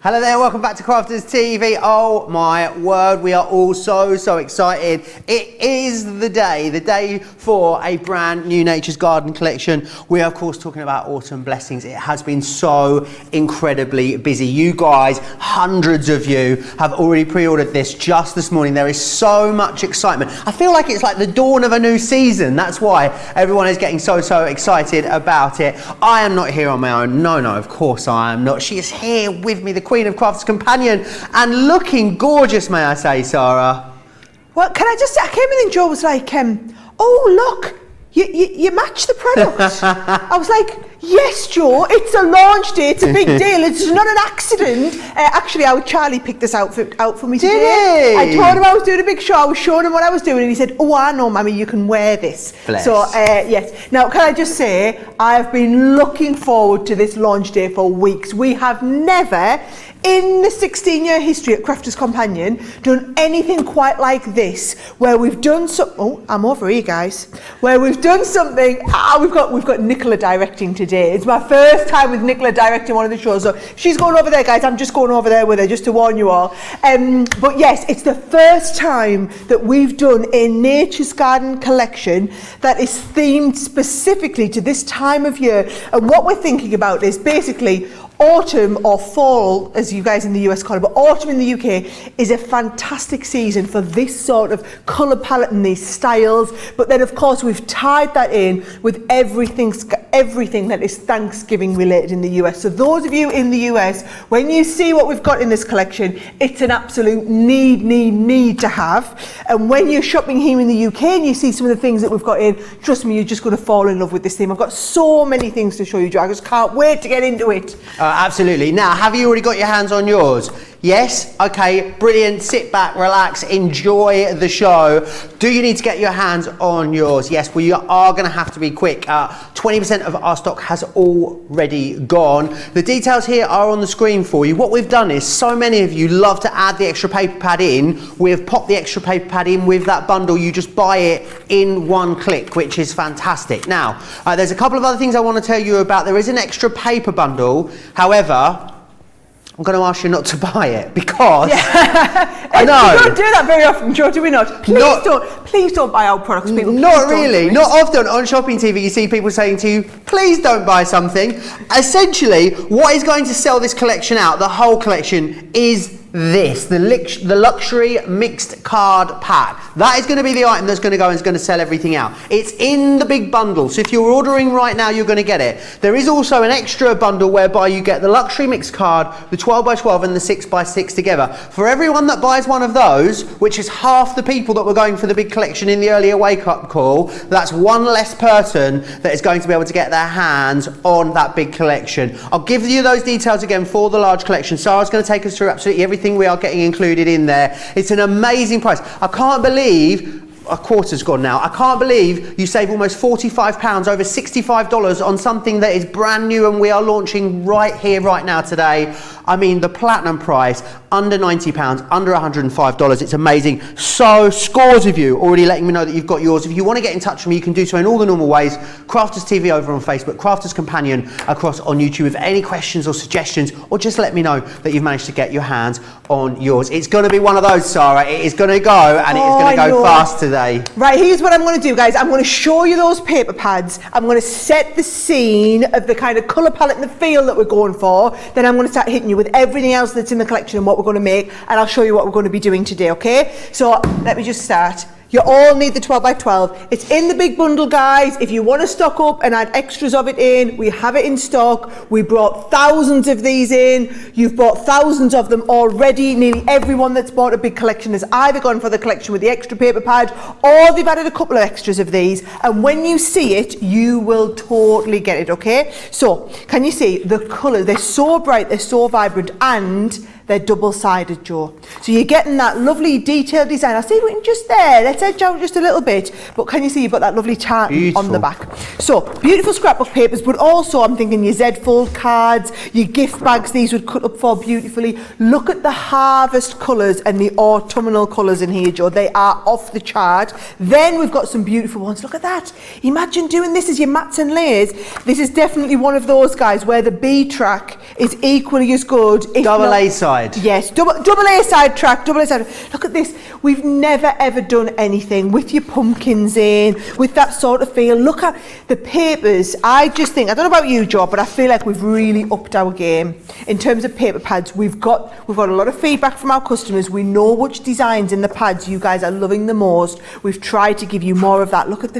Hello there, welcome back to Crafters TV. Oh my word, we are all so excited. It is the day for a brand new Nature's Garden collection. We are of course talking about Autumn Blessings. It has been so incredibly busy. You guys, hundreds of you have already pre-ordered this just this morning. There is so much excitement. I feel like it's like the dawn of a new season. That's why everyone is getting so excited about it. I am not here on my own. No, of course I am not. She is here with me, the Queen of Craft's companion, and looking gorgeous, may I say, Sarah. Well, can I just say, I came in and Joe was like, oh look, you match the product. I was like, yes, Joe, it's a launch day, it's a big deal, it's not an accident. Actually, Charlie picked this outfit out for me today. Did he? I told him I was doing a big show, I was showing him what I was doing, and he said, oh, I know, Mammy, you can wear this. Bless. So, yes. Now, can I just say, I have been looking forward to this launch day for weeks. We have never, in the 16-year history at Crafters Companion, done anything quite like this, where we've done some. Oh, I'm over here, guys. Where we've done something. We've got Nicola directing today. It's my first time with Nicola directing one of the shows. So she's going over there, guys. I'm just going over there with her just to warn you all. But yes, it's the first time that we've done a Nature's Garden collection that is themed specifically to this time of year. And what we're thinking about is basically autumn or fall, as you guys in the US call it, but autumn in the UK is a fantastic season for this sort of colour palette and these styles. But then, of course, we've tied that in with everything that is Thanksgiving related in the US. So those of you in the US, when you see what we've got in this collection, it's an absolute need to have. And when you're shopping here in the UK and you see some of the things that we've got in, trust me, you're just going to fall in love with this theme. I've got so many things to show you, Joe. I just can't wait to get into it. Absolutely. Now, have you already got your hands on yours? Yes? Okay, brilliant. Sit back, relax, enjoy the show. Do you need to get your hands on yours? Yes, we are going to have to be quick. 20% of our stock has already gone. The details here are on the screen for you. What we've done is, so many of you love to add the extra paper pad in. We have popped the extra paper pad in with that bundle. You just buy it in one click, which is fantastic. Now, there's a couple of other things I want to tell you about. There is an extra paper bundle. However, I'm going to ask you not to buy it because I know we don't do that very often, Joe, do we not? Please don't buy our products, people. Not really. Not often on shopping TV you see people saying to you, please don't buy something. Essentially, what is going to sell this collection out, the whole collection, is this, the luxury mixed card pack. That is going to be the item that's going to go and is going to sell everything out. It's in the big bundle, so if you're ordering right now, you're going to get it. There is also an extra bundle whereby you get the luxury mixed card, the 12x12 and the 6x6 together. For everyone that buys one of those, which is half the people that were going for the big collection in the earlier wake-up call, that's one less person that is going to be able to get their hands on that big collection. I'll give you those details again for the large collection. Sarah's going to take us through absolutely everything we are getting included in there. It's an amazing price. I can't believe a quarter's gone now. I can't believe you save almost £45, over $65 on something that is brand new and we are launching right here, right now today. I mean, the platinum price, under £90, under $105. It's amazing. So, scores of you already letting me know that you've got yours. If you want to get in touch with me, you can do so in all the normal ways. Crafters TV over on Facebook, Crafters Companion across on YouTube. With any questions or suggestions, or just let me know that you've managed to get your hands on yours. It's going to be one of those, Sarah. It is going to go, and it is going to go fast today. Right, here's what I'm going to do, guys. I'm going to show you those paper pads. I'm going to set the scene of the kind of colour palette and the feel that we're going for. Then I'm going to start hitting you with everything else that's in the collection and what we're going to make, and I'll show you what we're going to be doing today, okay? So let me just start. You all need the 12x12. It's in the big bundle, guys. If you want to stock up and add extras of it in, we have it in stock. We brought thousands of these in. You've bought thousands of them already. Nearly everyone that's bought a big collection has either gone for the collection with the extra paper pad, or they've added a couple of extras of these. And when you see it, you will totally get it, okay? So, can you see the colour? They're so bright, they're so vibrant, and they're double-sided, Joe. So you're getting that lovely detailed design. I'll see if we can just there, let's edge out just a little bit, but can you see you've got that lovely tartan on the back? So, beautiful scrapbook papers, but also I'm thinking your Z-fold cards, your gift bags, these would cut up for beautifully. Look at the harvest colours and the autumnal colours in here, Joe. They are off the chart. Then we've got some beautiful ones. Look at that. Imagine doing this as your mats and layers. This is definitely one of those guys where the B track is equally as good. Double A side. Yes, double A side track, double A side. Look at this. We've never ever done anything with your pumpkins in, with that sort of feel. Look at the papers. I just think, I don't know about you, Joe, but I feel like we've really upped our game in terms of paper pads. We've got a lot of feedback from our customers. We know which designs in the pads you guys are loving the most. We've tried to give you more of that. Look at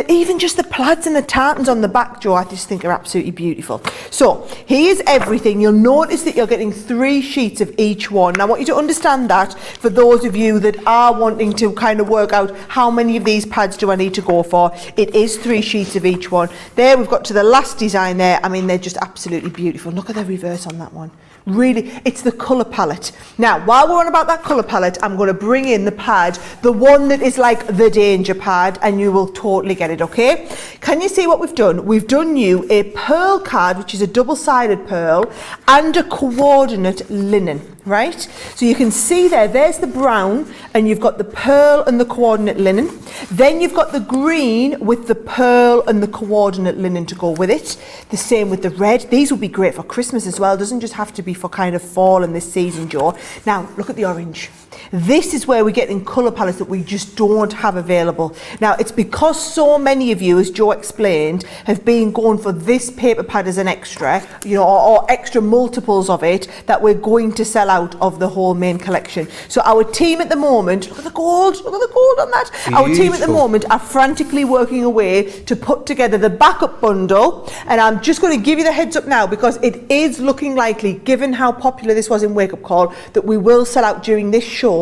even just the plaids and the tartans on the back, Joe, I just think are absolutely beautiful. So here's everything. You'll notice that you're getting 3 sheets of each one. Now I want you to understand that for those of you that are wanting to kind of work out how many of these pads do I need to go for, it is 3 sheets of each one. There we've got to the last design there. I mean, they're just absolutely beautiful. Look at the reverse on that one. Really, it's the colour palette. Now, while we're on about that colour palette, I'm going to bring in the pad, the one that is like the danger pad, and you will totally get it, okay? Can you see what we've done? We've done you a pearl card, which is a double-sided pearl, and a coordinate linen, right? So you can see there's the brown, and you've got the pearl and the coordinate linen. Then you've got the green with the pearl and the coordinate linen to go with it. The same with the red. These will be great for Christmas as well. It doesn't just have to be for kind of fall and this season, Joe. Now, look at the orange. This is where we get in colour palettes that we just don't have available. Now, it's because so many of you, as Joe explained, have been going for this paper pad as an extra, you know, or extra multiples of it, that we're going to sell out of the whole main collection. So our team at the moment, look at the gold on that. Beautiful. Our team at the moment are frantically working away to put together the backup bundle, and I'm just going to give you the heads up now because it is looking likely, given how popular this was in Wake Up Call, that we will sell out during this show.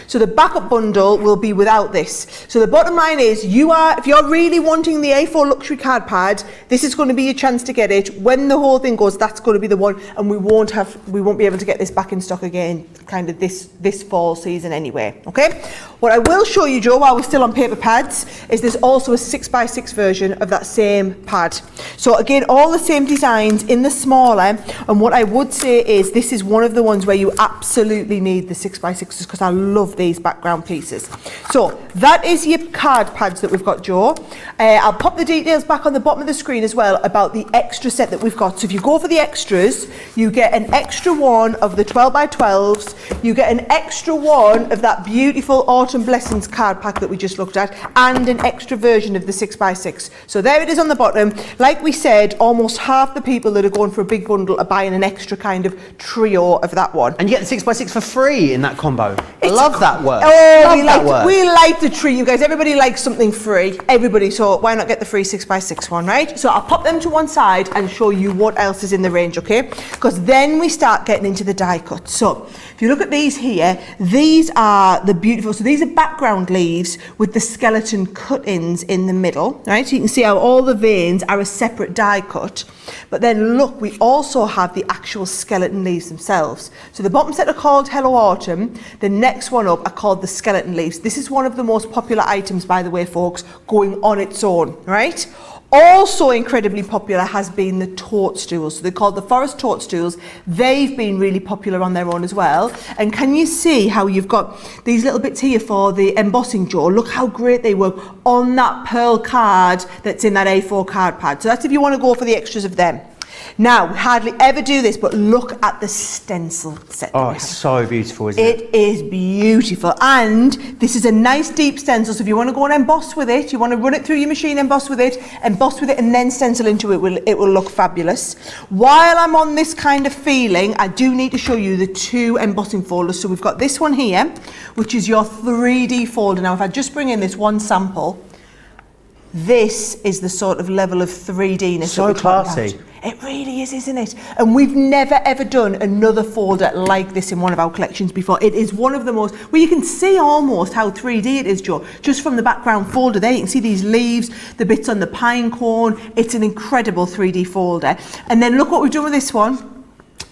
So the backup bundle will be without this. So the bottom line is, if you're really wanting the A4 luxury card pad, this is going to be your chance to get it. When the whole thing goes, that's going to be the one, and we won't be able to get this back in stock again kind of this fall season anyway. Okay, what I will show you, Joe, while we're still on paper pads, is there's also a 6x6 version of that same pad. So again, all the same designs in the smaller, and what I would say is this is one of the ones where you absolutely need the 6x6s because I love these background pieces. So that is your card pads that we've got, Joe. I'll pop the details back on the bottom of the screen as well about the extra set that we've got. So if you go for the extras, you get an extra one of the 12x12s, you get an extra one of that beautiful Autumn Blessings card pack that we just looked at, and an extra version of the 6x6. So there it is on the bottom. Like we said, almost half the people that are going for a big bundle are buying an extra kind of trio of that one. And you get the 6x6 for free in that combo. Love that word. Oh, we like to treat you guys. Everybody likes something free. Everybody. So why not get the free 6x6 one, right? So I'll pop them to one side and show you what else is in the range, okay? Because then we start getting into the die cuts. So if you look at these here, these are the beautiful. So these are background leaves with the skeleton cut-ins in the middle, right? So you can see how all the veins are a separate die cut. But then look, we also have the actual skeleton leaves themselves. So the bottom set are called Hello Autumn. The next one up are called the skeleton leaves. This is one of the most popular items, by the way, folks, going on its own, right? Also incredibly popular has been the toadstools. So they're called the forest toadstools. They've been really popular on their own as well. And can you see how you've got these little bits here for the embossing, Joe? Look how great they work on that pearl card that's in that A4 card pad. So that's if you want to go for the extras of them. Now, we hardly ever do this, but look at the stencil set. Oh, it's so beautiful, isn't it? It is beautiful. And this is a nice deep stencil. So if you want to go and emboss with it, you want to run it through your machine, emboss with it, and then stencil into it, it will look fabulous. While I'm on this kind of feeling, I do need to show you the 2 embossing folders. So we've got this one here, which is your 3D folder. Now, if I just bring in this one sample, this is the sort of level of 3D-ness. So classy. It really is, isn't it? And we've never ever done another folder like this in one of our collections before. It is one of the most, well, you can see almost how 3D it is, Joe, just from the background folder there. You can see these leaves, the bits on the pine cone. It's an incredible 3D folder. And then look what we've done with this one.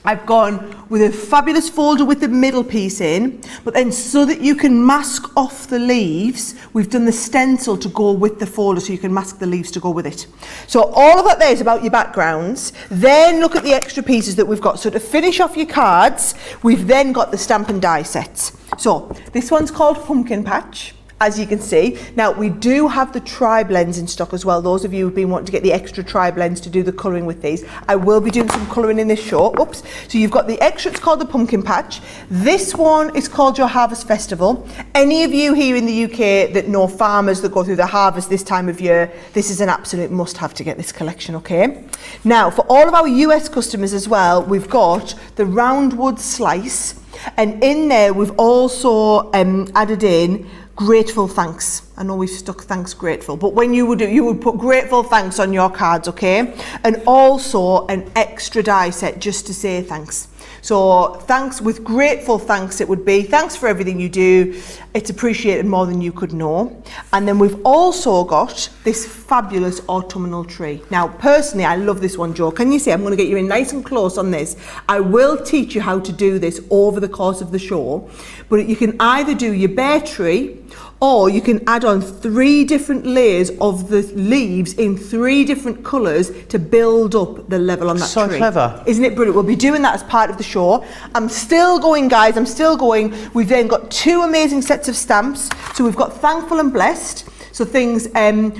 I've gone with a fabulous folder with the middle piece in, but then so that you can mask off the leaves, we've done the stencil to go with the folder so you can mask the leaves to go with it. So all of that there is about your backgrounds. Then look at the extra pieces that we've got. So to finish off your cards, we've then got the stamp and die sets. So this one's called Pumpkin Patch, as you can see. Now we do have the tri-blends in stock as well. Those of you who've been wanting to get the extra tri-blends to do the colouring with these, I will be doing some colouring in this show. Oops. So you've got the extra, it's called the Pumpkin Patch. This one is called your Harvest Festival. Any of you here in the UK that know farmers that go through the harvest this time of year, this is an absolute must-have to get this collection, okay? Now, for all of our US customers as well, we've got the Roundwood Slice, and in there we've also added in Grateful Thanks. I know we've stuck thanks grateful, but when you would put grateful thanks on your cards, okay? And also an extra die set just to say thanks. So thanks, with grateful thanks it would be, thanks for everything you do, it's appreciated more than you could know. And then we've also got this fabulous autumnal tree. Now personally I love this one, Joe. Can you see? I'm going to get you in nice and close on this. I will teach you how to do this over the course of the show, but you can either do your bare tree, or you can add on 3 different layers of the leaves in 3 different colours to build up the level on that tree. So clever. Isn't it brilliant? We'll be doing that as part of the show. I'm still going, guys. I'm still going. We've then got 2 amazing sets of stamps. So we've got Thankful and Blessed. So things,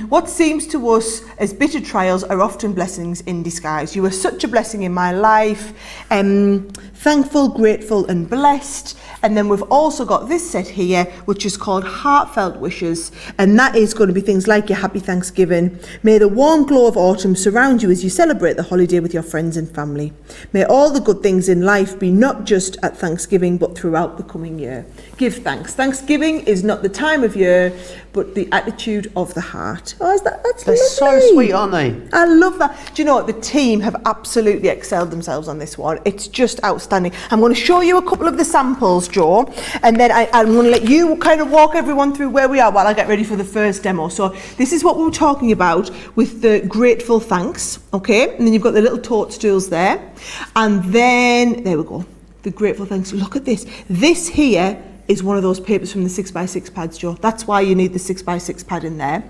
what seems to us as bitter trials are often blessings in disguise. You are such a blessing in my life. Thankful, grateful and blessed. And then we've also got this set here, which is called Heartfelt Wishes. And that is going to be things like your Happy Thanksgiving. May the warm glow of autumn surround you as you celebrate the holiday with your friends and family. May all the good things in life be not just at Thanksgiving, but throughout the coming year. Give thanks. Thanksgiving is not the time of year, but the attitude of the heart. Oh, that's They're lovely. so sweet, aren't they? I love that. Do you know what? The team have absolutely excelled themselves on this one. It's just outstanding. I'm going to show you a couple of the samples, Joe, and then I'm going to let you kind of walk everyone through where we are while I get ready for the first demo. So this is what we were talking about with the grateful thanks, okay? And then you've got the little toadstools there. And then, there we go, the grateful thanks. Look at this. This here is one of those papers from the 6x6 pads, Joe. That's why you need the 6x6 pad in there.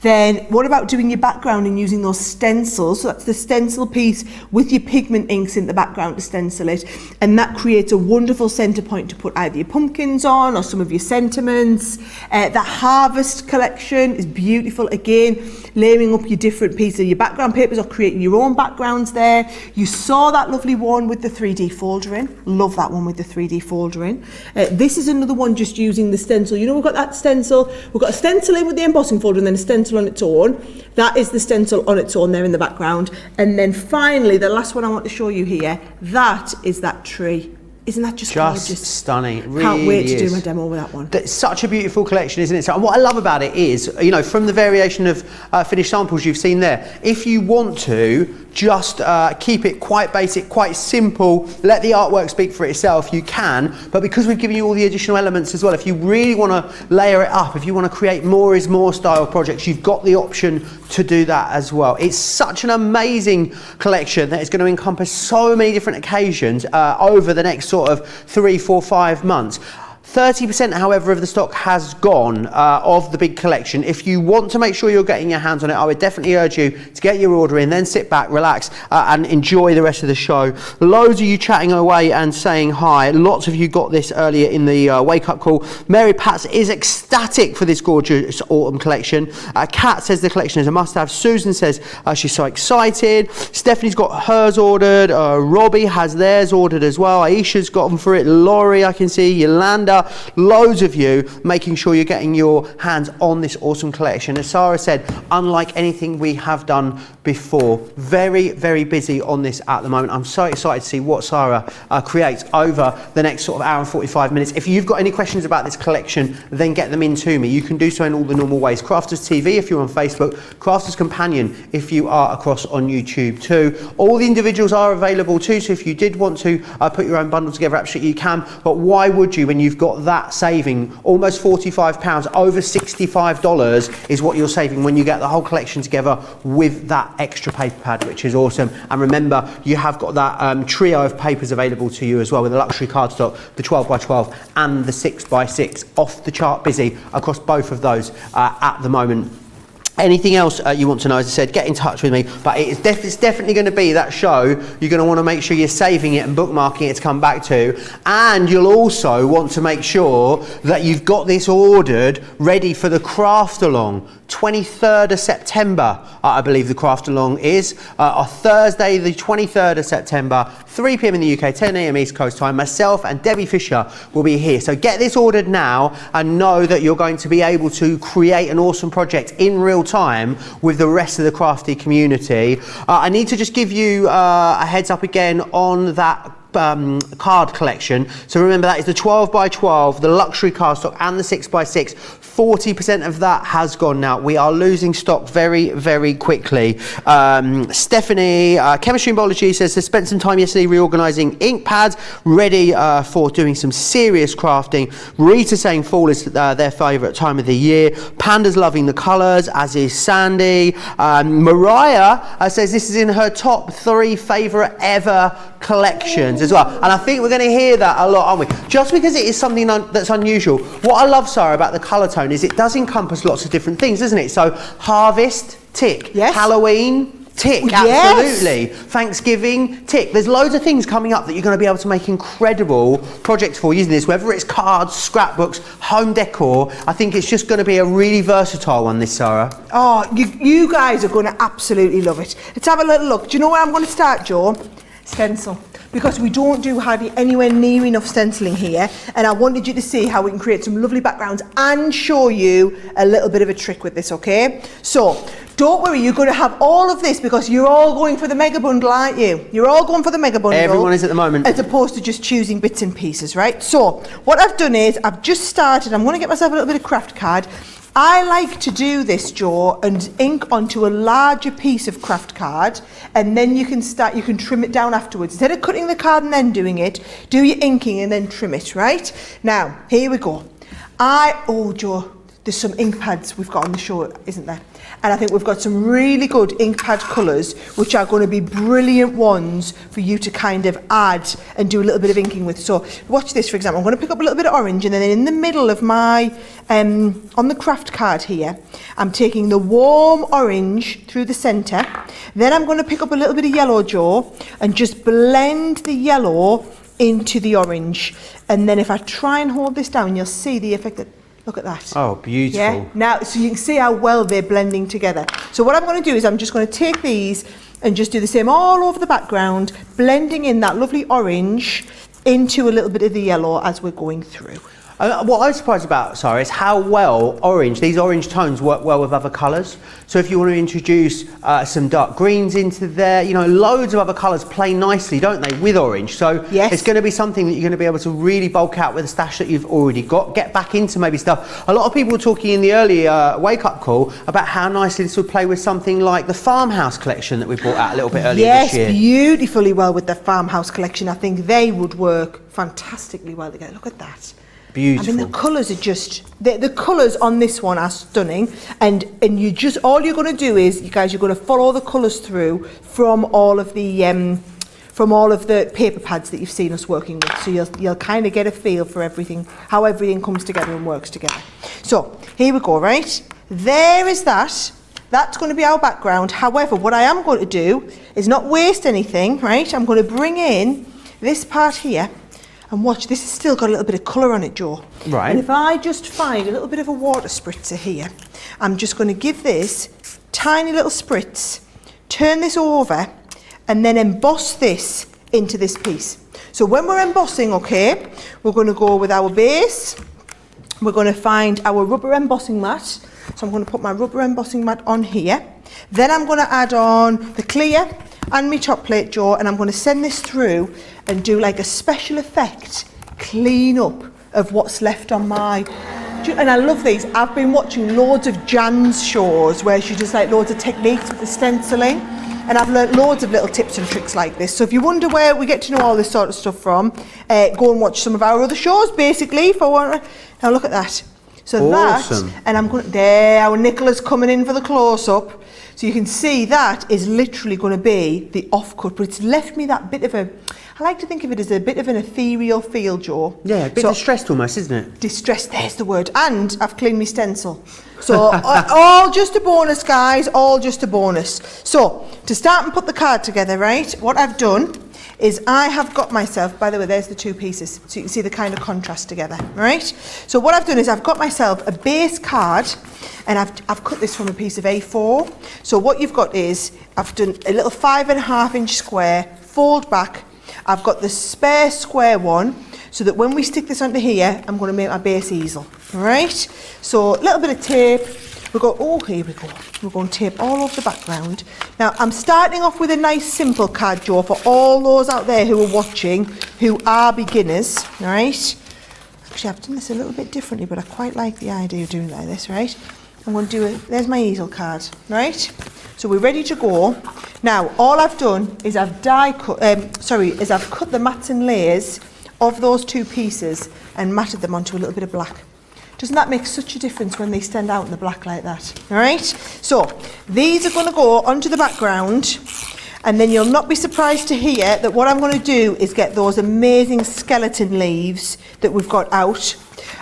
Then what about doing your background and using those stencils? So that's the stencil piece with your pigment inks in the background to stencil it. And that creates a wonderful centre point to put either your pumpkins on or some of your sentiments. The Harvest collection is beautiful. Again, layering up your different pieces of your background papers or creating your own backgrounds there. You saw that lovely one with the 3D foldering. Love that one with the 3D foldering. This is another one just using the stencil. You know, we've got that stencil. We've got a stencil in with the embossing folder and then a stencil on its own. That is the stencil on its own there in the background. And then finally, the last one I want to show you here, that is that tree. Isn't that just gorgeous? Stunning. It really Can't wait to is. do my demo with that one. It's such a beautiful collection, isn't it? So, and what I love about it is, you know, from the variation of finished samples you've seen there, if you want to just keep it quite basic, quite simple, let the artwork speak for itself, you can. But because we've given you all the additional elements as well, if you really want to layer it up, if you want to create more is more style projects, you've got the option to do that as well. It's such an amazing collection that is going to encompass so many different occasions over the next sort of 3, 4, 5 months. 30%, however, of the stock has gone of the big collection. If you want to make sure you're getting your hands on it, I would definitely urge you to get your order in, then sit back, relax, and enjoy the rest of the show. Loads of you chatting away and saying hi. Lots of you got this earlier in the wake-up call. Mary Pats is ecstatic for this gorgeous autumn collection. Kat says the collection is a must-have. Susan says she's so excited. Stephanie's got hers ordered. Robbie has theirs ordered as well. Aisha's got them for it. Laurie, I can see. Yolanda. Loads of you making sure you're getting your hands on this awesome collection. As Sarah said, unlike anything we have done before, very, very busy on this at the moment. I'm so excited to see what Sarah creates over the next sort of hour and 45 minutes. If you've got any questions about this collection, then get them in to me. You can do so in all the normal ways. Crafters TV if you're on Facebook, Crafters Companion if you are across on YouTube too. All the individuals are available too, so if you did want to put your own bundle together, absolutely you can. But why would you when you've got got that saving, almost £45, over $65 is what you're saving when you get the whole collection together with that extra paper pad, which is awesome. And remember, you have got that trio of papers available to you as well with the luxury cardstock, the 12x12 and the 6x6, off the chart busy across both of those at the moment. Anything else you want to know, as I said, get in touch with me. But it's definitely going to be that show. You're going to want to make sure you're saving it and bookmarking it to come back to. And you'll also want to make sure that you've got this ordered ready for the craft along. 23rd of September, I believe the craft along is. On Thursday, the 23rd of September, 3 p.m. in the UK, 10 a.m. East Coast time. Myself and Debbie Fisher will be here. So get this ordered now and know that you're going to be able to create an awesome project in real time with the rest of the crafty community. I need to just give you a heads up again on that card collection. So remember, that is the 12x12, the luxury cardstock and the 6x6. 40% of that has gone now. We are losing stock very, very quickly. Stephanie, Chemistry and Biology, says they spent some time yesterday reorganising ink pads, ready for doing some serious crafting. Rita saying fall is their favourite time of the year. Panda's loving the colours, as is Sandy. Mariah says this is in her top 3 favourite ever collections as well, and I think we're going to hear that a lot, aren't we? Just because it is something that's unusual. What I love, Sarah, about the colour tone is it does encompass lots of different things, doesn't it? So harvest, tick. Yes. Halloween, tick. Yes. Absolutely. Thanksgiving, tick. There's loads of things coming up that you're going to be able to make incredible projects for using this, whether it's cards, scrapbooks, home decor. I think it's just going to be a really versatile one, this, Sarah. Oh, you guys are going to absolutely love it. Let's have a little look. Do you know where I'm going to start, Joe? Stencil. Because we don't do hardly anywhere near enough stenciling here, and I wanted you to see how we can create some lovely backgrounds and show you a little bit of a trick with this, okay? So don't worry, you're going to have all of this because you're all going for the mega bundle, aren't you? You're all going for the mega bundle. Everyone is at the moment. As opposed to just choosing bits and pieces, right? So what I've done is I've just started. I'm going to get myself a little bit of craft card. I like to do this, Joe, and ink onto a larger piece of craft card, and then you can trim it down afterwards. Instead of cutting the card and then doing it, do your inking and then trim it, right? Now, here we go. Oh, Joe, there's some ink pads we've got on the show, isn't there? And I think we've got some really good ink pad colours, which are going to be brilliant ones for you to kind of add and do a little bit of inking with. So watch this, for example. I'm going to pick up a little bit of orange, and then in the middle of my, on the craft card here, I'm taking the warm orange through the centre. Then I'm going to pick up a little bit of yellow, Joe, and just blend the yellow into the orange. And then if I try and hold this down, you'll see the effect that. Look at that. Oh, beautiful. Yeah. Now, so you can see how well they're blending together. So what I'm going to do is I'm just going to take these and just do the same all over the background, blending in that lovely orange into a little bit of the yellow as we're going through. What I was surprised about, Sarah, is how well these orange tones work well with other colours. So if you want to introduce some dark greens into there, you know, loads of other colours play nicely, don't they, with orange? So yes. It's going to be something that you're going to be able to really bulk out with the stash that you've already got. Get back into maybe stuff. A lot of people were talking in the early wake-up call about how nicely this would play with something like the farmhouse collection that we brought out a little bit earlier this year. Yes, beautifully well with the farmhouse collection. I think they would work fantastically well together. Look at that. Beautiful. I mean, the colours are just, the colours on this one are stunning, and you just, all you're going to do is, you guys, you're going to follow the colours through from all of the paper pads that you've seen us working with, so you'll kind of get a feel for everything, how everything comes together and works together. So here we go, right? There is that. That's going to be our background. However, what I am going to do is not waste anything, right? I'm going to bring in this part here. And watch, this has still got a little bit of colour on it, Joe. Right. And if I just find a little bit of a water spritzer here, I'm just going to give this tiny little spritz, turn this over, and then emboss this into this piece. So when we're embossing, okay, we're going to go with our base. We're going to find our rubber embossing mat. So I'm going to put my rubber embossing mat on here. Then I'm going to add on the clear and my top plate, Joe, and I'm going to send this through and do like a special effect clean up of what's left on my, and I love these. I've been watching loads of Jan's shows where she does like loads of techniques with the stenciling, and I've learnt loads of little tips and tricks like this. So if you wonder where we get to know all this sort of stuff from, go and watch some of our other shows, basically. Now look at that. So awesome. that, and I'm going there, our Nicola's coming in for the close-up. So you can see that is literally going to be the off-cut, but it's left me that bit of a, I like to think of it as a bit of an ethereal feel, Joe. Yeah, a bit distressed almost, isn't it? Distressed, there's the word. And I've cleaned my stencil. So all just a bonus, guys, all just a bonus. So to start and put the card together, right, what I've done is I have got myself, by the way, there's the two pieces, so you can see the kind of contrast together, right? So what I've done is I've got myself a base card, and I've cut this from a piece of A4. So what you've got is, I've done a little 5.5 inch square, fold back. I've got the spare square one, so that when we stick this onto here, I'm going to make my base easel, all right? So a little bit of tape. We've got, oh, here we go. We're going to tape all over the background. Now, I'm starting off with a nice simple card, Joe, for all those out there who are watching, who are beginners, all right? Actually, I've done this a little bit differently, but I quite like the idea of doing it like this, right? I'm going to do it. There's my easel card, right? So we're ready to go. Now, all I've done is I've cut the mats and layers of those two pieces and matted them onto a little bit of black. Doesn't that make such a difference when they stand out in the black like that? All right? So these are going to go onto the background, and then you'll not be surprised to hear that what I'm going to do is get those amazing skeleton leaves that we've got out.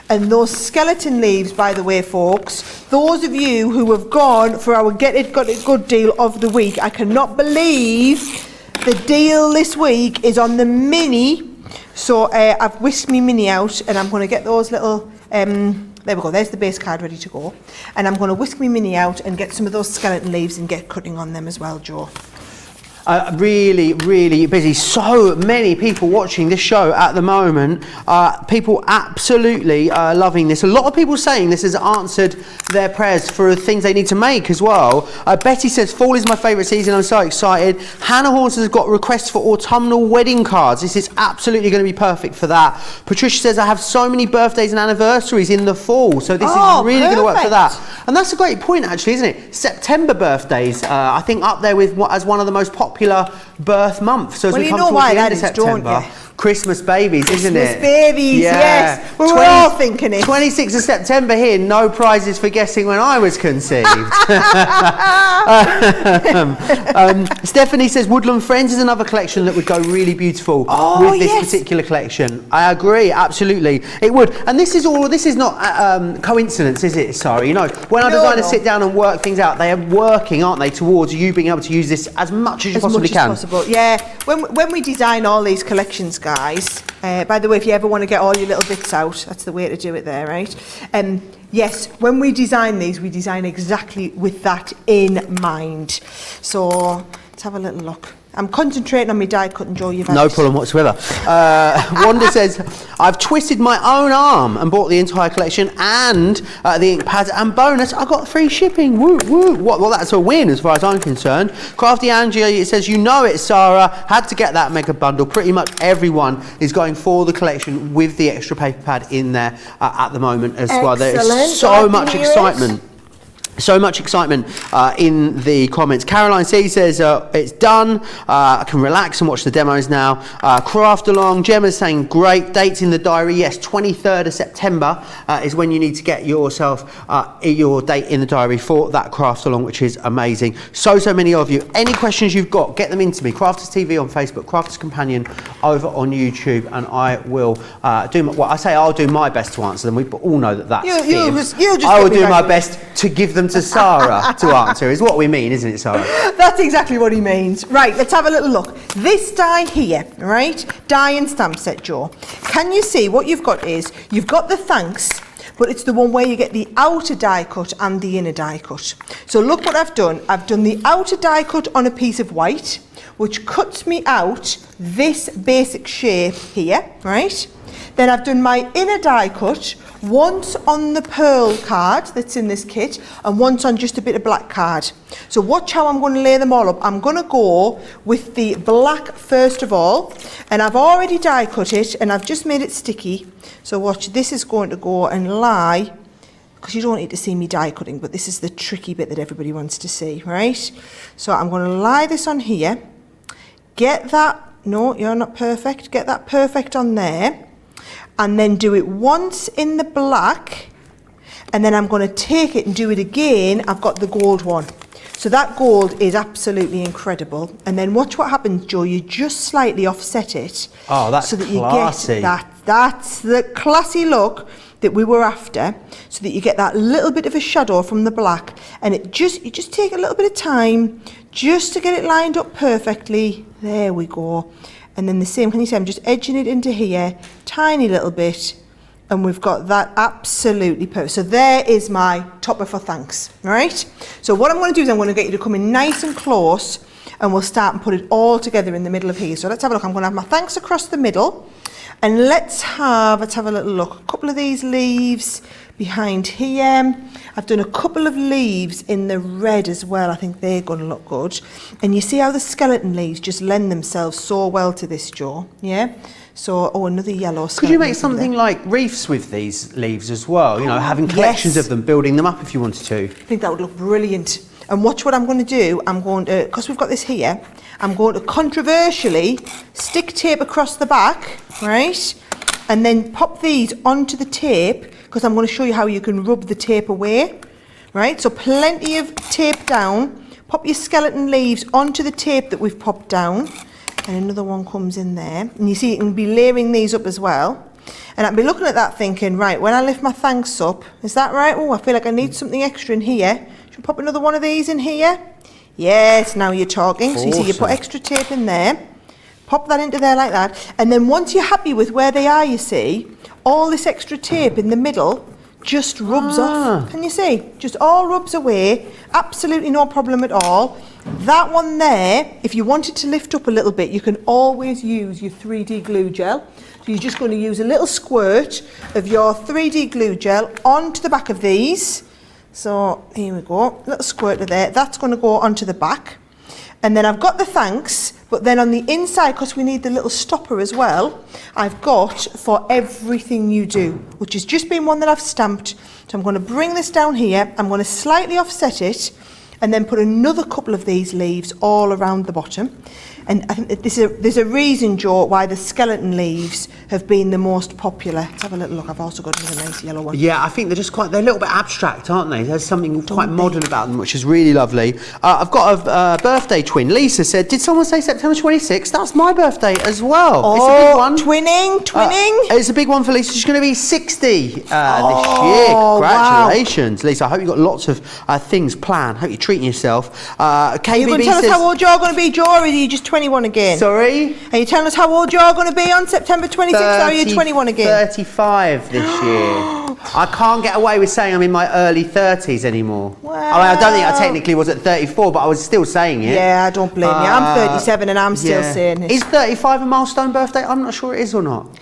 And those skeleton leaves, by the way, folks, those of you who have gone for our Get It Got It Good deal of the week, I cannot believe the deal this week is on the mini. So I've whisked my mini out, and I'm going to get those little, there we go, there's the base card ready to go. And I'm going to whisk my mini out and get some of those skeleton leaves and get cutting on them as well, Joe. Really, really busy. So many people watching this show at the moment. People absolutely loving this. A lot of people saying this has answered their prayers for things they need to make as well. Betty says, fall is my favourite season. I'm so excited. Hannah Horns has got requests for autumnal wedding cards. This is absolutely going to be perfect for that. Patricia says, I have so many birthdays and anniversaries in the fall. So this is really going to work for that. And that's a great point, actually, isn't it? September birthdays, I think up there with as one of the most popular birth months. So as we come towards the end of September, Christmas babies, isn't it? Christmas babies, yeah. Yes. We're all thinking it. 26th of September here, no prizes for guessing when I was conceived. Stephanie says Woodland Friends is another collection that would go really beautiful with this particular collection. I agree, absolutely. It would. And this is not coincidence, is it, Sara? You know, when our designers sit down and work things out, they are working, aren't they, towards you being able to use this as much as you possibly can. As much as possible, yeah. When we design all these collections, guys, by the way, if you ever want to get all your little bits out, that's the way to do it there, right? Yes, when we design these, we design exactly with that in mind. So let's have a little look. I'm concentrating on my die cut and Joe, you've had no problem whatsoever. Wanda says, I've twisted my own arm and bought the entire collection and the ink pads, and bonus, I got free shipping. Woo, woo. Well, that's a win as far as I'm concerned. Crafty Angie, it says, you know it, Sara. Had to get that mega bundle. Pretty much everyone is going for the collection with the extra paper pad in there at the moment as well. There's so much excitement. So much excitement in the comments. Caroline C says it's done. I can relax and watch the demos now. Craft along. Gemma's saying great. Dates in the diary. Yes, 23rd of September is when you need to get yourself your date in the diary for that craft along, which is amazing. So many of you. Any questions you've got, get them into me. Crafters TV on Facebook, Crafters Companion over on YouTube, and I will I'll do my best to answer them. We all know that that's I will do my best to give them to Sara to answer, is what we mean, isn't it, Sara? That's exactly what he means. Right, let's have a little look. This die here, right? Die and stamp set, Joe. Can you see what you've got is, you've got the thanks, but it's the one where you get the outer die cut and the inner die cut. So look what I've done. I've done the outer die cut on a piece of white, which cuts me out this basic shape here, right? Then I've done my inner die cut once on the pearl card that's in this kit and once on just a bit of black card. So watch how I'm going to lay them all up. I'm going to go with the black first of all, and I've already die cut it and I've just made it sticky. So watch, this is going to go and lie because you don't need to see me die cutting, but this is the tricky bit that everybody wants to see, right? So I'm going to lie this on here, get that, no, you're not perfect, get that perfect on there, and then do it once in the black, and then I'm going to take it and do it again. I've got the gold one. So that gold is absolutely incredible. And then watch what happens, Joe. You just slightly offset it. Oh, that's so that classy. You get that's the classy look that we were after, so that you get that little bit of a shadow from the black. And you just take a little bit of time just to get it lined up perfectly. There we go. And then the same, can you see, I'm just edging it into here, tiny little bit. And we've got that absolutely perfect. So there is my topper for thanks, right? So what I'm going to do is I'm going to get you to come in nice and close, and we'll start and put it all together in the middle of here. So let's have a look. I'm going to have my thanks across the middle, and let's have a little look. A couple of these leaves behind here. I've done a couple of leaves in the red as well. I think they're going to look good. And you see how the skeleton leaves just lend themselves so well to this, Joe, yeah? So, another yellow. Could you make something like wreaths with these leaves as well? You know, having collections of them, building them up if you wanted to. I think that would look brilliant. And watch what I'm going to do. I'm going to, because we've got this here, I'm going to controversially stick tape across the back, right? And then pop these onto the tape, because I'm going to show you how you can rub the tape away, right? So plenty of tape down. Pop your skeleton leaves onto the tape that we've popped down. And another one comes in there. And you see, you can be layering these up as well. And I'd be looking at that thinking, right, when I lift my thanks up, is that right? Oh, I feel like I need something extra in here. Should we pop another one of these in here? Yes, now you're talking. Awesome. So you see, you put extra tape in there. Pop that into there like that. And then once you're happy with where they are, you see, all this extra tape in the middle just rubs off. Can you see? Just all rubs away. Absolutely no problem at all. That one there, if you want it to lift up a little bit, you can always use your 3D glue gel. So you're just going to use a little squirt of your 3D glue gel onto the back of these. So here we go, little squirt of there. That's going to go onto the back. And then I've got the thanks, but then on the inside, because we need the little stopper as well, I've got for everything you do, which has just been one that I've stamped. So I'm going to bring this down here, I'm going to slightly offset it, and then put another couple of these leaves all around the bottom. And I think that there's a reason, Joe, why the skeleton leaves have been the most popular. Let's have a little look. I've also got another nice yellow one. Yeah, I think they're a little bit abstract, aren't they? There's something quite modern about them, which is really lovely. I've got a birthday twin. Lisa said, did someone say September 26th? That's my birthday as well. Oh, it's a big one. Twinning. It's a big one for Lisa. She's going to be 60 this year. Congratulations, wow. Lisa. I hope you've got lots of things planned. Hope you're treating yourself. Are you going to tell us how old you're going to be, Joe, or are you just 21 again? Sorry? Are you telling us how old you're going to be on September 26th, or are you 21 again? 35 this year. I can't get away with saying I'm in my early 30s anymore. Well, I don't think I technically was at 34, but I was still saying it. Yeah, I don't blame you. I'm 37 and I'm still saying it. Is 35 a milestone birthday? I'm not sure it is or not.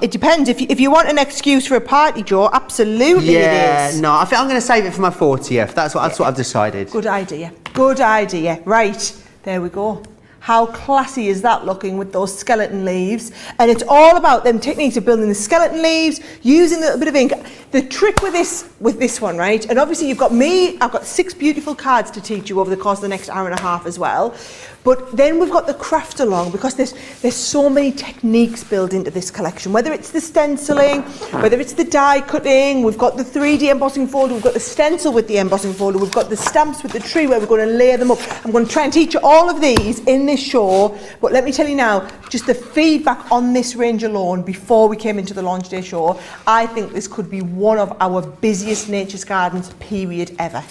It depends. If you want an excuse for a party, Joe, absolutely it is. No, I think I'm going to save it for my 40th. That's what I've decided. Good idea. Good idea. Right, there we go. How classy is that looking with those skeleton leaves? And it's all about them techniques of building the skeleton leaves, using a little bit of ink. The trick with this one, right? And obviously you've got me, I've got 6 beautiful cards to teach you over the course of the next hour and a half as well. But then we've got the craft along, because there's so many techniques built into this collection, whether it's the stenciling, whether it's the die cutting, we've got the 3D embossing folder, we've got the stencil with the embossing folder, we've got the stamps with the tree where we're going to layer them up. I'm going to try and teach you all of these in this show, but let me tell you now, just the feedback on this range alone before we came into the launch day show, I think this could be one of our busiest Nature's Gardens period ever.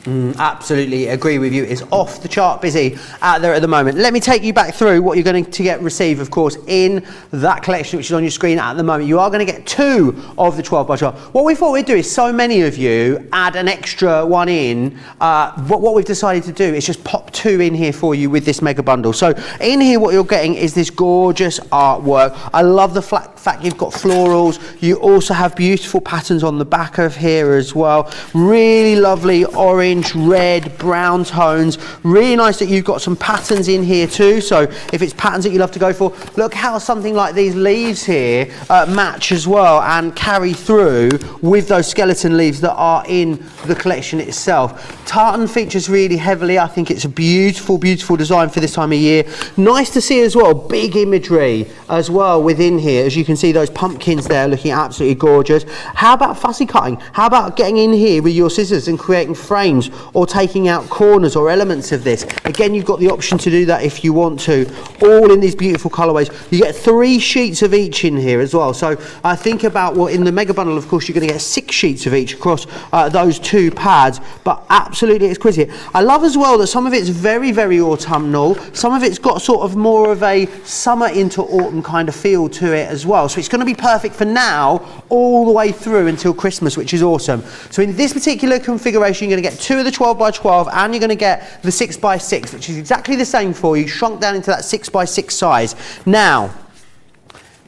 Absolutely agree with you. It's off the chart busy out there at the moment. Let me take you back through what you're going to receive, of course, in that collection which is on your screen at the moment. You are going to get 2 of the 12 by 12. What we thought we'd do is, so many of you add an extra one in. What we've decided to do is just pop 2 in here for you with this mega bundle. So in here what you're getting is this gorgeous artwork. I love the fact you've got florals. You also have beautiful patterns on the back of here as well. Really lovely orange orange, red, brown tones. Really nice that you've got some patterns in here too. So if it's patterns that you love to go for, look how something like these leaves here match as well and carry through with those skeleton leaves that are in the collection itself. Tartan features really heavily. I think it's a beautiful, beautiful design for this time of year. Nice to see as well, big imagery as well within here. As you can see, those pumpkins there looking absolutely gorgeous. How about fussy cutting? How about getting in here with your scissors and creating frames or taking out corners or elements of this? Again, you've got the option to do that if you want to, all in these beautiful colorways. You get 3 sheets of each in here as well. So I think about, well, in the mega bundle, of course, you're going to get 6 sheets of each across those 2 pads, but absolutely exquisite. I love as well that some of it's very, very autumnal. Some of it's got sort of more of a summer into autumn kind of feel to it as well. So it's going to be perfect for now all the way through until Christmas, which is awesome. So in this particular configuration, you're going to get 2 of the 12x12 and you're going to get the 6x6, which is exactly the same for you, shrunk down into that 6x6 size. Now,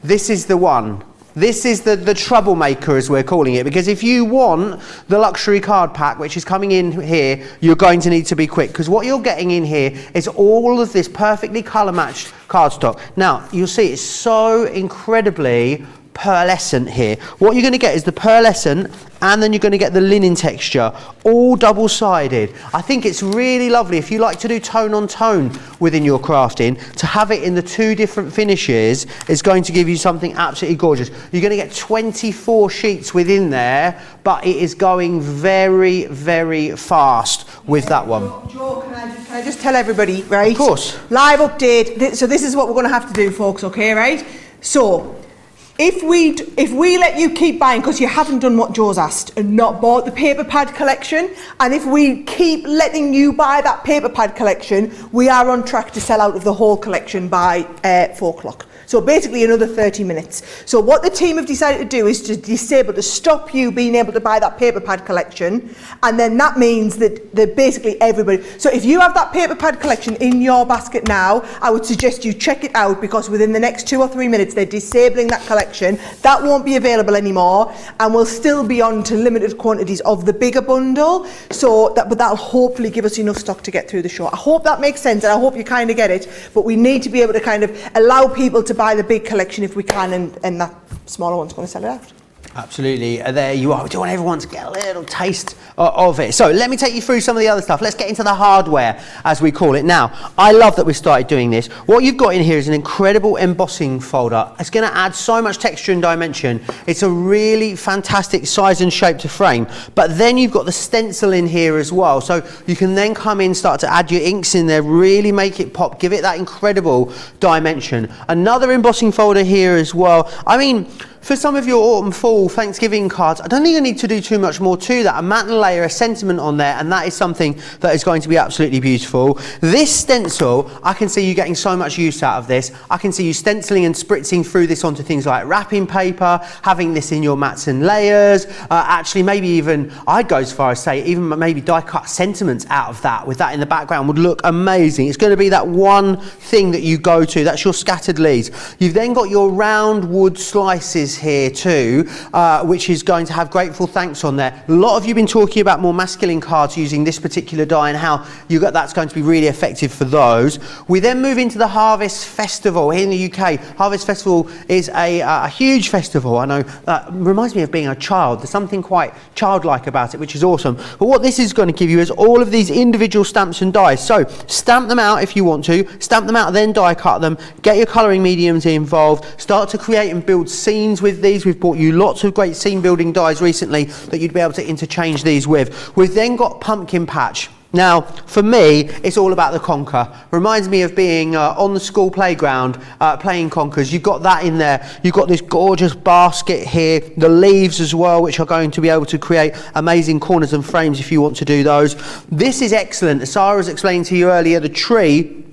this is the one. This is the troublemaker, as we're calling it, because if you want the luxury card pack, which is coming in here, you're going to need to be quick, because what you're getting in here is all of this perfectly colour matched cardstock. Now, you'll see it's so incredibly pearlescent here. What you're going to get is the pearlescent, and then you're going to get the linen texture, all double-sided. I think it's really lovely if you like to do tone on tone within your crafting, to have it in the 2 different finishes is going to give you something absolutely gorgeous. You're going to get 24 sheets within there, but it is going very, very fast with that one. Joe, can I just tell everybody, right? Of course. Live update. So this is what we're going to have to do, folks, okay, right? So if we let you keep buying, because you haven't done what Joe's asked and not bought the paper pad collection, and if we keep letting you buy that paper pad collection, we are on track to sell out of the whole collection by 4 o'clock. So basically another 30 minutes. So what the team have decided to do is to stop you being able to buy that paper pad collection, and then that means that basically everybody. So if you have that paper pad collection in your basket now, I would suggest you check it out, because within the next 2 or 3 minutes they're disabling that collection. That won't be available anymore, and we'll still be on to limited quantities of the bigger bundle. But that'll hopefully give us enough stock to get through the show. I hope that makes sense, and I hope you kind of get it. But we need to be able to kind of allow people to buy the big collection if we can, and that smaller one's going to sell it out. Absolutely, there you are. We do want everyone to get a little taste of it. So let me take you through some of the other stuff. Let's get into the hardware, as we call it. Now, I love that we started doing this. What you've got in here is an incredible embossing folder. It's going to add so much texture and dimension. It's a really fantastic size and shape to frame. But then you've got the stencil in here as well. So you can then come in, start to add your inks in there, really make it pop, give it that incredible dimension. Another embossing folder here as well. I mean, for some of your autumn, fall, Thanksgiving cards, I don't think you need to do too much more to that. A matte and layer, a sentiment on there, and that is something that is going to be absolutely beautiful. This stencil, I can see you getting so much use out of this. I can see you stenciling and spritzing through this onto things like wrapping paper, having this in your mattes and layers, actually maybe even, I'd go as far as say, even maybe die cut sentiments out of that, with that in the background would look amazing. It's going to be that one thing that you go to, that's your scattered leaves. You've then got your round wood slices here too, which is going to have grateful thanks on there. A lot of you have been talking about more masculine cards using this particular die and how that's going to be really effective for those. We then move into the Harvest Festival here in the UK. Harvest Festival is a huge festival. I know, reminds me of being a child. There's something quite childlike about it, which is awesome. But what this is going to give you is all of these individual stamps and dies. So stamp them out if you want to, stamp them out, then die cut them, get your colouring mediums involved, start to create and build scenes with these. We've bought you lots of great scene building dies recently that you'd be able to interchange these with. We've then got Pumpkin Patch. Now, for me, it's all about the conker. Reminds me of being on the school playground playing conkers. You've got that in there. You've got this gorgeous basket here, the leaves as well, which are going to be able to create amazing corners and frames if you want to do those. This is excellent. As Sarah was explaining to you earlier, the tree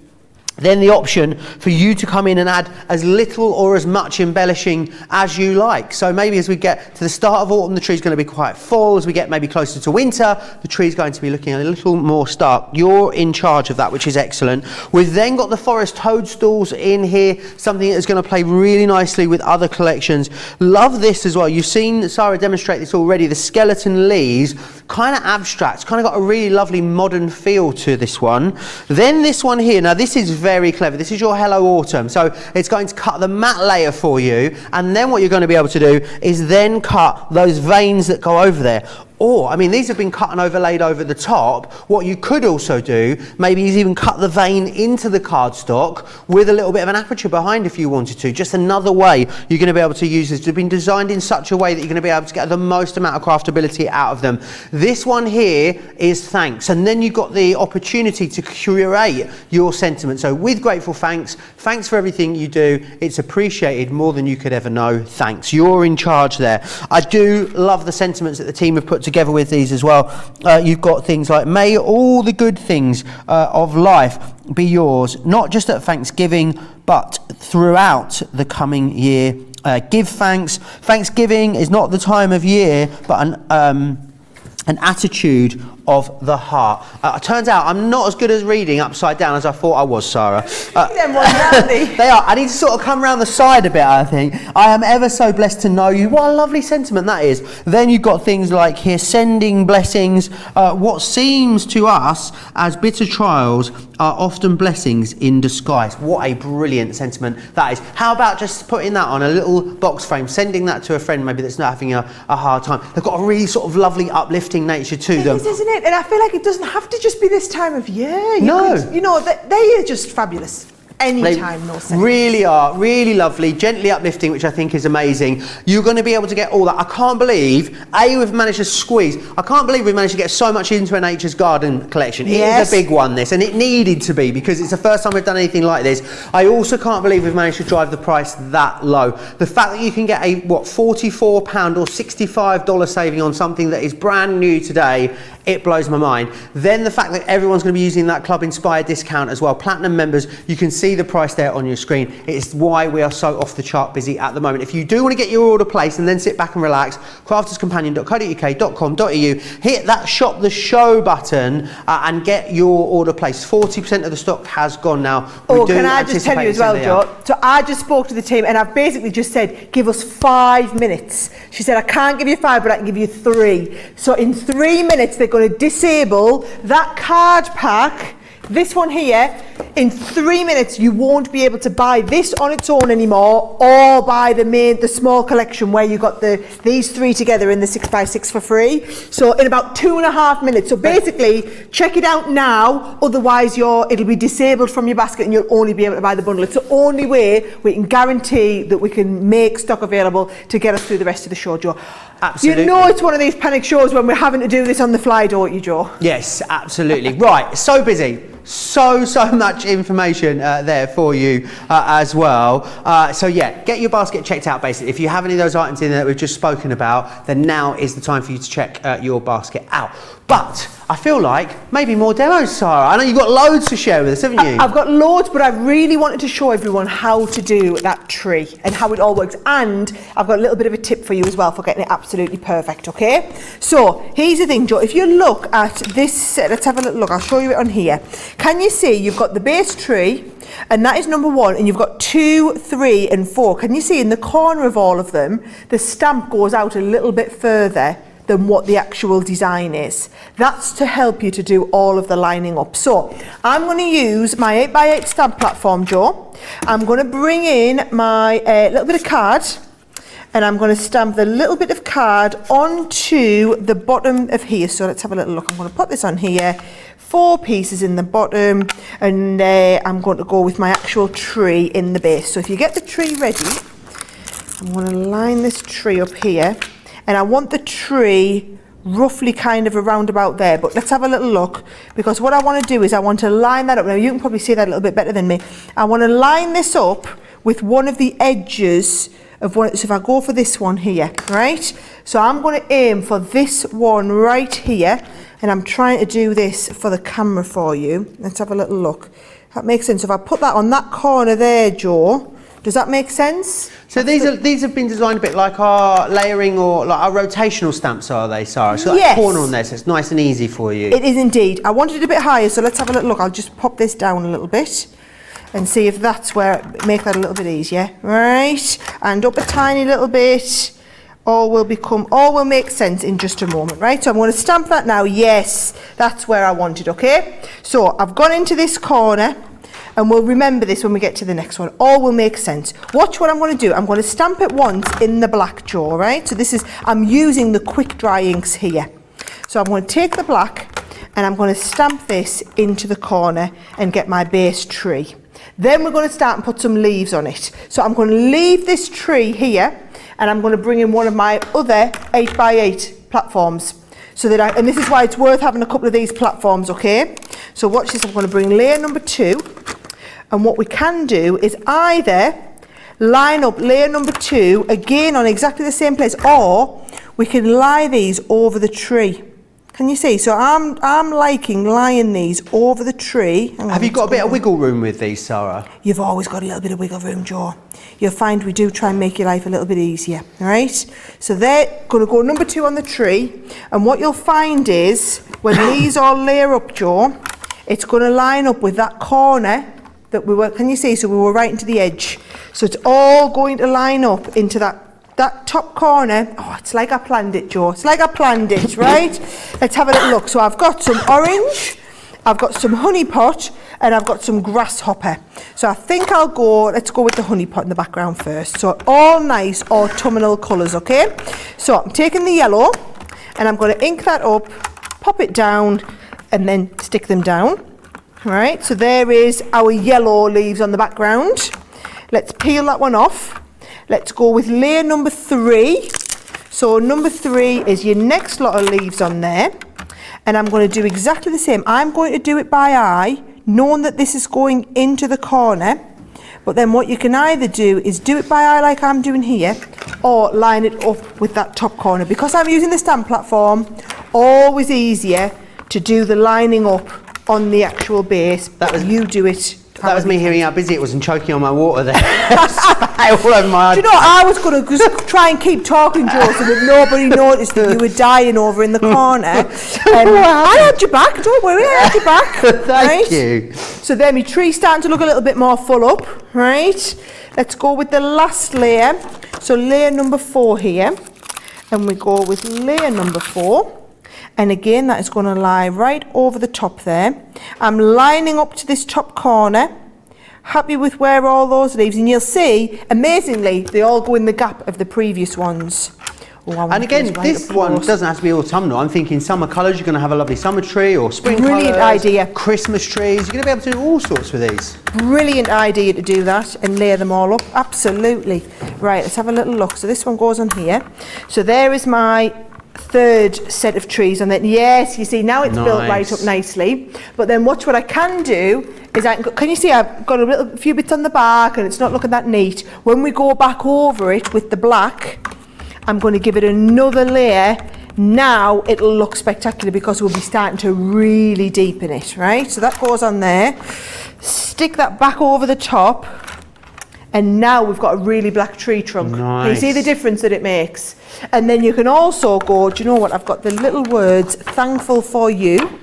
then the option for you to come in and add as little or as much embellishing as you like. So maybe as we get to the start of autumn, the tree's going to be quite full. As we get maybe closer to winter, the tree's going to be looking a little more stark. You're in charge of that, which is excellent. We've then got the forest toadstools in here, something that's going to play really nicely with other collections. Love this as well. You've seen Sarah demonstrate this already. The skeleton leaves, kind of abstract, kind of got a really lovely modern feel to this one. Then this one here, now this is very clever. This is your Hello Autumn. So it's going to cut the matte layer for you, and then what you're going to be able to do is then cut those veins that go over there. Or, I mean, these have been cut and overlaid over the top. What you could also do, maybe is even cut the vein into the cardstock with a little bit of an aperture behind if you wanted to. Just another way you're going to be able to use this. They've been designed in such a way that you're going to be able to get the most amount of craftability out of them. This one here is thanks. And then you've got the opportunity to curate your sentiment. So with grateful thanks, thanks for everything you do. It's appreciated more than you could ever know. Thanks. You're in charge there. I do love the sentiments that the team have put together with these as well. You've got things like, may all the good things of life be yours, not just at Thanksgiving, but throughout the coming year. Give thanks. Thanksgiving is not the time of year, but an attitude of the heart. It turns out I'm not as good at reading upside down as I thought I was, Sarah. They are. I need to sort of come around the side a bit, I think. I am ever so blessed to know you. What a lovely sentiment that is. Then you've got things like here, sending blessings. What seems to us as bitter trials are often blessings in disguise. What a brilliant sentiment that is. How about just putting that on a little box frame, sending that to a friend maybe that's not having a hard time. They've got a really sort of lovely uplifting nature to them. It is, isn't it? And I feel like it doesn't have to just be this time of year. No. You know, they are just fabulous. Anytime, no sense. Really are, really lovely, gently uplifting, which I think is amazing. You're going to be able to get all that. I can't believe, we've managed to squeeze. I can't believe we've managed to get so much into a Nature's Garden collection. It is a big one, this, and it needed to be, because it's the first time we've done anything like this. I also can't believe we've managed to drive the price that low. The fact that you can get a, £44 or $65 saving on something that is brand new today, it blows my mind. Then the fact that everyone's going to be using that Club Inspired discount as well. Platinum members, you can see the price there on your screen. It's why we are so off the chart busy at the moment. If you do want to get your order placed and then sit back and relax, crafterscompanion.co.uk.com.au, hit that shop the show button and get your order placed. 40% of the stock has gone now. Can I just tell you as well, Joe? So I just spoke to the team and I've basically just said, give us 5 minutes. She said, I can't give you 5, but I can give you 3. So in 3 minutes, they're going to disable that card pack, this one here. In 3 minutes, you won't be able to buy this on its own anymore, or buy the small collection where you got these 3 together in the 6x6 for free. So in about 2.5 minutes. So basically, check it out now. Otherwise, it'll be disabled from your basket, and you'll only be able to buy the bundle. It's the only way we can guarantee that we can make stock available to get us through the rest of the show, Joe. Absolutely. You know it's one of these panic shows when we're having to do this on the fly, don't you, Joe? Yes, absolutely. Right, so busy. So much information there for you as well. So yeah, get your basket checked out basically. If you have any of those items in there that we've just spoken about, then now is the time for you to check your basket out. But I feel like maybe more demos, Sarah. I know you've got loads to share with us, haven't you? I've got loads, but I really wanted to show everyone how to do that tree and how it all works. And I've got a little bit of a tip for you as well for getting it absolutely perfect, okay? So here's the thing, Joe. If you look at this, let's have a little look. I'll show you it on here. Can you see you've got the base tree, and that is number 1, and you've got 2, 3, and 4. Can you see in the corner of all of them, the stamp goes out a little bit further than what the actual design is. That's to help you to do all of the lining up. So I'm going to use my 8x8 stamp platform, Joe. I'm going to bring in my little bit of card, and I'm going to stamp the little bit of card onto the bottom of here. So let's have a little look. I'm going to put this on here. 4 pieces in the bottom, and I'm going to go with my actual tree in the base. So if you get the tree ready, I'm going to line this tree up here, and I want the tree roughly kind of around about there, but let's have a little look, because what I want to do is I want to line that up. Now you can probably see that a little bit better than me. I want to line this up with one of the edges of one. So if I go for this one here, right? So I'm going to aim for this one right here, and I'm trying to do this for the camera for you. Let's have a little look. That makes sense. If I put that on that corner there, Joe, does that make sense? So these have been designed a bit like our layering or like our rotational stamps, are they, Sarah? So Yes. that corner on there, so it's nice and easy for you. It is indeed. I wanted it a bit higher, so let's have a little look. I'll just pop this down a little bit and see if that's where, make that a little bit easier. Right, and up a tiny little bit. All will make sense in just a moment, right? So I'm going to stamp that now. Yes, that's where I want it, okay? So I've gone into this corner, and we'll remember this when we get to the next one. All will make sense. Watch what I'm going to do. I'm going to stamp it once in the black, Joe, right? So this is, I'm using the quick dry inks here. So I'm going to take the black and I'm going to stamp this into the corner and get my base tree. Then we're going to start and put some leaves on it. So I'm going to leave this tree here and I'm going to bring in one of my other 8x8 platforms. So that and this is why it's worth having a couple of these platforms, okay? So watch this, I'm going to bring layer number 2. And what we can do is either line up layer number 2 again on exactly the same place, or we can lie these over the tree. Can you see? So I'm liking lying these over the tree. Have you got a bit of wiggle room with these, Sarah? You've always got a little bit of wiggle room, Joe. You'll find we do try and make your life a little bit easier, all right? So they're going to go number 2 on the tree, and what you'll find is when these all layer up, Joe, it's going to line up with that corner that we were, can you see? So we were right into the edge. So it's all going to line up into that top corner. Oh, it's like I planned it, Joe. It's like I planned it, right? Let's have a little look. So I've got some orange, I've got some honey pot, and I've got some grasshopper. So I think let's go with the honey pot in the background first. So all nice autumnal colours, okay? So I'm taking the yellow, and I'm going to ink that up, pop it down, and then stick them down. All right, so there is our yellow leaves on the background. Let's peel that one off. Let's go with layer number 3. So number 3 is your next lot of leaves on there. And I'm going to do exactly the same. I'm going to do it by eye, knowing that this is going into the corner. But then what you can either do is do it by eye like I'm doing here, or line it up with that top corner. Because I'm using the stamp platform, always easier to do the lining up on the actual base. You do it. That was me hearing how busy it was and choking on my water there. All over my Do you know, I was going to just try and keep talking, Joe, so that nobody noticed that you were dying over in the corner. I had your back, don't worry, I had your back. Thank you. So there, my tree's starting to look a little bit more full up, right? Let's go with the last layer. So layer number 4 here. And we go with layer number 4. And again, that is going to lie right over the top there. I'm lining up to this top corner. Happy with where all those leaves, and you'll see, amazingly, they all go in the gap of the previous ones. Oh, and again, this one doesn't have to be autumnal. I'm thinking summer colours, you're going to have a lovely summer tree, or spring Brilliant colours, idea. Christmas trees. You're going to be able to do all sorts with these. Brilliant idea to do that and layer them all up. Absolutely. Right, let's have a little look. So this one goes on here. So there is my 3rd set of trees, and then yes, you see now it's built right up nicely. But then watch what I can do is can you see I've got a few bits on the back and it's not looking that neat. When we go back over it with the black, I'm going to give it another layer. Now it'll look spectacular because we'll be starting to really deepen it, right? So that goes on there. Stick that back over the top. And now we've got a really black tree trunk. Nice. Can you see the difference that it makes? And then you can also go, do you know what? I've got the little words, thankful for you.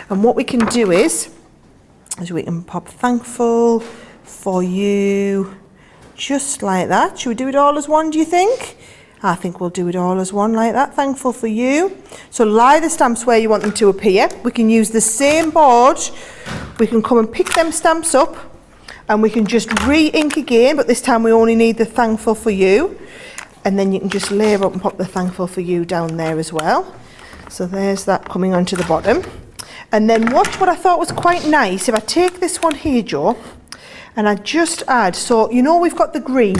And what we can do is we can pop thankful for you, just like that. Should we do it all as one, do you think? I think we'll do it all as one like that. Thankful for you. So lie the stamps where you want them to appear. We can use the same board. We can come and pick them stamps up. And we can just re-ink again, but this time we only need the thankful for you. And then you can just layer up and pop the thankful for you down there as well. So there's that coming onto the bottom. And then watch what I thought was quite nice. If I take this one here, Joe, and I just add, so you know we've got the green.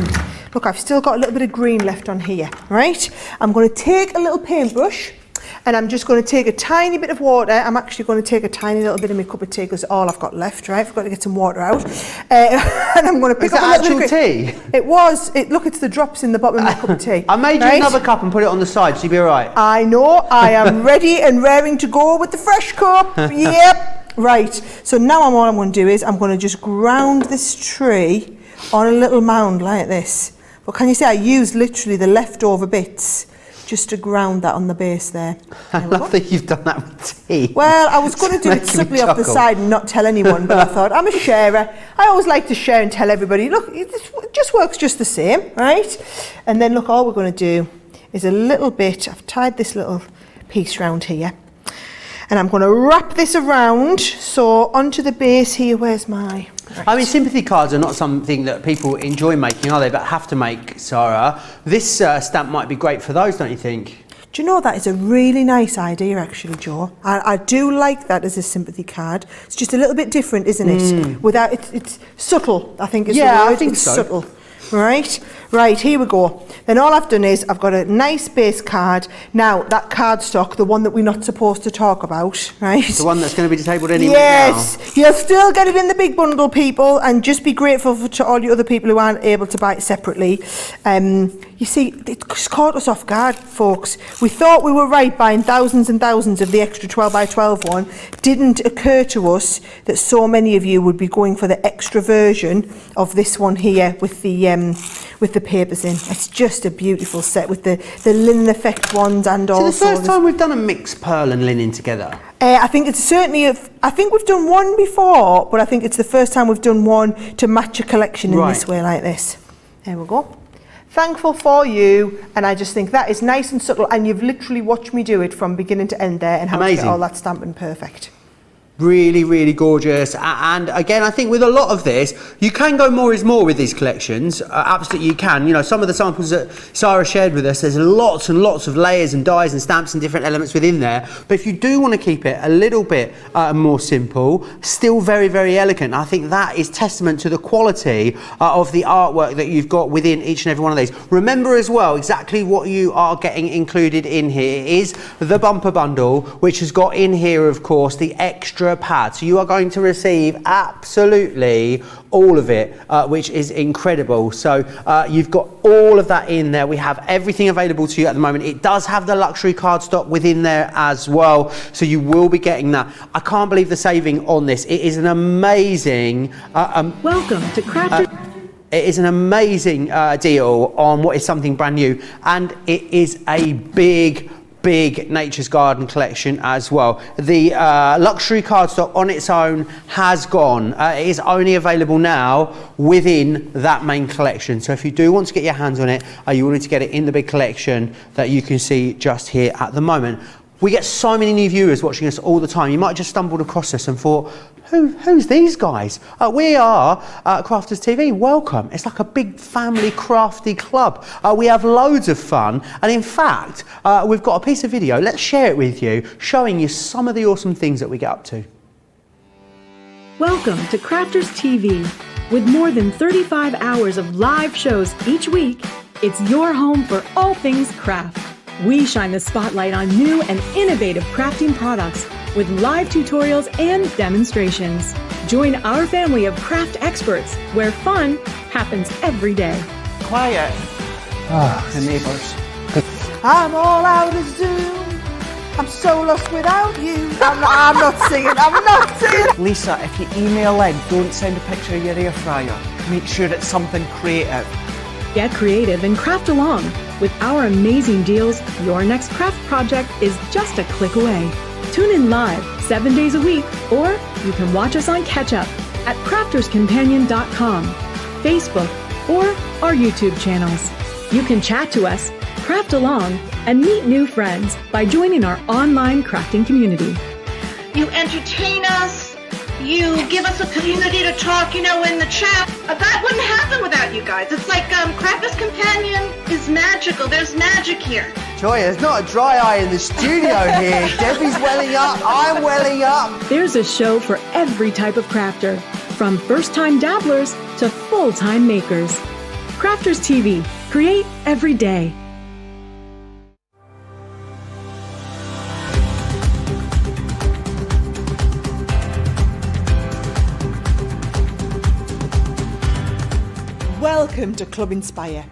Look, I've still got a little bit of green left on here, right? I'm going to take a little paintbrush, and I'm just going to take a tiny bit of water. I'm actually going to take a tiny little bit of my cup of tea because all I've got left, right? I've got to get some water out. And I'm going to pick up a little bit of tea? It was. Look, it's the drops in the bottom of my cup of tea. I made you another cup and put it on the side, so you'll be all right. I know. I am ready and raring to go with the fresh cup. Yep. Right, so now what I'm going to do is I'm going to just ground this tree on a little mound like this. But can you see I used literally the leftover bits just to ground that on the base there. I love that you've done that with tea. Well, I was going to do it subtly off the side and not tell anyone, but I thought, I'm a sharer. I always like to share and tell everybody, look, it just works just the same, right? And then look, all we're going to do is a little bit, I've tied this little piece round here, and I'm going to wrap this around, so onto the base here, where's my... Right. I mean, sympathy cards are not something that people enjoy making, are they? But have to make, Sarah. This stamp might be great for those, don't you think? Do you know, that is a really nice idea, actually, Joe. I do like that as a sympathy card. It's just a little bit different, isn't it? Without it's subtle, I think is the word. I think it's so. Subtle. Right, here we go. Then all I've done is I've got a nice base card. Now, that cardstock, the one that we're not supposed to talk about, right? The one that's going to be disabled anyway. Yes, you'll still get it in the big bundle, people, and just be grateful to all the other people who aren't able to buy it separately. You see, it caught us off guard, folks. We thought we were right buying thousands and thousands of the extra 12 by 12 one. Didn't occur to us that so many of you would be going for the extra version of this one here with the papers in. It's just a beautiful set with the linen effect ones and also... It's the first time we've done a mixed pearl and linen together. I think it's certainly... I think we've done one before, but I think it's the first time we've done one to match a collection in this way like this. There we go. Thankful for you, and I just think that is nice and subtle, and you've literally watched me do it from beginning to end there, and how to get all that stamping perfect. Really, really gorgeous. And again, I think with a lot of this, you can go more is more with these collections. Absolutely you can. You know, some of the samples that Sarah shared with us, there's lots and lots of layers and dies and stamps and different elements within there. But if you do want to keep it a little bit more simple, still very, very elegant, I think that is testament to the quality of the artwork that you've got within each and every one of these. Remember as well, exactly what you are getting included in here is the bumper bundle, which has got in here, of course, the extra pad. So you are going to receive absolutely all of it, which is incredible. So you've got all of that in there. We have everything available to you at the moment. It does have the luxury cardstock within there as well, so you will be getting that. I can't believe the saving on this. It is an amazing welcome to Crafters. It is an amazing deal on what is something brand new, and it is a big Nature's Garden collection as well. The luxury cardstock on its own has gone. It is only available now within that main collection. So if you do want to get your hands on it, you will need to get it in the big collection that you can see just here at the moment. We get so many new viewers watching us all the time. You might have just stumbled across us and thought, who's these guys? We are Crafters TV. Welcome. It's like a big family crafty club. We have loads of fun, and in fact, we've got a piece of video. Let's share it with you, showing you some of the awesome things that we get up to. Welcome to Crafters TV. With more than 35 hours of live shows each week, it's your home for all things craft. We shine the spotlight on new and innovative crafting products with live tutorials and demonstrations. Join our family of craft experts where fun happens every day. Quiet. The neighbours. I'm all out of Zoom. I'm so lost without you. I'm not singing. Lisa, if you email in, don't send a picture of your air fryer. Make sure it's something creative. Get creative and craft along. With our amazing deals, your next craft project is just a click away. Tune in live 7 days a week, or you can watch us on Catch Up at crafterscompanion.com, Facebook, or our YouTube channels. You can chat to us, craft along, and meet new friends by joining our online crafting community. You entertain us. You give us a community to talk, in the chat. That wouldn't happen without you guys. It's like Crafters Companion is magical. There's magic here. Joy, there's not a dry eye in the studio here. Debbie's welling up, I'm welling up. There's a show for every type of crafter, from first-time dabblers to full-time makers. Crafters TV. Create every day. Welcome to Club Inspire,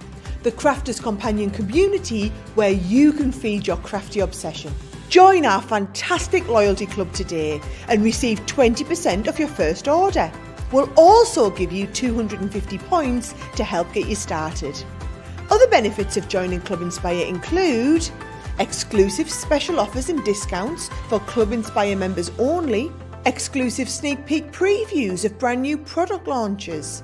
the Crafters Companion community where you can feed your crafty obsession. Join our fantastic loyalty club today and receive 20% off your first order. We'll also give you 250 points to help get you started. Other benefits of joining Club Inspire include exclusive special offers and discounts for Club Inspire members only, exclusive sneak peek previews of brand new product launches,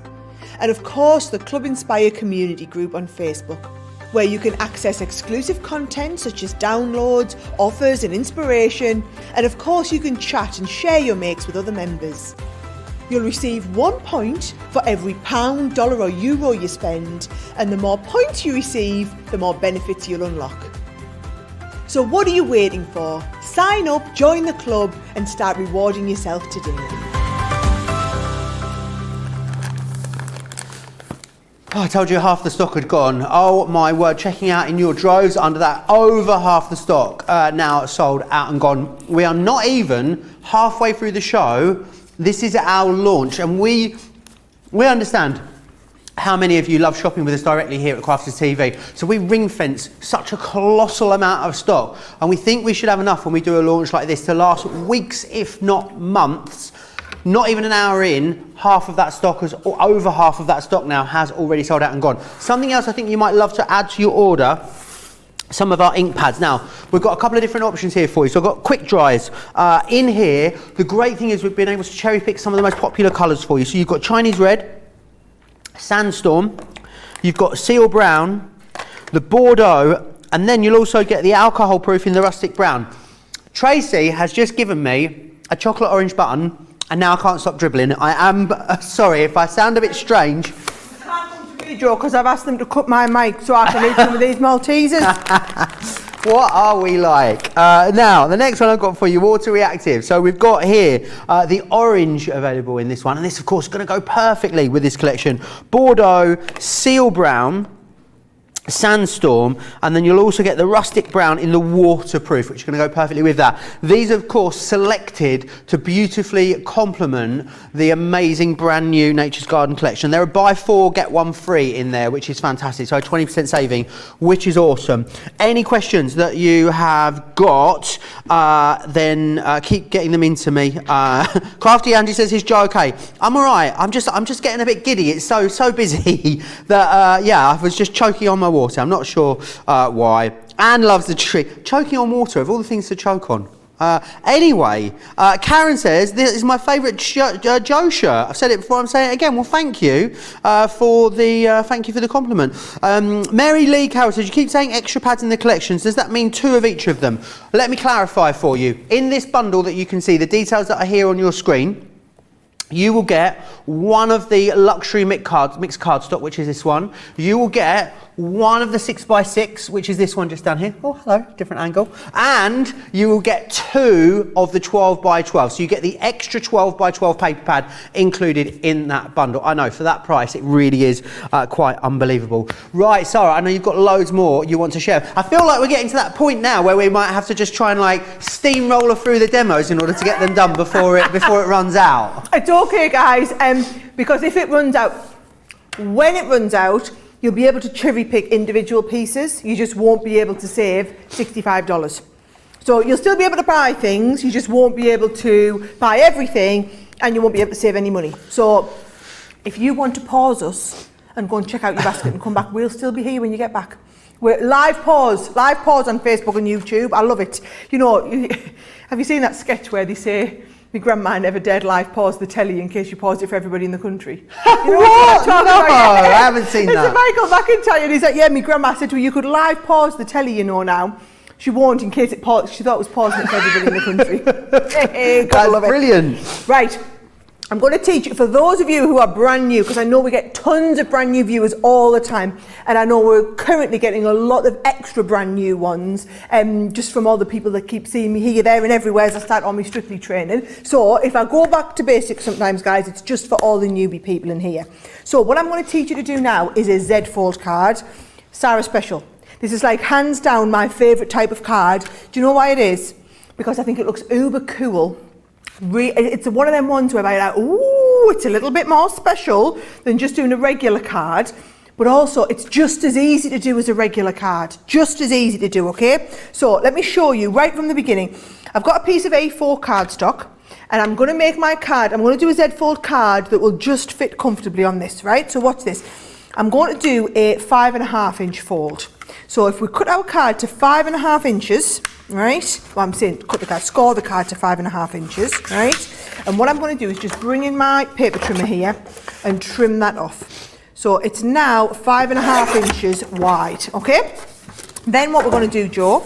and of course the Club Inspire community group on Facebook, where you can access exclusive content such as downloads, offers and inspiration, and of course you can chat and share your makes with other members. You'll receive 1 point for every pound, dollar or euro you spend, and the more points you receive, the more benefits you'll unlock. So what are you waiting for? Sign up, join the club and start rewarding yourself today. Oh, I told you half the stock had gone. Oh my word, checking out in your droves under that, over half the stock now sold out and gone. We are not even halfway through the show. This is our launch, and we understand how many of you love shopping with us directly here at Crafters TV. So we ring fence such a colossal amount of stock, and we think we should have enough when we do a launch like this to last weeks, if not months. Not even an hour in, half of that stock or over half of that stock now has already sold out and gone. Something else I think you might love to add to your order, some of our ink pads. Now, we've got a couple of different options here for you. So I've got quick dries. In here, the great thing is we've been able to cherry pick some of the most popular colours for you. So you've got Chinese red, Sandstorm, you've got Seal Brown, the Bordeaux, and then you'll also get the alcohol proof in the Rustic Brown. Tracy has just given me a chocolate orange button, and now I can't stop dribbling. I am sorry if I sound a bit strange. Because I've asked them to cut my mic so I can eat some of these Maltesers. What are we like? Now, the next one I've got for you, water reactive. So we've got here the orange available in this one, and this, of course, is going to go perfectly with this collection. Bordeaux, Seal Brown, Sandstorm, and then you'll also get the Rustic Brown in the waterproof, which is going to go perfectly with that. These, of course, selected to beautifully complement the amazing brand new Nature's Garden collection. There are buy 4 get 1 free in there, which is fantastic. So 20% saving, which is awesome. Any questions that you have got, then keep getting them into me. Crafty Andy says, "Is Joe okay?" I'm all right. I'm just getting a bit giddy. It's so busy that yeah, I was just choking on my water. I'm not sure why. Anne loves the tree. Choking on water, of all the things to choke on. Anyway, Karen says, "This is my favourite Joe shirt." I've said it before, I'm saying it again. Well, thank you for the compliment. Mary Lee Carroll says, "You keep saying extra pads in the collections. Does that mean 2 of each of them?" Let me clarify for you. In this bundle that you can see, the details that are here on your screen, you will get one of the luxury mixed card stock, which is this one. You will get one of the 6x6, which is this one just down here. Oh, hello, different angle. And you will get 2 of the 12x12. So you get the extra 12x12 paper pad included in that bundle. I know, for that price, it really is quite unbelievable. Right, Sarah, I know you've got loads more you want to share. I feel like we're getting to that point now where we might have to just try and like steamroller through the demos in order to get them done before it runs out. It's okay, guys, because if it runs out, when it runs out, you'll be able to cherry pick individual pieces. You just won't be able to save $65. So you'll still be able to buy things, you just won't be able to buy everything, and you won't be able to save any money. So if you want to pause us and go and check out your basket and come back, we'll still be here when you get back. We're live pause on Facebook and YouTube. I love it. You know, have you seen that sketch where they say, "My grandma never dared live pause the telly in case you paused it for everybody in the country"? You know what? No, I haven't seen that. It's Michael McIntyre, and he's like, "Yeah, my grandma said to her, you could live pause the telly, you know, now. She won't in case it paused. She thought it was pausing it for everybody in the country." Hey, that's brilliant. Right. I'm going to teach you, for those of you who are brand new, because I know we get tons of brand new viewers all the time, and I know we're currently getting a lot of extra brand new ones, just from all the people that keep seeing me here, there and everywhere as I start on my Strictly training. So if I go back to basics sometimes, guys, it's just for all the newbie people in here. So what I'm going to teach you to do now is a Z fold card, Sarah Special. This is like hands down my favourite type of card. Do you know why it is? Because I think it looks uber cool. It's one of them ones where I'm like, ooh, it's a little bit more special than just doing a regular card, but also it's just as easy to do as a regular card. Just as easy to do, okay? So let me show you right from the beginning. I've got a piece of A4 cardstock, and I'm going to make my card. I'm going to do a Z-fold card that will just fit comfortably on this, right? So watch this. I'm going to do a 5.5 inch fold. So if we cut our card to 5.5 inches, right? Well, I'm saying cut the card, score the card to 5.5 inches, right? And what I'm going to do is just bring in my paper trimmer here and trim that off. So it's now 5.5 inches wide, okay? Then what we're going to do, Joe,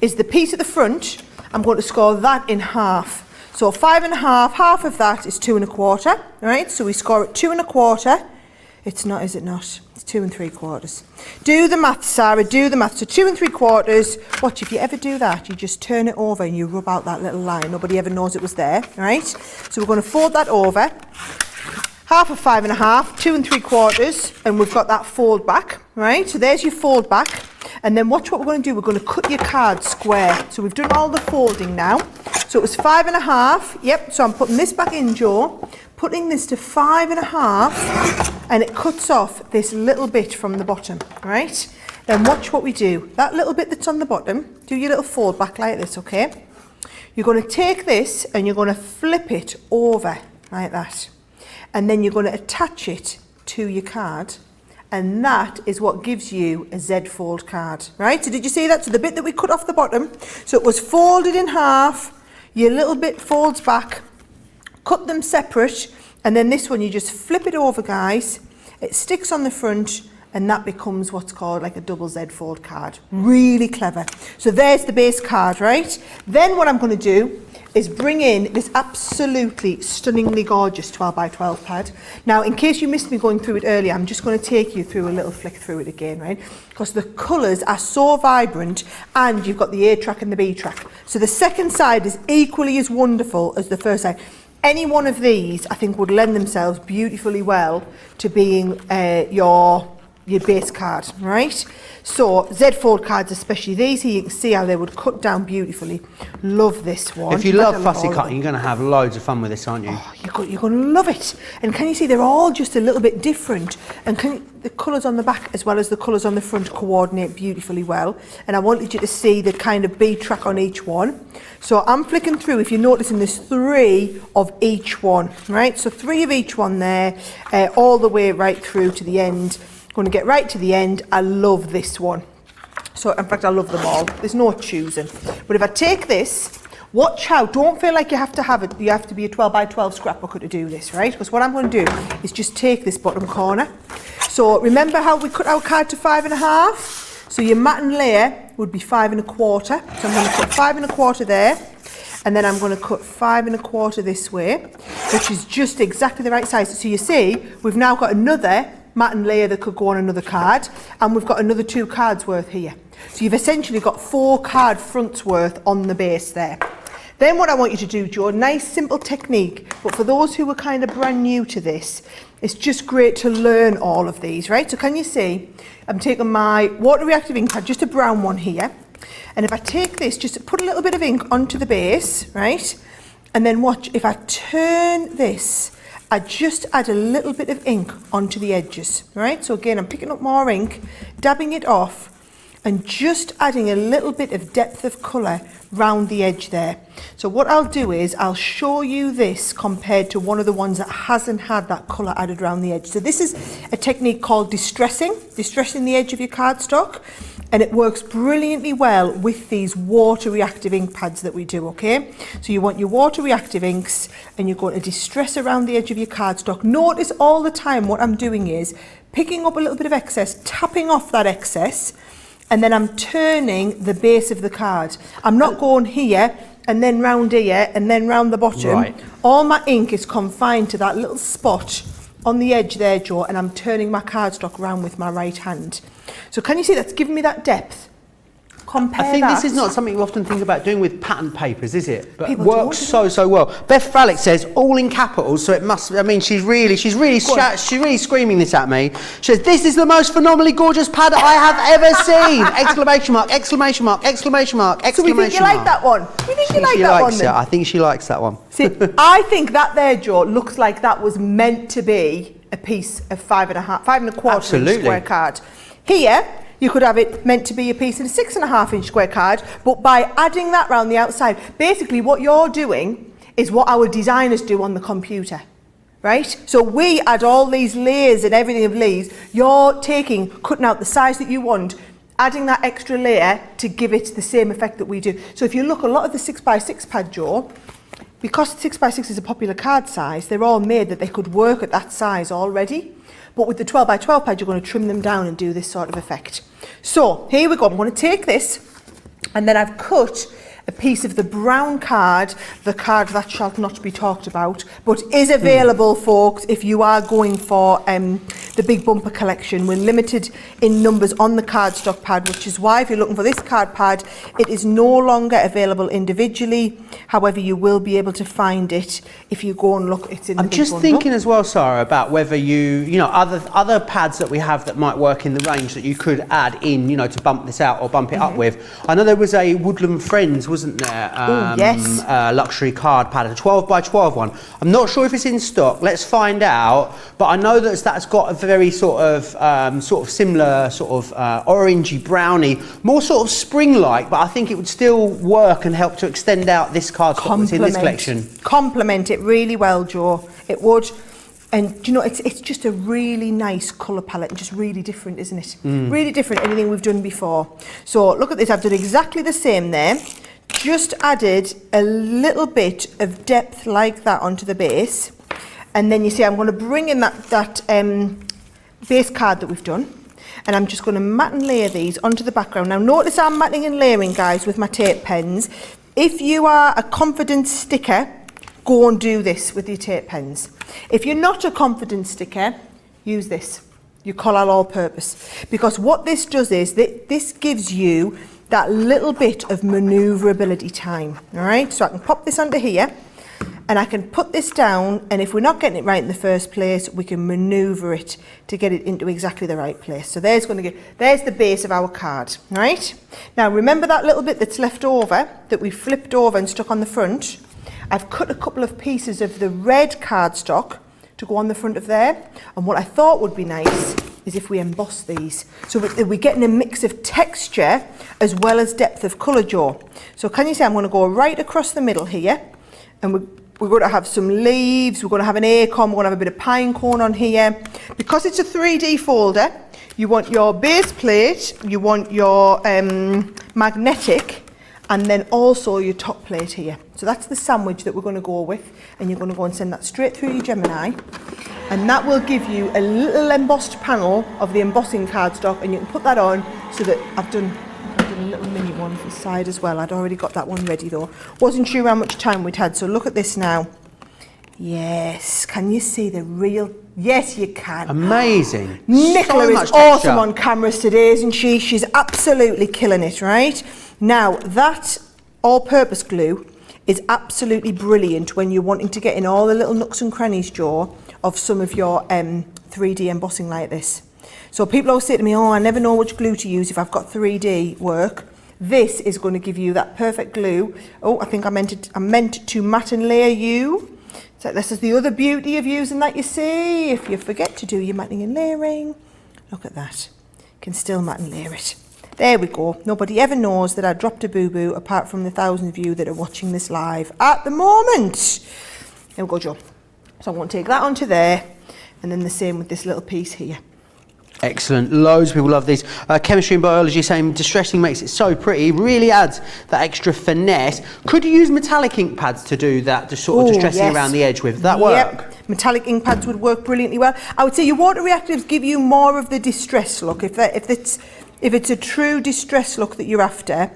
is the piece at the front, I'm going to score that in half. So 5.5, half of that is 2 1/4, right? So we score it 2 1/4. It's not, is it not? It's 2 3/4. Do the maths, Sarah, do the maths. So 2 3/4, watch, if you ever do that, you just turn it over and you rub out that little line. Nobody ever knows it was there, right? So we're going to fold that over. Half of 5.5, 2 3/4, and we've got that fold back, right? So there's your fold back. And then watch what we're going to do. We're going to cut your card square. So we've done all the folding now. So it was 5.5. Yep, so I'm putting this back in, Joe. Putting this to 5.5, and it cuts off this little bit from the bottom, right? Then watch what we do. That little bit that's on the bottom, do your little fold back like this, okay? You're going to take this and you're going to flip it over like that. And then you're going to attach it to your card. And that is what gives you a Z-fold card, right? So did you see that? So the bit that we cut off the bottom, so it was folded in half, your little bit folds back, cut them separate, and then this one you just flip it over, guys. It sticks on the front, and that becomes what's called like a double Z-fold card. Really clever. So there's the base card, right? Then what I'm going to do is bring in this absolutely stunningly gorgeous 12 by 12 pad. Now, in case you missed me going through it earlier, I'm just going to take you through a little flick through it again, right? Because the colours are so vibrant, and you've got the A track and the B track. So the second side is equally as wonderful as the first side. Any one of these, I think, would lend themselves beautifully well to being your base card, right? So Z-fold cards, especially these here, you can see how they would cut down beautifully. Love this one. If you love fussy cutting, you're going to have loads of fun with this, aren't you? Oh, you're going to love it. And can you see they're all just a little bit different? And the colours on the back as well as the colours on the front coordinate beautifully well. And I wanted you to see the kind of B track on each one. So I'm flicking through. If you're noticing, there's 3 of each one, right? So 3 of each one there, all the way right through to the end. Going to get right to the end. I love this one. So in fact, I love them all. There's no choosing. But if I take this, watch how, don't feel like you have to have it, you have to be a 12 by 12 scrapbooker to do this, right? Because what I'm going to do is just take this bottom corner. So remember how we cut our card to 5.5? So your matten layer would be 5 1/4. So I'm going to cut 5 1/4 there. And then I'm going to cut 5 1/4 this way, which is just exactly the right size. So you see, we've now got another matten layer that could go on another card, and we've got another 2 cards worth here. So you've essentially got 4 card fronts worth on the base there. Then what I want you to do, Joe, nice simple technique, but for those who are kind of brand new to this, it's just great to learn all of these, right? So can you see, I'm taking my water reactive ink pad, just a brown one here, and if I take this, just put a little bit of ink onto the base, right? And then watch, if I turn this, I just add a little bit of ink onto the edges, right? So again, I'm picking up more ink, dabbing it off, and just adding a little bit of depth of colour round the edge there. So what I'll do is I'll show you this compared to one of the ones that hasn't had that colour added around the edge. So this is a technique called distressing the edge of your cardstock, and it works brilliantly well with these water reactive ink pads that we do, okay? So you want your water reactive inks, and you're going to distress around the edge of your cardstock. Notice all the time what I'm doing is picking up a little bit of excess, tapping off that excess, and then I'm turning the base of the card. I'm not going here and then round here and then round the bottom. Right. All my ink is confined to that little spot on the edge there, Joe, and I'm turning my cardstock round with my right hand. So can you see that's giving me that depth? Compare I think that. this is not something you often think about doing with pattern papers, is it? But it People works don't, so well. Beth Fralick says all in capitals, so it must. I mean, she's really screaming this at me. She says, "This is the most phenomenally gorgeous pad I have ever seen!" Exclamation mark! Exclamation mark! Exclamation mark! So we think you like that one? We think you like that one then? I think she likes that one. See, I think that there, Joe, looks like that was meant to be a piece of 5.25 Absolutely. inch square card. Here, you could have it meant to be a piece of a 6.5 inch square card, but by adding that round the outside, basically what you're doing is what our designers do on the computer, right? So we add all these layers and everything of leaves. You're cutting out the size that you want, adding that extra layer to give it the same effect that we do. So if you look, a lot of the 6x6 pad, Joe, because 6x6 is a popular card size, they're all made that they could work at that size already. But with the 12x12 pad, you're going to trim them down and do this sort of effect. So here we go. I'm going to take this, and then I've cut a piece of the brown card, the card that shall not be talked about, but is available, folks, if you are going for the big bumper collection. We're limited in numbers on the cardstock pad, which is why if you're looking for this card pad, it is no longer available individually. However, you will be able to find it if you go and look. It's in the I'm big just bundle. thinking as well, Sarah, about whether you know, other pads that we have that might work in the range that you could add in, you know, to bump this out or bump it up with. I know there was a Woodland Friends, wasn't there? Yes. Luxury card pad, a 12x12 one. I'm not sure if it's in stock. Let's find out. But I know that's got a very sort of similar sort of orangey browny, more sort of spring-like. But I think it would still work and help to extend out this card stock that's in this collection. Complement it really well, Joe. It would. And you know, it's just a really nice colour palette and just really different, isn't it? Really different to anything we've done before. So look at this. I've done exactly the same there. Just added a little bit of depth like that onto the base. And then you see I'm going to bring in that base card that we've done. And I'm just going to mat and layer these onto the background. Now notice I'm matting and layering, guys, with my tape pens. If you are a confident sticker, go and do this with your tape pens. If you're not a confident sticker, use this, your Collal All-Purpose. Because what this does is this gives you that little bit of manoeuvrability time, all right? So I can pop this under here, and I can put this down, and if we're not getting it right in the first place, we can manoeuvre it to get it into exactly the right place. So there's the base of our card, all right? Now remember that little bit that's left over, that we flipped over and stuck on the front? I've cut a couple of pieces of the red cardstock to go on the front of there, and what I thought would be nice is if we emboss these. So we're getting a mix of texture as well as depth of colour, Joe. So can you see I'm going to go right across the middle here, and we're going to have some leaves, we're going to have an acorn, we're going to have a bit of pine cone on here. Because it's a 3D folder, you want your base plate, you want your magnetic, and then also your top plate here. So that's the sandwich that we're going to go with, and you're going to go and send that straight through your Gemini, and that will give you a little embossed panel of the embossing cardstock, and you can put that on. So that I've done a little mini one for the side as well. I'd already got that one ready though. Wasn't sure how much time we'd had, so look at this now. Yes, can you see the real? Yes, you can. Amazing. Nicola So is much awesome texture. on cameras today, isn't she? She's absolutely killing it, right? Now, that all-purpose glue is absolutely brilliant when you're wanting to get in all the little nooks and crannies, Joe, of some of your 3D embossing like this. So people always say to me, oh, I never know which glue to use if I've got 3D work. This is going to give you that perfect glue. Oh, I think I meant to mat and layer you. So this is the other beauty of using that, you see. If you forget to do your matting and layering, look at that. You can still mat and layer it. There we go. Nobody ever knows that I dropped a boo-boo apart from the thousands of you that are watching this live at the moment. There we go, Joe. So I'm going to take that onto there, and then the same with this little piece here. Excellent. Loads of people love these. Chemistry and biology saying distressing makes it so pretty. Really adds that extra finesse. Could you use metallic ink pads to do that, just sort of distressing yes. around the edge with? Does that work? Yep. Metallic ink pads would work brilliantly well. I would say your water reactives give you more of the distress look. If it's a true distress look that you're after,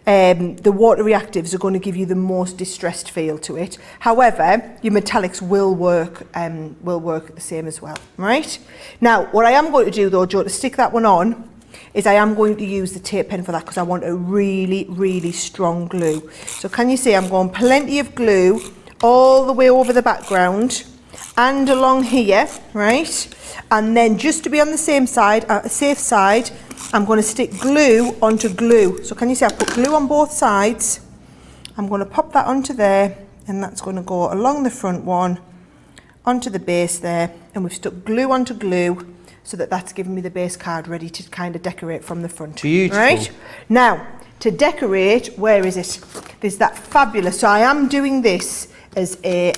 the water reactives are going to give you the most distressed feel to it. However, your metallics will work the same as well, right? Now, what I am going to do though, Joe, to stick that one on, is I am going to use the tape pen for that because I want a really, really strong glue. So can you see I'm going plenty of glue all the way over the background and along here, right? And then just to be on the same side, safe side, I'm going to stick glue onto glue. So can you see I've put glue on both sides. I'm going to pop that onto there, and that's going to go along the front one, onto the base there, and we've stuck glue onto glue so that that's giving me the base card ready to kind of decorate from the front. Beautiful. Right? Now, to decorate, where is it? There's that fabulous, so I am doing this as a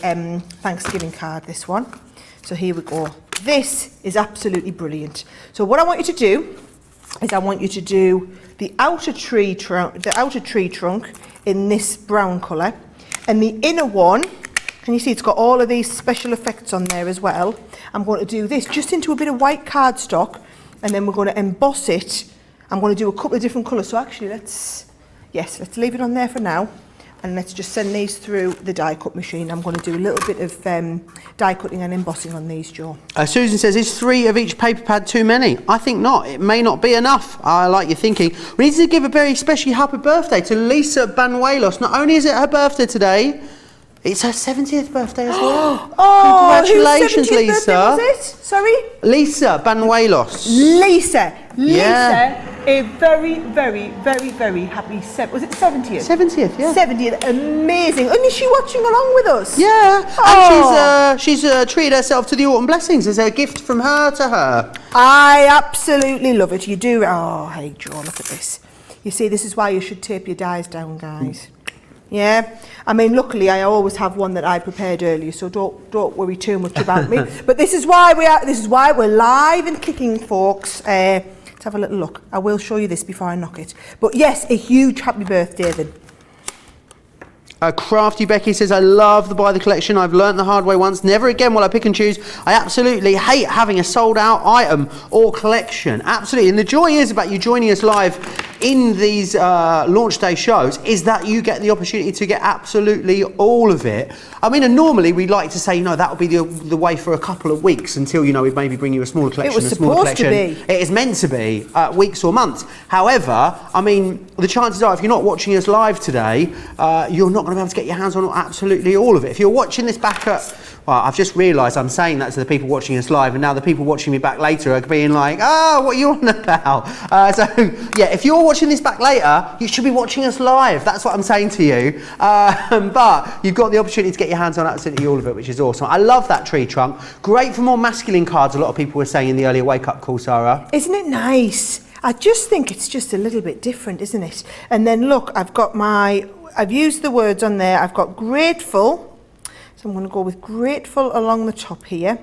Thanksgiving card, this one. So here we go. This is absolutely brilliant. So what I want you to do is I want you to do the outer tree trunk in this brown colour, and the inner one, can you see it's got all of these special effects on there as well. I'm going to do this just into a bit of white cardstock, and then we're going to emboss it. I'm going to do a couple of different colours. So actually let's leave it on there for now, and let's just send these through the die cut machine. I'm going to do a little bit of die cutting and embossing on these, Joe. Susan says, is 3 of each paper pad too many? I think not. It may not be enough. I like your thinking. We need to give a very special happy birthday to Lisa Banuelos. Not only is it her birthday today, it's her 70th birthday as well. Oh, congratulations, whose 70th Lisa. birthday was it? Sorry? Lisa Banuelos. Lisa. Yeah. A very, very, very, very happy, was it 70th? 70th, yeah. 70th, amazing. And is she watching along with us? Yeah, Oh. and she's treated herself to the autumn blessings as a gift from her to her. I absolutely love it. You do. Oh, hey, Joe, look at this. You see, this is why you should tape your dies down, guys. Yeah, I mean, luckily I always have one that I prepared earlier, so don't worry too much about me. But this is why we're live and kicking, folks. Let's have a little look. I will show you this before I knock it. But yes, a huge happy birthday then. Crafty Becky says, I love the Buy the Collection. I've learnt the hard way once. Never again will I pick and choose. I absolutely hate having a sold out item or collection. Absolutely. And the joy is about you joining us live in these launch day shows is that you get the opportunity to get absolutely all of it. I mean, and normally we'd like to say, that'll be the way for a couple of weeks until, we maybe bring you a smaller collection. It was supposed to be. It is meant to be weeks or months. However, I mean, the chances are if you're not watching us live today, you're not going to be able to get your hands on absolutely all of it. If you're watching this back at, well, I've just realised I'm saying that to the people watching us live, and now the people watching me back later are being like, what are you on about? So, yeah, if you're watching this back later, you should be watching us live. That's what I'm saying to you. But you've got the opportunity to get your hands on absolutely all of it, which is awesome. I love that tree trunk. Great for more masculine cards, a lot of people were saying in the earlier wake-up call, Sarah. Isn't it nice? I just think it's just a little bit different, isn't it? And then look, I've used the words on there. I've got grateful. So I'm going to go with grateful along the top here.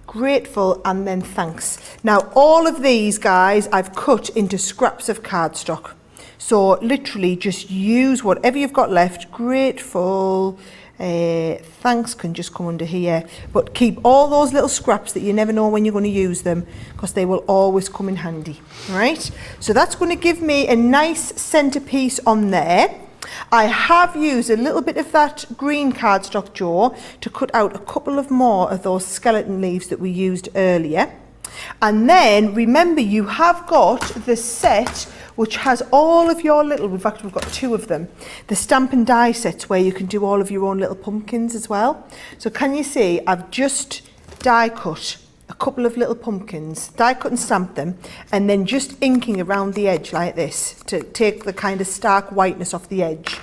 Grateful and then thanks. Now all of these, guys, I've cut into scraps of cardstock. So literally just use whatever you've got left. Grateful, thanks can just come under here. But keep all those little scraps that you never know when you're going to use them, because they will always come in handy. Right? So that's going to give me a nice centerpiece on there. I have used a little bit of that green cardstock, Joe, to cut out a couple of more of those skeleton leaves that we used earlier. And then remember, you have got the set which has all of your little, in fact we've got 2 of them, the stamp and die sets where you can do all of your own little pumpkins as well. So can you see, I've just die cut a couple of little pumpkins, die cut and stamp them, and then just inking around the edge like this to take the kind of stark whiteness off the edge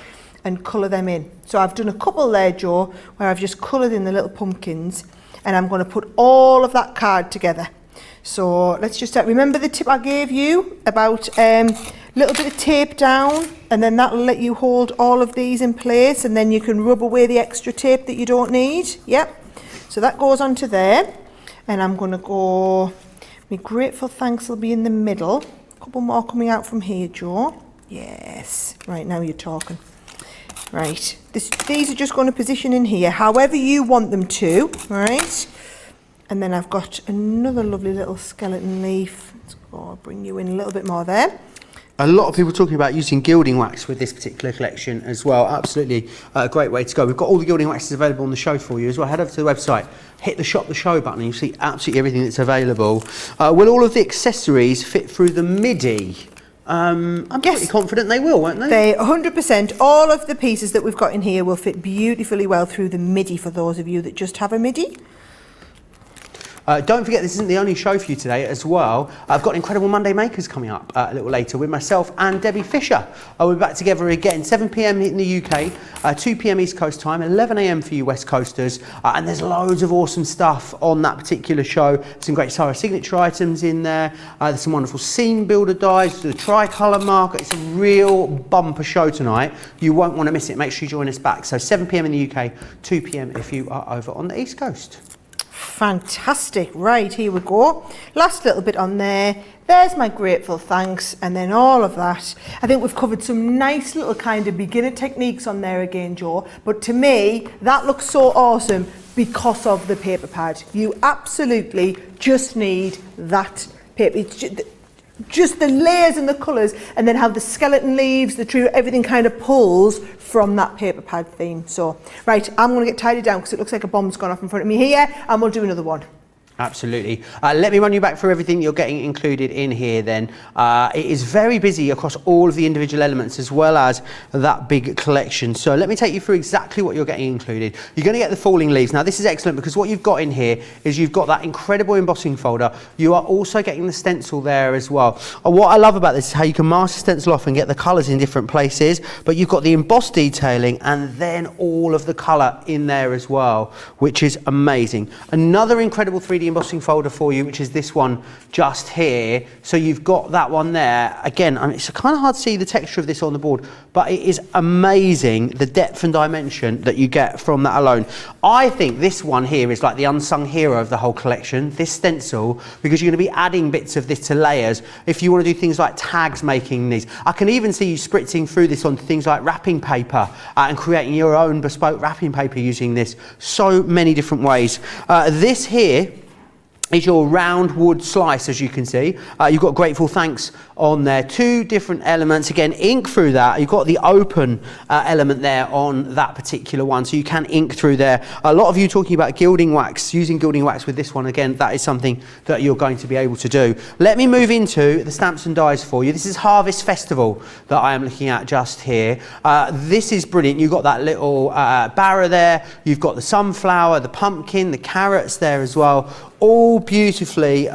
and colour them in. So I've done a couple there, Joe, where I've just coloured in the little pumpkins, and I'm going to put all of that card together. So let's just remember the tip I gave you about little bit of tape down, and then that'll let you hold all of these in place, and then you can rub away the extra tape that you don't need. Yep. So that goes onto there. And I'm going to go, my grateful thanks will be in the middle. A couple more coming out from here, Joe. Yes. Right, now you're talking. Right. These are just going to position in here, however you want them to. Right. And then I've got another lovely little skeleton leaf. Let's go bring you in a little bit more there. A lot of people talking about using gilding wax with this particular collection as well. Absolutely a great way to go. We've got all the gilding waxes available on the show for you as well. Head over to the website, hit the shop the show button, and you'll see absolutely everything that's available. Will all of the accessories fit through the MIDI? I'm pretty confident they will, won't they? They 100%. All of the pieces that we've got in here will fit beautifully well through the MIDI for those of you that just have a MIDI. Don't forget, this isn't the only show for you today as well. I've got Incredible Monday Makers coming up a little later with myself and Debbie Fisher. We'll be back together again, 7 p.m. in the UK, 2 p.m. East Coast time, 11 a.m. for you West Coasters. And there's loads of awesome stuff on that particular show. Some great Sara signature items in there. There's some wonderful scene builder dies, the tricolour marker. It's a real bumper show tonight. You won't want to miss it. Make sure you join us back. So 7 p.m. in the UK, 2 p.m. if you are over on the East Coast. Fantastic. Right, here we go. Last little bit on there. There's my grateful thanks, and then all of that. I think we've covered some nice little kind of beginner techniques on there again, Joe. But to me, that looks so awesome because of the paper pad. You absolutely just need that paper. It's just the layers and the colours, and then how the skeleton leaves, the tree, everything kind of pulls from that paper pad theme. So, right, I'm going to get tidied down because it looks like a bomb's gone off in front of me here, and we'll do another one. Absolutely. Let me run you back through everything you're getting included in here then. It is very busy across all of the individual elements as well as that big collection. So let me take you through exactly what you're getting included. You're going to get the falling leaves. Now this is excellent because what you've got in here is you've got that incredible embossing folder. You are also getting the stencil there as well. And what I love about this is how you can mask the stencil off and get the colours in different places, but you've got the embossed detailing and then all of the colour in there as well, which is amazing. Another incredible 3D embossing folder for you, which is this one just here. So you've got that one there. Again, I mean, it's kind of hard to see the texture of this on the board, but it is amazing the depth and dimension that you get from that alone. I think this one here is like the unsung hero of the whole collection, this stencil, because you're going to be adding bits of this to layers. If you want to do things like tags making these, I can even see you spritzing through this onto things like wrapping paper and creating your own bespoke wrapping paper using this. So many different ways. This here is your round wood slice, as you can see. You've got grateful thanks on there. Two different elements. Again, ink through that. You've got the open element there on that particular one, so you can ink through there. A lot of you talking about gilding wax, using gilding wax with this one. Again, that is something that you're going to be able to do. Let me move into the stamps and dies for you. This is Harvest Festival that I am looking at just here. This is brilliant. You've got that little barra there. You've got the sunflower, the pumpkin, the carrots there as well. All beautifully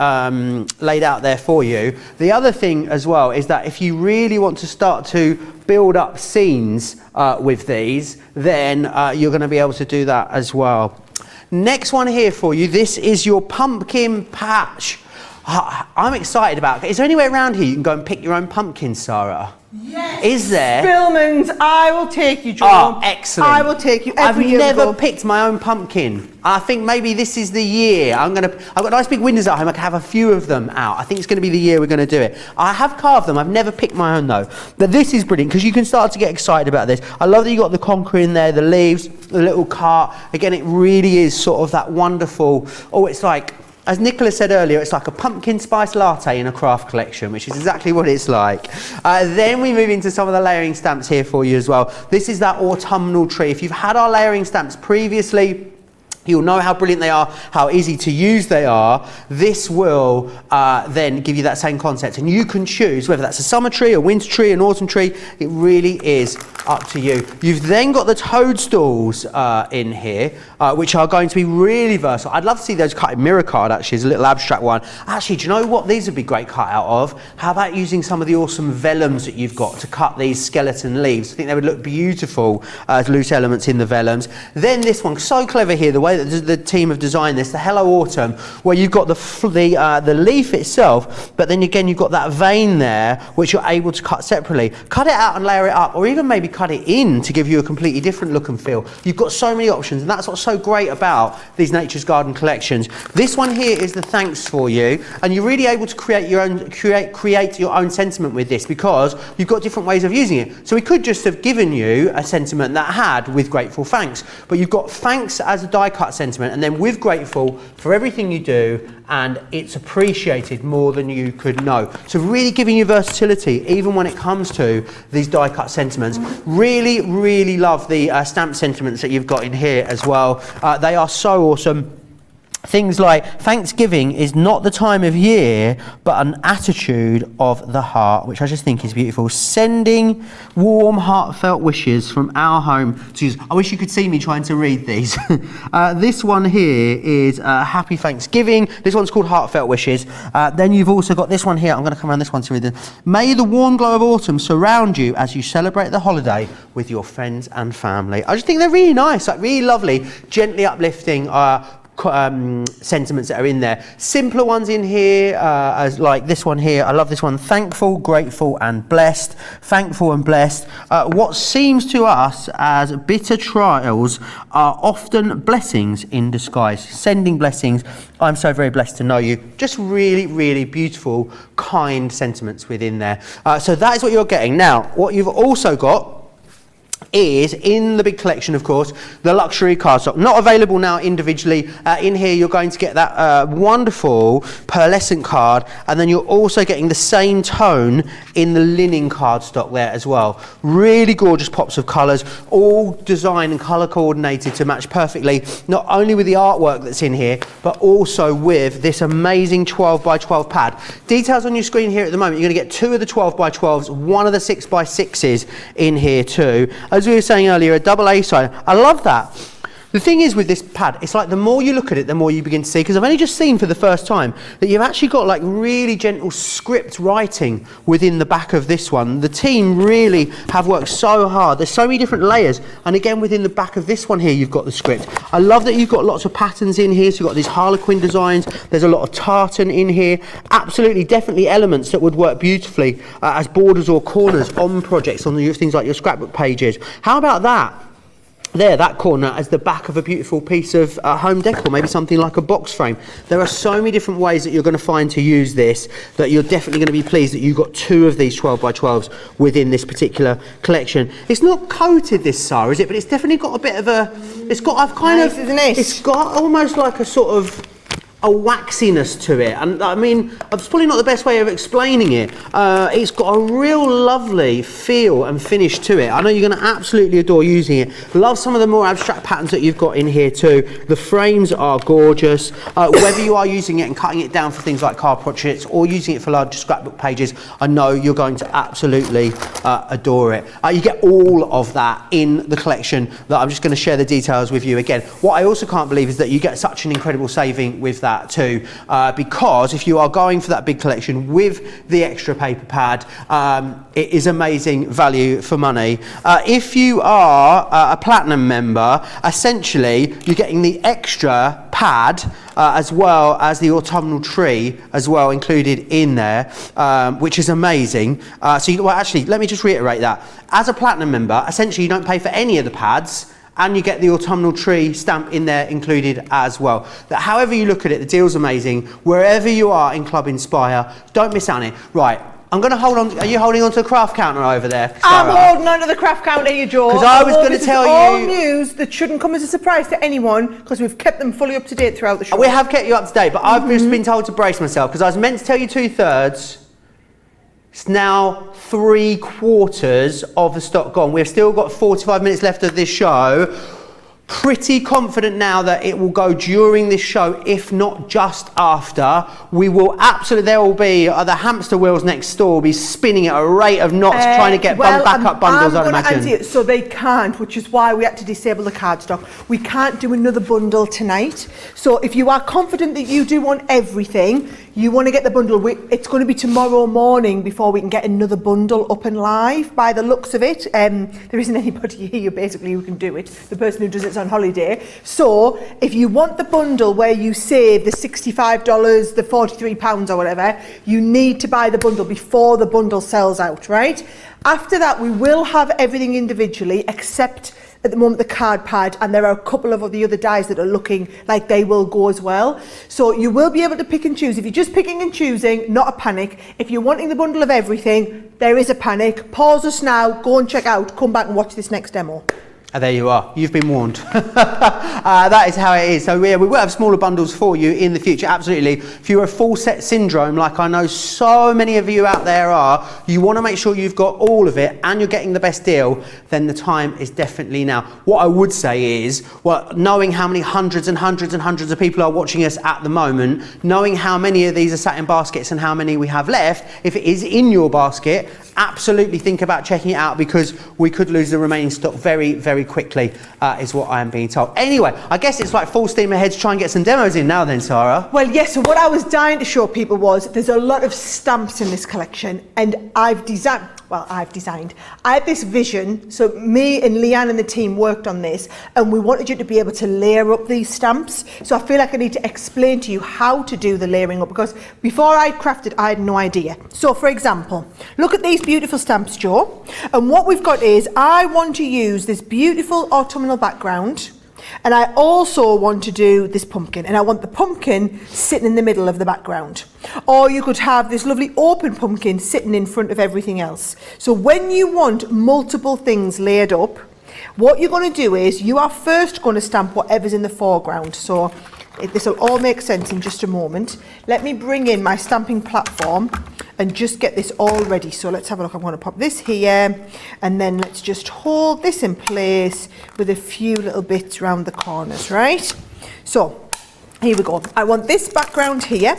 laid out there for you. The other thing as well is that if you really want to start to build up scenes with these, then you're going to be able to do that as well. Next one here for you, this is your pumpkin patch. I'm excited about it. Is there anywhere around here you can go and pick your own pumpkin, Sarah? Yes. Is there? Spillman's, I will take you, Joe. Oh, excellent. I will take you every year. I've never picked my own pumpkin. I think maybe this is the year. I've got nice big windows at home. I can have a few of them out. I think it's going to be the year we're going to do it. I have carved them. I've never picked my own though. But this is brilliant because you can start to get excited about this. I love that you got the concrete in there, the leaves, the little cart. Again, it really is sort of that wonderful, it's like, as Nicola said earlier, it's like a pumpkin spice latte in a craft collection, which is exactly what it's like. Then we move into some of the layering stamps here for you as well. This is that autumnal tree. If you've had our layering stamps previously, you'll know how brilliant they are, how easy to use they are. This will then give you that same concept, and you can choose whether that's a summer tree, a winter tree, an autumn tree. It really is up to you. You've then got the toadstools in here, which are going to be really versatile. I'd love to see those cut in mirror card, actually, as a little abstract one. Actually, do you know what these would be great cut out of? How about using some of the awesome vellums that you've got to cut these skeleton leaves? I think they would look beautiful as loose elements in the vellums. Then this one, so clever here, the way that the team have designed this, the Hello Autumn, where you've got the leaf itself, but then again you've got that vein there, which you're able to cut separately. Cut it out and layer it up, or even maybe cut it in to give you a completely different look and feel. You've got so many options, and that's what's so great about these Nature's Garden collections. This one here is the thanks for you, and you're really able to create your own sentiment with this because you've got different ways of using it. So we could just have given you a sentiment that had with grateful thanks, but you've got thanks as a die cut sentiment, and then with grateful for everything you do, and it's appreciated more than you could know. So really giving you versatility even when it comes to these die cut sentiments. Really, really love the stamp sentiments that you've got in here as well. They are so awesome. things like Thanksgiving is not the time of year, but an attitude of the heart, which I just think is beautiful. Sending warm, heartfelt wishes from our home to you. I wish you could see me trying to read these. This one here is Happy Thanksgiving. This one's called Heartfelt Wishes. Then you've also got this one here. I'm going to come around this one to read it. May the warm glow of autumn surround you as you celebrate the holiday with your friends and family. I just think they're really nice, like really lovely, gently uplifting sentiments that are in there. Simpler ones in here, as like this one here. I love this one. Thankful, grateful and blessed. Thankful and blessed. What seems to us as bitter trials are often blessings in disguise. Sending blessings. I'm so very blessed to know you. Just really, really beautiful, kind sentiments within there. So that is what you're getting. Now, what you've also got is, in the big collection, of course, the luxury cardstock. Not available now individually. In here you're going to get that wonderful pearlescent card, and then you're also getting the same tone in the linen cardstock there as well. Really gorgeous pops of colours, all designed and colour coordinated to match perfectly, not only with the artwork that's in here, but also with this amazing 12 by 12 pad. Details on your screen here at the moment. You're going to get 2 of the 12 by 12s, 1 of the 6 by 6s in here too. As we were saying earlier, a double A side. I love that. The thing is with this pad, it's like the more you look at it, the more you begin to see, because I've only just seen for the first time that you've actually got like really gentle script writing within the back of this one. The team really have worked so hard. There's so many different layers, and again within the back of this one here you've got the script. I love that you've got lots of patterns in here, so you've got these harlequin designs, there's a lot of tartan in here. Absolutely, definitely elements that would work beautifully as borders or corners on projects, on things like your scrapbook pages. How about that? There, that corner as the back of a beautiful piece of home decor, maybe something like a box frame. There are so many different ways that you're going to find to use this that you're definitely going to be pleased that you've got 2 of these 12 by 12s within this particular collection. It's not coated, this, Sarah, is it? But it's definitely got a bit of a... It's got a kind of... Isn't it? It's got almost like a sort of a waxiness to it, and I mean, it's probably not the best way of explaining it. It's got a real lovely feel and finish to it. I know you're going to absolutely adore using it. Love some of the more abstract patterns that you've got in here too. The frames are gorgeous. Whether you are using it and cutting it down for things like card portraits or using it for large scrapbook pages, I know you're going to absolutely adore it. You get all of that in the collection that I'm just going to share the details with you again. What I also can't believe is that you get such an incredible saving with that too, because if you are going for that big collection with the extra paper pad, it is amazing value for money. If you are a platinum member, essentially you're getting the extra pad as well as the autumnal tree as well included in there, which is amazing. Well, actually, let me just reiterate that. As a platinum member, essentially you don't pay for any of the pads, and you get the autumnal tree stamp in there included as well. That, however you look at it, the deal's amazing. Wherever you are in Club Inspire, don't miss out on it. Right, I'm going to hold on. Are you holding on to the craft counter over there, Sarah? I'm holding on to the craft counter here, Joe. Because I was going to tell all you... news that shouldn't come as a surprise to anyone, because we've kept them fully up to date throughout the show. We have kept you up to date, but I've just been told to brace myself, because I was meant to tell you 2/3. It's now 3/4 of the stock gone. We've still got 45 minutes left of this show. Pretty confident now that it will go during this show, if not just after. We will absolutely, there will be, the hamster wheels next door will be spinning at a rate of knots trying to get backup bundles, I'd imagine. So they can't, which is why we had to disable the cardstock. We can't do another bundle tonight. So if you are confident that you do want everything, you want to get the bundle, it's going to be tomorrow morning before we can get another bundle up and live. By the looks of it, there isn't anybody here basically who can do it. The person who does it's on holiday. So if you want the bundle where you save the $65, the £43 or whatever, you need to buy the bundle before the bundle sells out, right? After that, we will have everything individually, except at the moment the card pad, and there are a couple of the other dies that are looking like they will go as well. So you will be able to pick and choose. If you're just picking and choosing, not a panic. If you're wanting the bundle of everything, there is a panic. Pause us now, go and check out, come back and watch this next demo. There you are. You've been warned. That is how it is. So yeah, we will have smaller bundles for you in the future. Absolutely. If you're a full set syndrome, like I know so many of you out there are, you want to make sure you've got all of it and you're getting the best deal, then the time is definitely now. What I would say is, well, knowing how many hundreds and hundreds and hundreds of people are watching us at the moment, knowing how many of these are sat in baskets and how many we have left, if it is in your basket, absolutely think about checking it out, because we could lose the remaining stock very, very quickly, is what I am being told. Anyway, I guess it's like full steam ahead to try and get some demos in now then, Sarah. Well, yes, so what I was dying to show people was there's a lot of stamps in this collection, and I had this vision. So me and Leanne and the team worked on this, and we wanted you to be able to layer up these stamps. So I feel like I need to explain to you how to do the layering up, because before I crafted, I had no idea. So for example, look at these beautiful stamps, Joe. And what we've got is, I want to use this beautiful autumnal background, and I also want to do this pumpkin, and I want the pumpkin sitting in the middle of the background. Or you could have this lovely open pumpkin sitting in front of everything else. So when you want multiple things layered up, what you're going to do is, you are first going to stamp whatever's in the foreground. So this will all make sense in just a moment. Let me bring in my stamping platform and just get this all ready. So let's have a look. I'm going to pop this here, and then let's just hold this in place with a few little bits around the corners, right? So here we go. I want this background here,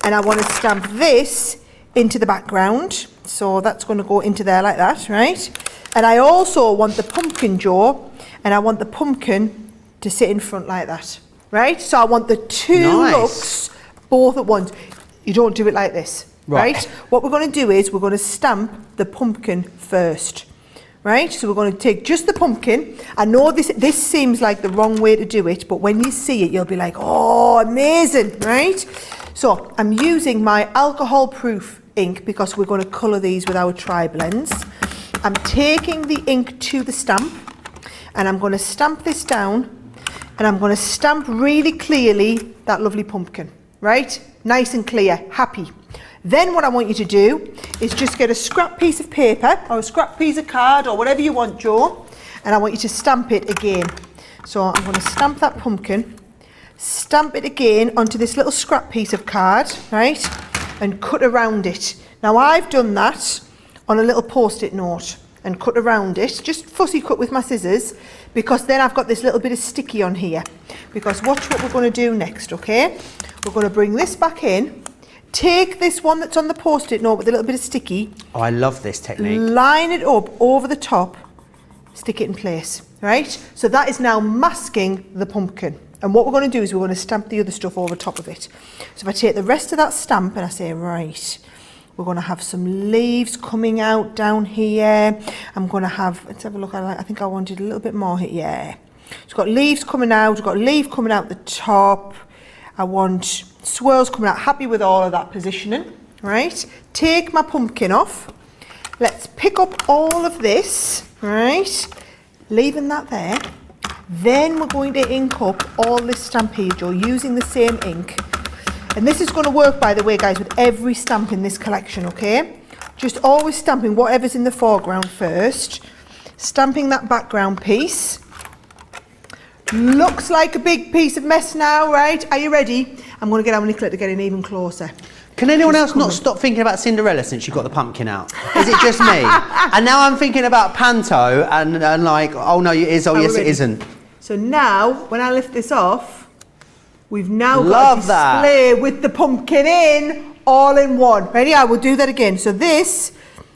and I want to stamp this into the background. So that's going to go into there like that, right? And I also want the pumpkin, Joe, and I want the pumpkin to sit in front like that, right? So I want the two looks both at once. You don't do it like this. Right. What we're going to do is, we're going to stamp the pumpkin first, right? So we're going to take just the pumpkin. I know this seems like the wrong way to do it, but when you see it, you'll be like, oh, amazing, right? So I'm using my alcohol proof ink, because we're going to colour these with our tri-blends. I'm taking the ink to the stamp, and I'm going to stamp this down, and I'm going to stamp really clearly that lovely pumpkin, right? Nice and clear, happy. Then what I want you to do is just get a scrap piece of paper or a scrap piece of card or whatever you want, Joe, and I want you to stamp it again. So I'm going to stamp that pumpkin, stamp it again onto this little scrap piece of card, right, and cut around it. Now I've done that on a little post-it note and cut around it, just fussy cut with my scissors, because then I've got this little bit of sticky on here. Because watch what we're going to do next, okay? We're going to bring this back in. Take this one that's on the post-it note with a little bit of sticky. Oh, I love this technique. Line it up over the top, stick it in place, right? So that is now masking the pumpkin. And what we're going to do is, we're going to stamp the other stuff over top of it. So if I take the rest of that stamp and I say, right, we're going to have some leaves coming out down here. I'm going to have, let's have a look. I think I wanted a little bit more here. Yeah. It's got leaves coming out. We've got a leaf coming out the top. I want swirls coming out. Happy with all of that positioning, right? Take my pumpkin off. Let's pick up all of this, right? Leaving that there. Then we're going to ink up all this stampage, or using the same ink. And this is going to work, by the way, guys, with every stamp in this collection, okay? Just always stamping whatever's in the foreground first. Stamping that background piece. Looks like a big piece of mess now, right? Are you ready? I'm going to get our Nicola to get in even closer. Can anyone else not stop thinking about Cinderella since you got the pumpkin out? Is it just me? And now I'm thinking about Panto and like, oh no, it is, oh yes it isn't. So now, when I lift this off, we've now got a display with the pumpkin in, all in one. Ready? I will do that again. So this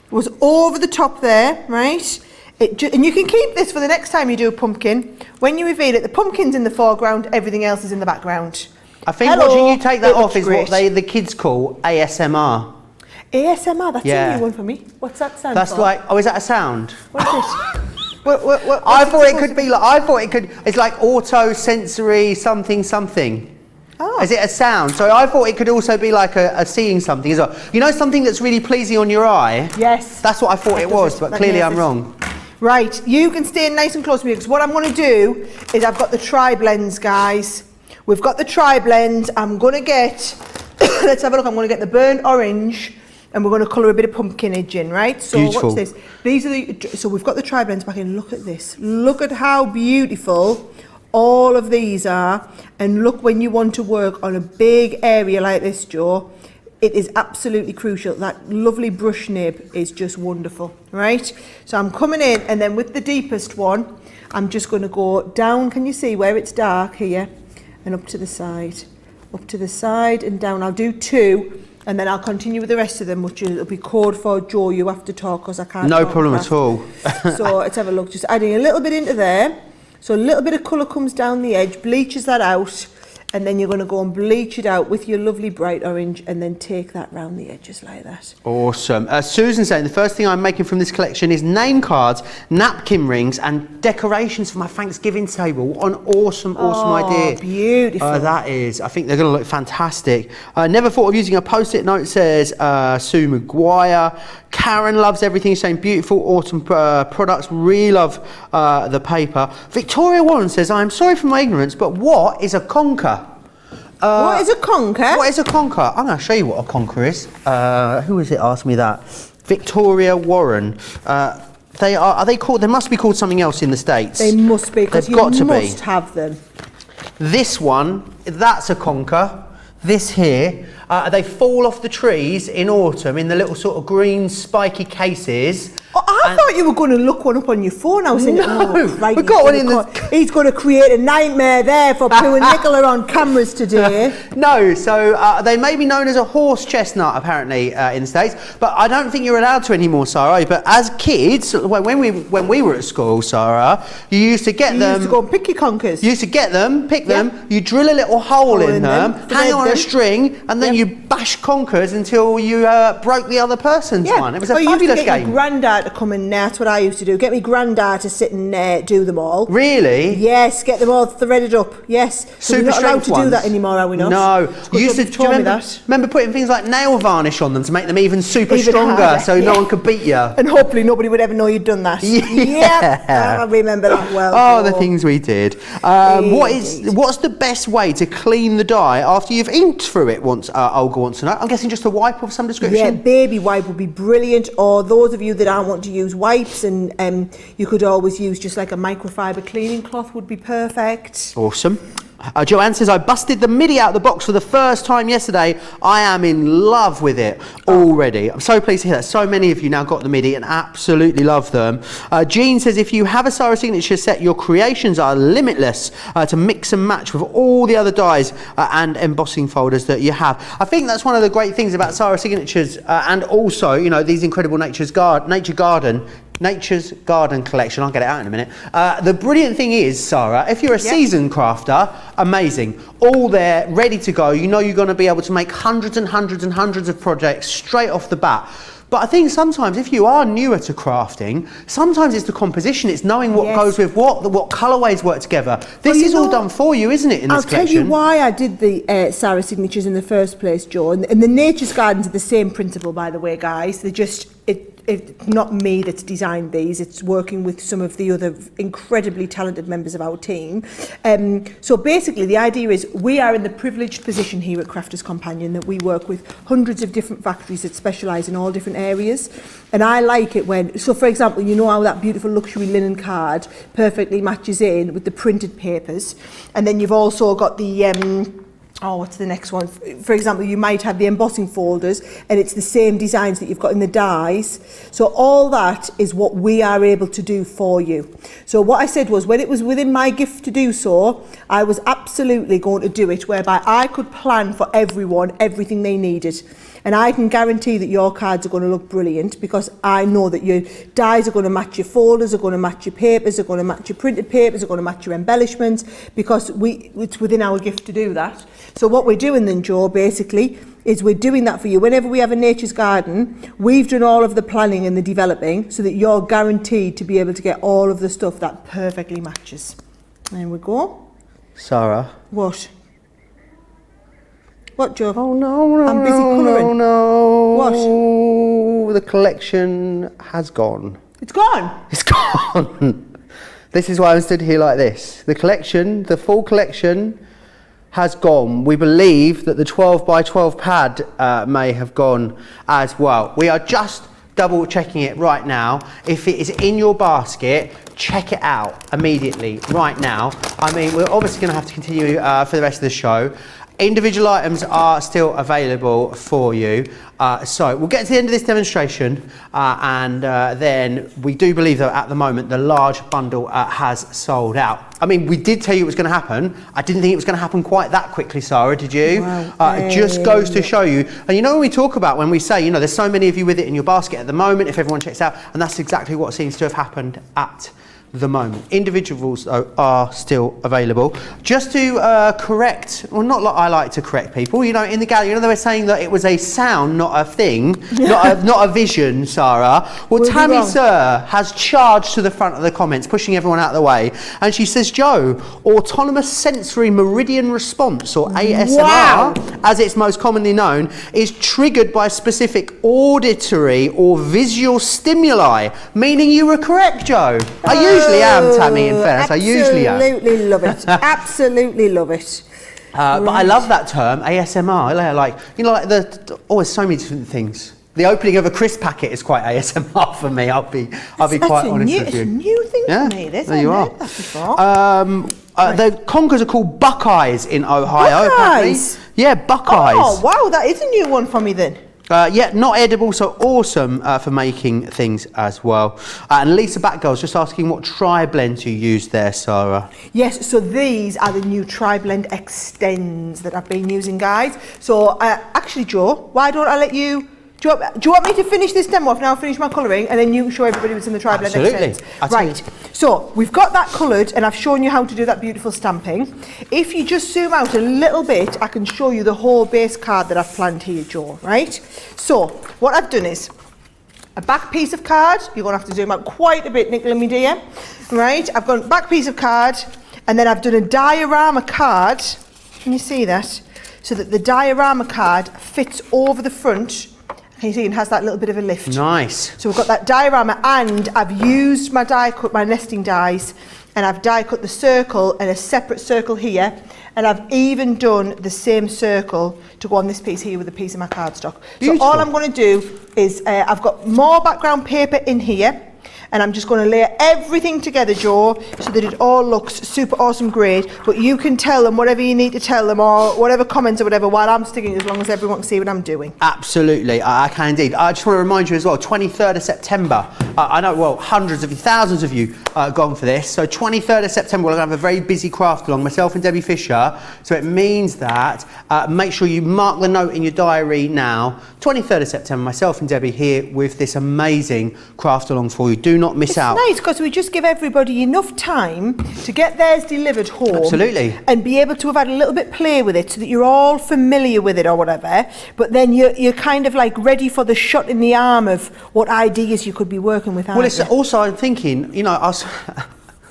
was over the top there, right? And you can keep this for the next time you do a pumpkin. When you reveal it, the pumpkin's in the foreground, everything else is in the background. I think watching you take that off is what the kids call ASMR. ASMR, that's a new one for me. What's that sound That's for? like, oh, is that a sound? What is it? what I thought it could be like, it's like auto-sensory something something. Oh. Is it a sound? So I thought it could also be like a seeing something as well. You know, something that's really pleasing on your eye? Yes. That's what I thought it was, but clearly I'm wrong. Right, you can stay nice and close to me, because what I'm going to do is, I've got the tri-blends, guys. We've got the tri-blends. I'm going to get, let's have a look, I'm going to get the burnt orange, and we're going to colour a bit of pumpkinage in, right? So Beautiful. watch this. These are so we've got the tri-blends back in. Look at this. Look at how beautiful all of these are, and look, when you want to work on a big area like this, Joe, it is absolutely crucial. That lovely brush nib is just wonderful, right? So I'm coming in, and then with the deepest one, I'm just going to go down. Can you see where it's dark here? And up to the side and down. I'll do 2, and then I'll continue with the rest of them, which will be code for Joe. You have to talk because I can't. No talk problem fast. at all. So let's have a look. Just adding a little bit into there. So a little bit of colour comes down the edge, bleaches that out, and then you're going to go and bleach it out with your lovely bright orange, and then take that round the edges like that. Awesome. Susan saying the first thing I'm making from this collection is name cards, napkin rings, and decorations for my Thanksgiving table. What an awesome idea. Beautiful. That is. I think they're going to look fantastic. Never thought of using a post-it note, says Sue McGuire. Karen loves everything, saying beautiful autumn products. Really love the paper. Victoria Warren says, I'm sorry for my ignorance, but what is a conker? What is a conker? What is a conker? I'm going to show you what a conker is. Who is it asked me that? Victoria Warren. Are they called? They must be called something else in the States. They must be, because They've you got to must be. have them. This one, that's a conker. This here, they fall off the trees in autumn in the little sort of green spiky cases. Oh, I thought you were going to look one up on your phone. I was thinking, right, we've got one in the... He's going to create a nightmare there for Pooh and Nicola on cameras today. No, so they may be known as a horse chestnut, apparently, in the States, but I don't think you're allowed to anymore, Sarah. But as kids, when we were at school, Sarah, you used to get them... You used to go and pick your conkers. You used to get them, pick them, you drill a little hole in them, hang on a string, and then you bash conkers until you broke the other person's one. It was a fabulous you used to get game. your granddad to come and that's what I used to do. Get me granddad to sit and do them all. Really? Yes, get them all threaded up. Yes. So we're not allowed to do that anymore, are we not? No. You used to do you remember putting things like nail varnish on them to make them even stronger, harder, so no one could beat you. And hopefully nobody would ever know you'd done that. Yeah. I remember that well. Oh, the things we did. What's the best way to clean the die after you've inked through it? Olga wants to know. I'm guessing just a wipe of some description. Yeah, baby wipe would be brilliant. Or those of you that aren't want to use wipes, and you could always use just like a microfiber cleaning cloth would be perfect. Awesome. Joanne says, I busted the MIDI out of the box for the first time yesterday. I am in love with it already. I'm so pleased to hear that. So many of you now got the MIDI and absolutely love them. Jean says, if you have a Sara signature set, your creations are limitless to mix and match with all the other dies and embossing folders that you have. I think that's one of the great things about Sara signatures and also, you know, these incredible Nature's Garden collection. I'll get it out in a minute. The brilliant thing is, Sarah, if you're a seasoned crafter, amazing. All there, ready to go. You know you're going to be able to make hundreds and hundreds and hundreds of projects straight off the bat. But I think sometimes if you are newer to crafting, sometimes it's the composition, it's knowing what goes with what colourways work together. This is all done for you, isn't it, in this collection? I'll tell you why I did the Sara signatures in the first place, Joe. And the Nature's Gardens are the same principle, by the way, guys. They're just... It's not me that's designed these, it's working with some of the other incredibly talented members of our team. So basically the idea is we are in the privileged position here at Crafters Companion that we work with hundreds of different factories that specialise in all different areas. And I like it when, so for example, you know how that beautiful luxury linen card perfectly matches in with the printed papers. And then you've also got the... what's the next one? For example, you might have the embossing folders and it's the same designs that you've got in the dies. So all that is what we are able to do for you. So what I said was when it was within my gift to do so, I was absolutely going to do it whereby I could plan for everyone everything they needed. And I can guarantee that your cards are going to look brilliant because I know that your dies are going to match your folders, are going to match your papers, are going to match your printed papers, are going to match your embellishments because it's within our gift to do that. So what we're doing then, Joe, basically, is we're doing that for you. Whenever we have a Nature's Garden, we've done all of the planning and the developing so that you're guaranteed to be able to get all of the stuff that perfectly matches. There we go. Sarah. What? What, Joe? Oh no, I'm busy colouring. No. What? The collection has gone. It's gone? It's gone. This is why I'm stood here like this. The collection, the full collection, has gone. We believe that the 12 by 12 pad may have gone as well. We are just double checking it right now. If it is in your basket, check it out immediately right now. I mean, we're obviously going to have to continue for the rest of the show. Individual items are still available for you. So we'll get to the end of this demonstration and then we do believe that at the moment the large bundle has sold out. I mean, we did tell you it was going to happen. I didn't think it was going to happen quite that quickly, Sarah, did you? Wow. It just goes to show you. And you know when we talk about, when we say, you know, there's so many of you with it in your basket at the moment, if everyone checks out, and that's exactly what seems to have happened at the moment. Individuals though are still available. Just to correct, well, not like I like to correct people, you know, in the gallery, you know, they were saying that it was a sound, not a thing, not a vision, Sarah. Well, Tammy Sir has charged to the front of the comments, pushing everyone out of the way, and she says, Joe, autonomous sensory meridian response, or ASMR, as it's most commonly known, is triggered by specific auditory or visual stimuli, meaning you were correct, Joe. I usually am, Tammy, in fairness. I usually am. Absolutely love it. Absolutely love it. But I love that term, ASMR. Like, you know, like there's so many different things. The opening of a crisp packet is quite ASMR for me. I'll be quite honest with you. It's a new thing Yeah, for me. This there you I've are. heard that before. The conkers are called Buckeyes in Ohio. Buckeyes? Apparently. Yeah, Buckeyes. Oh, wow, that is a new one for me then. Yeah, not edible, so awesome for making things as well. And Lisa Batgirl's just asking what tri-blends you use there, Sarah. Yes, so these are the new Tri-Blend Extends that I've been using, guys. So, actually, Joe, why don't I let you... Do you want me to finish this demo off now, finish my colouring, and then you can show everybody what's in the Tri-Blend Extends? Right, so we've got that coloured, and I've shown you how to do that beautiful stamping. If you just zoom out a little bit, I can show you the whole base card that I've planned here, Joe, right? So, what I've done is, a back piece of card, you're going to have to zoom out quite a bit, Nicola, my dear, right? I've got a back piece of card, and then I've done a diorama card, can you see that? So that the diorama card fits over the front. Can you see it has that little bit of a lift? Nice. So we've got that diorama, and I've used my die cut, my nesting dies, and I've die cut the circle and a separate circle here, and I've even done the same circle to go on this piece here with a piece of my cardstock. Beautiful. So all I'm going to do is I've got more background paper in here, and I'm just going to layer everything together, Joe, so that it all looks super awesome, great. But you can tell them whatever you need to tell them, or whatever comments or whatever, while I'm sticking, as long as everyone can see what I'm doing. Absolutely, I can indeed. I just want to remind you as well, 23rd of September, I know, well, hundreds of you, thousands of you gone for this. So 23rd of September, we're going to have a very busy craft along, myself and Debbie Fisher. So it means that, make sure you mark the note in your diary now. 23rd of September, myself and Debbie here with this amazing craft along for you. Do not miss out. It's nice because we just give everybody enough time to get theirs delivered home. Absolutely. And be able to have had a little bit play with it so that you're all familiar with it or whatever. But then you're kind of like ready for the shot in the arm of what ideas you could be working with. Well, it's also, I'm thinking, you know,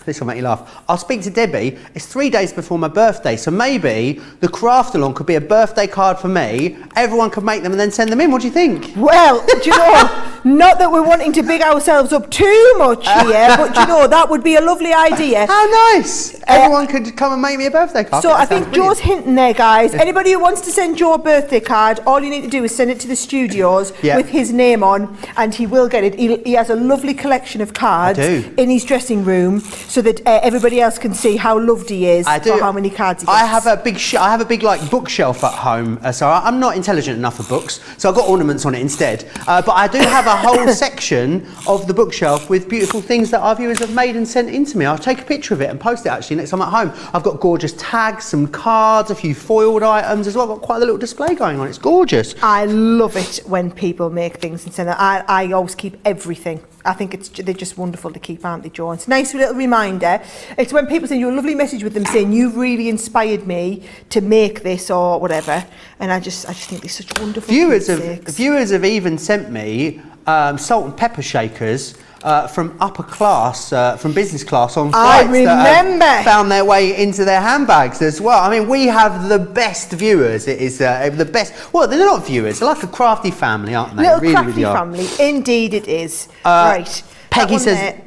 this will make you laugh. I'll speak to Debbie. It's 3 days before my birthday, so maybe the craft along could be a birthday card for me. Everyone could make them and then send them in. What do you think? Well, do you know, not that we're wanting to big ourselves up too much here, but you know, that would be a lovely idea. How nice! Everyone could come and make me a birthday card. So I think Joe's hinting there, guys. Anybody who wants to send Joe a birthday card, all you need to do is send it to the studios with his name on, and he will get it. He has a lovely collection of cards in his dressing room, so that everybody else can see how loved he is for how many cards he gets. I have a big like bookshelf at home, so I'm not intelligent enough for books, so I've got ornaments on it instead. But I do have a whole section of the bookshelf with beautiful things that our viewers have made and sent in to me. I'll take a picture of it and post it actually next time I'm at home. I've got gorgeous tags, some cards, a few foiled items as well. I've got quite a little display going on. It's gorgeous. I love it when people make things and send it. I always keep everything. I think they're just wonderful to keep, aren't they, Joe? It's a nice little reminder. It's when people send you a lovely message with them saying, you've really inspired me to make this or whatever. And I just think they're such wonderful Viewers have even sent me salt and pepper shakers from upper class, from business class on flights. I remember. That found their way into their handbags as well. I mean, we have the best viewers. It is the best. Well, they're not viewers. They're like a crafty family, aren't they? Little really, crafty really are. family. Indeed it is. Right. Peggy says...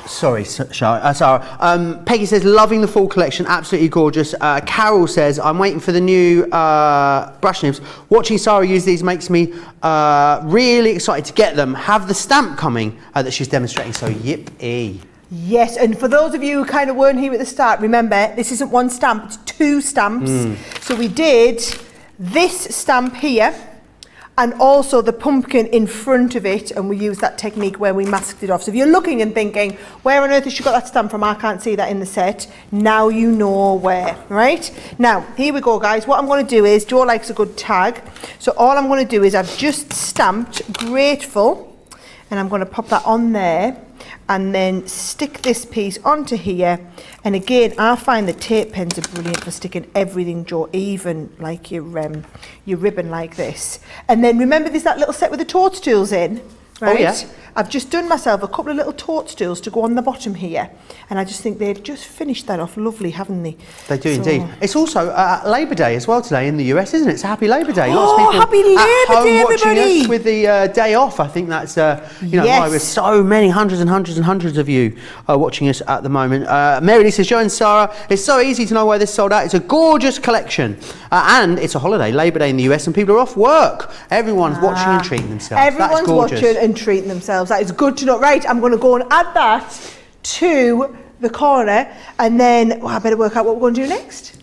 Sorry, Sarah. Peggy says, loving the full collection, absolutely gorgeous. Carol says, I'm waiting for the new brush nibs. Watching Sarah use these makes me really excited to get them. Have the stamp coming that she's demonstrating, so yippee. Yes, and for those of you who kind of weren't here at the start, remember, this isn't one stamp, it's two stamps. So we did this stamp here, and also the pumpkin in front of it, and we used that technique where we masked it off. So if you're looking and thinking, where on earth has she got that stamp from? I can't see that in the set. Now you know where, right? Now, here we go, guys. What I'm going to do is, Joe likes a good tag. So all I'm going to do is I've just stamped Grateful, and I'm going to pop that on there, and then stick this piece onto here. And again, I find the tape pens are brilliant for sticking everything, Joe, even like your ribbon like this. And then remember there's that little set with the toadstools in, right? Oh, yeah. I've just done myself a couple of little toadstools to go on the bottom here. And I just think they've just finished that off lovely, haven't they? They do indeed. It's also Labour Day as well today in the US, isn't it? It's a happy Labour Day. Oh, Lots of people happy Labour Day, watching everybody. us with the day off. I think that's, why with so many hundreds and hundreds of you watching us at the moment. Mary Lee says, Joe and Sarah, it's so easy to know why this sold out. It's a gorgeous collection. And it's a holiday, Labour Day in the US, and people are off work. Everyone's watching and treating themselves. Everyone's watching and treating themselves. That is good to know. Right, I'm going to go and add that to the corner, and then I better work out what we're going to do next.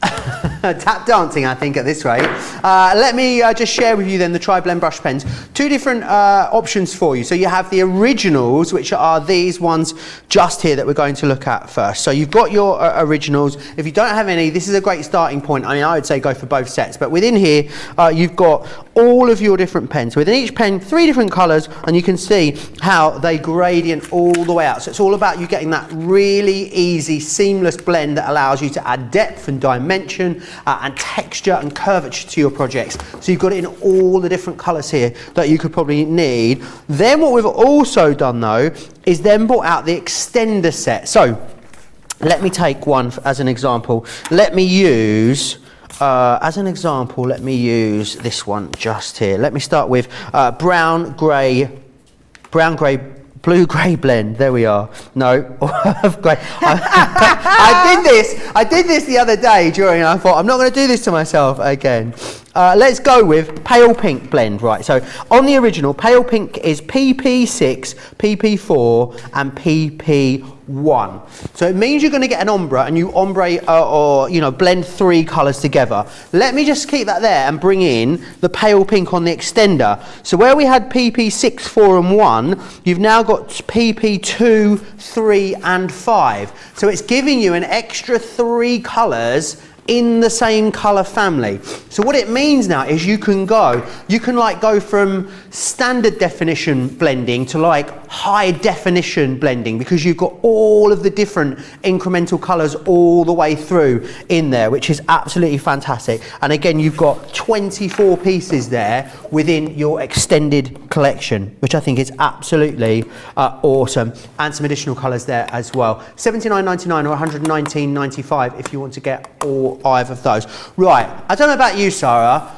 Tap dancing, I think, at this rate. Let me just share with you then the Tri-Blend brush pens. Two different options for you. So you have the originals, which are these ones just here that we're going to look at first. So you've got your originals. If you don't have any, this is a great starting point. I mean, I would say go for both sets. But within here, you've got all of your different pens. Within each pen, 3 different colours, and you can see how they gradient all the way out. So it's all about you getting that really easy, seamless blend that allows you to add depth and dimension and texture and curvature to your projects. So you've got it in all the different colours here that you could probably need. Then what we've also done though is then brought out the extender set. So let me take one as an example. Let me use this one just here. Let me start with brown, grey, blue grey blend. There we are. No, great. I did this the other day during, and I thought I'm not going to do this to myself again. Let's go with pale pink blend. Right. So on the original, pale pink is PP6, PP4, and PP1. So it means you're going to get an ombre, and you ombre or blend 3 colours together. Let me just keep that there and bring in the pale pink on the extender. So where we had PP6, 4 and 1, you've now got PP2, 3 and 5. So it's giving you an extra 3 colours in the same colour family. So what it means now is you can go from standard definition blending to like high definition blending, because you've got all of the different incremental colours all the way through in there, which is absolutely fantastic. And again, you've got 24 pieces there within your extended collection, which I think is absolutely awesome. And some additional colours there as well. $79.99 or $119.95 if you want to get all 5 of those. Right, I don't know about you, Sarah.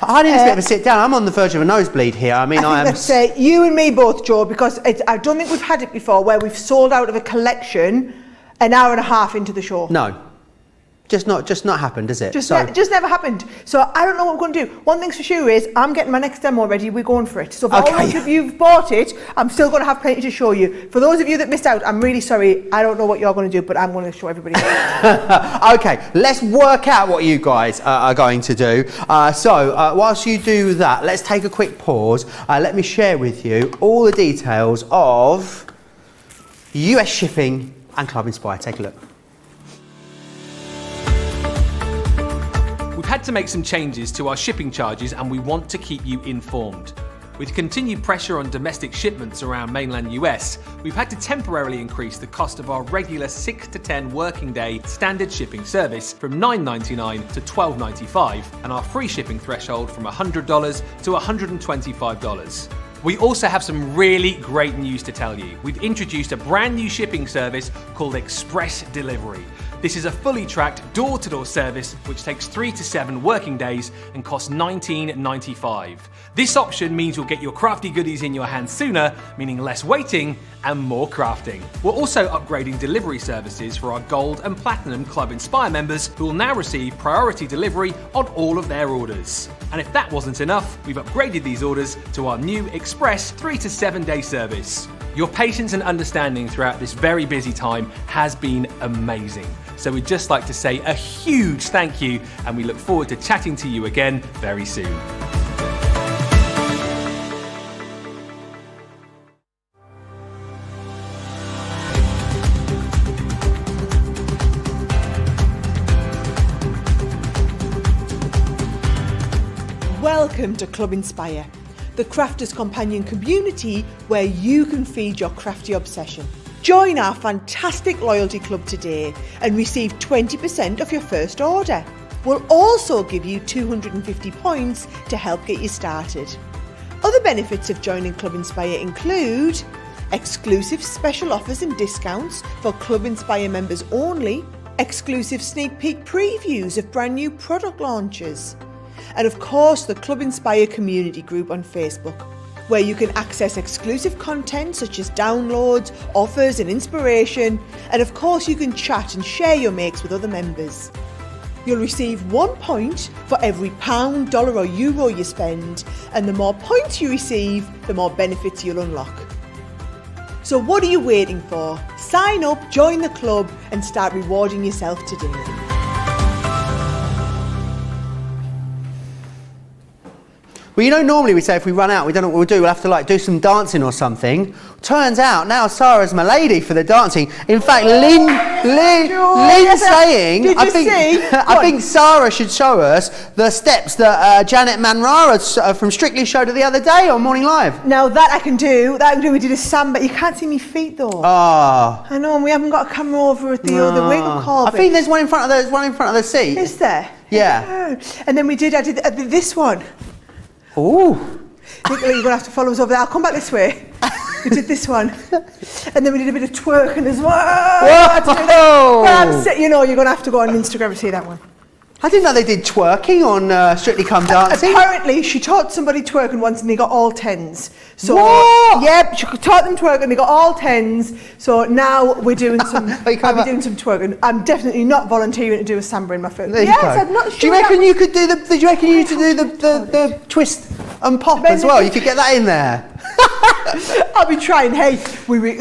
I need a bit of a sit down. I'm on the verge of a nosebleed here. I mean, I think that's you and me both, Joe, because I don't think we've had it before where we've sold out of a collection an hour and a half into the show. No. Just not happened, is it? Just never happened. So I don't know what we're going to do. One thing's for sure is I'm getting my next demo ready. We're going for it. So for all of you've bought it, I'm still going to have plenty to show you. For those of you that missed out, I'm really sorry. I don't know what you're going to do, but I'm going to show everybody. Okay, let's work out what you guys are going to do. So whilst you do that, let's take a quick pause. Let me share with you all the details of US shipping and Club Inspire. Take a look. We've had to make some changes to our shipping charges, and we want to keep you informed. With continued pressure on domestic shipments around mainland US, we've had to temporarily increase the cost of our regular 6 to 10 working day standard shipping service from $9.99 to $12.95, and our free shipping threshold from $100 to $125. We also have some really great news to tell you. We've introduced a brand new shipping service called Express Delivery. This is a fully tracked door-to-door service which takes 3 to 7 working days and costs $19.95. This option means you'll get your crafty goodies in your hands sooner, meaning less waiting and more crafting. We're also upgrading delivery services for our Gold and Platinum Club Inspire members who will now receive priority delivery on all of their orders. And if that wasn't enough, we've upgraded these orders to our new Express 3 to 7 day service. Your patience and understanding throughout this very busy time has been amazing. So we'd just like to say a huge thank you, and we look forward to chatting to you again very soon. Welcome to Club Inspire, the Crafters Companion community where you can feed your crafty obsession. Join our fantastic loyalty club today and receive 20% off your first order. We'll also give you 250 points to help get you started. Other benefits of joining Club Inspire include exclusive special offers and discounts for Club Inspire members only, exclusive sneak peek previews of brand new product launches, and of course the Club Inspire community group on Facebook, where you can access exclusive content such as downloads, offers and inspiration, and of course you can chat and share your makes with other members. You'll receive 1 point for every pound, dollar or euro you spend, and the more points you receive, the more benefits you'll unlock. So what are you waiting for? Sign up, join the club and start rewarding yourself today. Well, you know, normally we say if we run out, we don't know what we'll do. We'll have to do some dancing or something. Turns out now Sarah's my lady for the dancing. In fact, Lynn's saying, I think Sarah should show us the steps that Janet Manrara from Strictly showed her the other day on Morning Live. Now that I can do. We did a samba. You can't see me feet though. Ah. I know, and we haven't got a camera over at the other wake-up call. I think there's one in front of the seat. Is there? Yeah. And then I did this one. Ooh. Nicola, you're going to have to follow us over there. I'll come back this way. We did this one. And then we did a bit of twerking as well. Whoa! You know, you're going to have to go on Instagram to see that one. I didn't know they did twerking on Strictly Come Dancing. Apparently, she taught somebody twerking once and they got all 10s. So, what? Yep, she taught them twerking and they got all 10s. So now we're doing some, I'll be doing some twerking. I'm definitely not volunteering to do a samba in my foot. Yes, I'm not sure. Do you reckon you could do the twist and pop as well? You could get that in there. I'll be trying. Hey,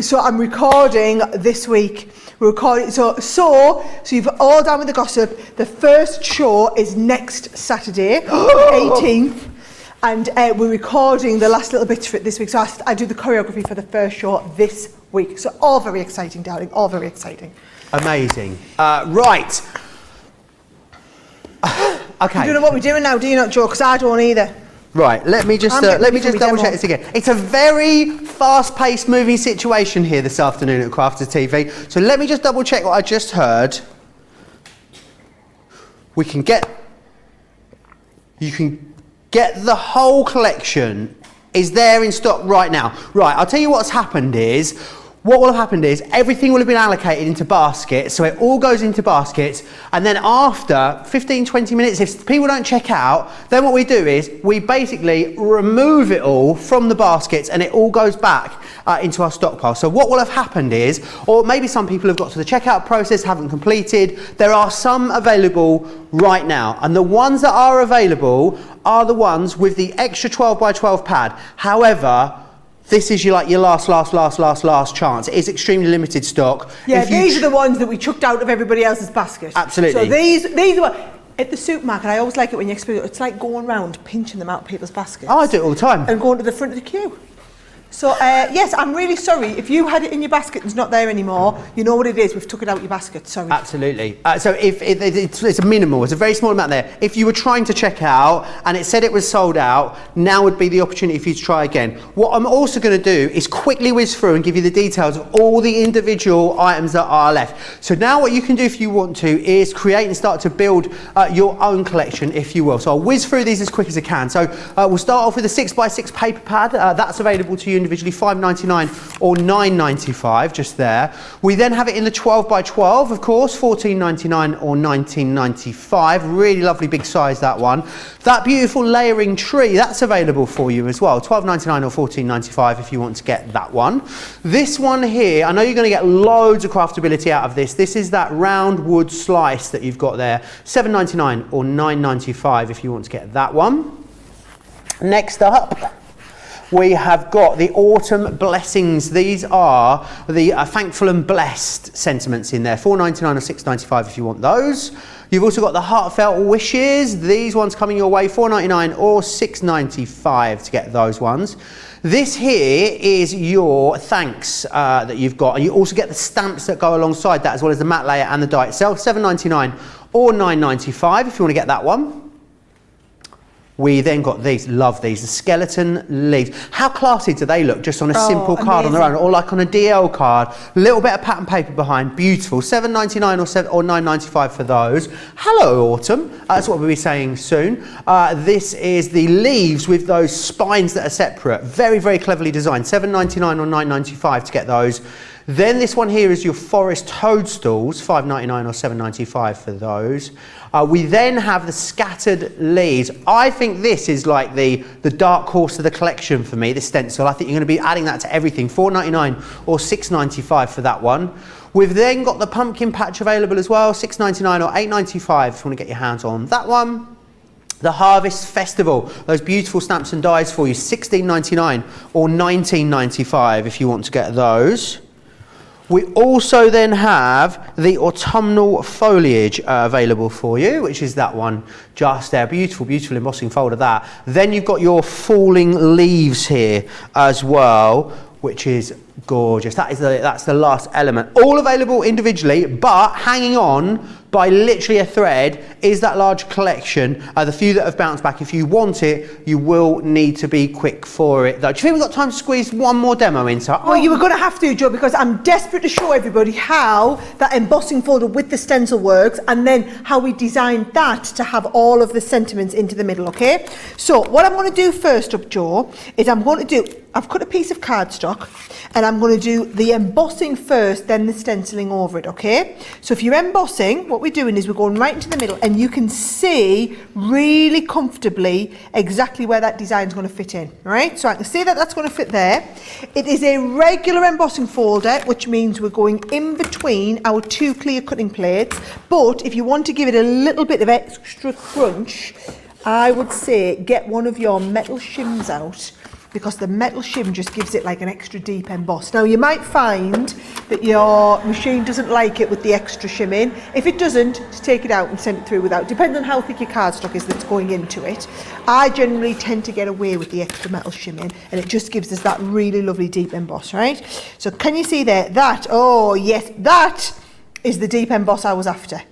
so I'm recording this week. We're recording. So you've all done with the gossip. The first show is next Saturday, 18th, and we're recording the last little bits for it this week. So I do the choreography for the first show this week. So all very exciting, darling. All very exciting. Amazing. Right. Okay. You don't know what we're doing now, do you not, Joe? Because I don't either. Right, let me just double check this again. It's a very fast-paced moving situation here this afternoon at Crafters TV. So let me just double check what I just heard. You can get the whole collection is there in stock right now. Right, I'll tell you what's happened is, what will have happened is everything will have been allocated into baskets, so it all goes into baskets, and then after 15-20 minutes, if people don't check out, then what we do is we basically remove it all from the baskets and it all goes back into our stockpile. So what will have happened is, or maybe some people have got to the checkout process, haven't completed, there are some available right now, and the ones that are available are the ones with the extra 12x12 pad. However, this is your last chance. It is extremely limited stock. Yeah, these are the ones that we chucked out of everybody else's basket. Absolutely. So these are at the supermarket. I always like it when you explain it. It's like going around pinching them out of people's baskets. Oh, I do it all the time. And going to the front of the queue. So, yes, I'm really sorry. If you had it in your basket and it's not there anymore, you know what it is. We've took it out your basket. Sorry. Absolutely. So if it's a minimal, it's a very small amount there. If you were trying to check out and it said it was sold out, now would be the opportunity for you to try again. What I'm also going to do is quickly whiz through and give you the details of all the individual items that are left. So now what you can do if you want to is create and start to build your own collection, if you will. So I'll whiz through these as quick as I can. So we'll start off with a 6x6 paper pad. That's available to you individually, $5.99 or $9.95, just there. We then have it in the 12 by 12, of course, $14.99 or $19.95. Really lovely big size, that one. That beautiful layering tree, that's available for you as well, $12.99 or $14.95 if you want to get that one. This one here, I know you're going to get loads of craftability out of this. This is that round wood slice that you've got there, $7.99 or $9.95 if you want to get that one. Next up, we have got the Autumn Blessings. These are the thankful and blessed sentiments in there, $4.99 or $6.95 if you want those. You've also got the Heartfelt Wishes. These ones coming your way, $4.99 or $6.95 to get those ones. This here is your thanks that you've got, and you also get the stamps that go alongside that, as well as the matte layer and the die itself, $7.99 or $9.95 if you want to get that one. We then got these, love these, the skeleton leaves. How classy do they look just on a simple card on their own, or like on a DL card? A little bit of pattern paper behind, beautiful. $7.99 or $9.95 for those. Hello, Autumn. That's what we'll be saying soon. This is the leaves with those spines that are separate. Very, very cleverly designed. $7.99 or $9.95 to get those. Then this one here is your forest toadstools, $5.99 or $7.95 for those. We then have the scattered leaves. I think this is like the dark horse of the collection for me, the stencil. I think you're going to be adding that to everything, $4.99 or $6.95 for that one. We've then got the pumpkin patch available as well, $6.99 or $8.95 if you want to get your hands on that one. The Harvest Festival, those beautiful stamps and dies for you, $16.99 or $19.95 if you want to get those. We also then have the autumnal foliage available for you, which is that one just there. Beautiful, beautiful embossing fold of that. Then you've got your falling leaves here as well, which is gorgeous. That's the last element. All available individually, but hanging on by literally a thread is that large collection. The few that have bounced back, if you want it, you will need to be quick for it though. Do you think we've got time to squeeze one more demo in? Well, you were going to have to, Joe, because I'm desperate to show everybody how that embossing folder with the stencil works, and then how we designed that to have all of the sentiments into the middle, okay? So what I'm going to do first up, Joe, is I've cut a piece of cardstock, and I'm going to do the embossing first, then the stenciling over it, okay? So if you're embossing, what we're doing is we're going right into the middle, and you can see really comfortably exactly where that design is going to fit in, right? So I can see that that's going to fit there. It is a regular embossing folder, which means we're going in between our two clear cutting plates, but if you want to give it a little bit of extra crunch, I would say get one of your metal shims out, because the metal shim just gives it like an extra deep emboss. Now you might find that your machine doesn't like it with the extra shim in. If it doesn't, just take it out and send it through without, depending on how thick your cardstock is that's going into it. I generally tend to get away with the extra metal shim in, and it just gives us that really lovely deep emboss, right? So can you see there, oh yes, that is the deep emboss I was after.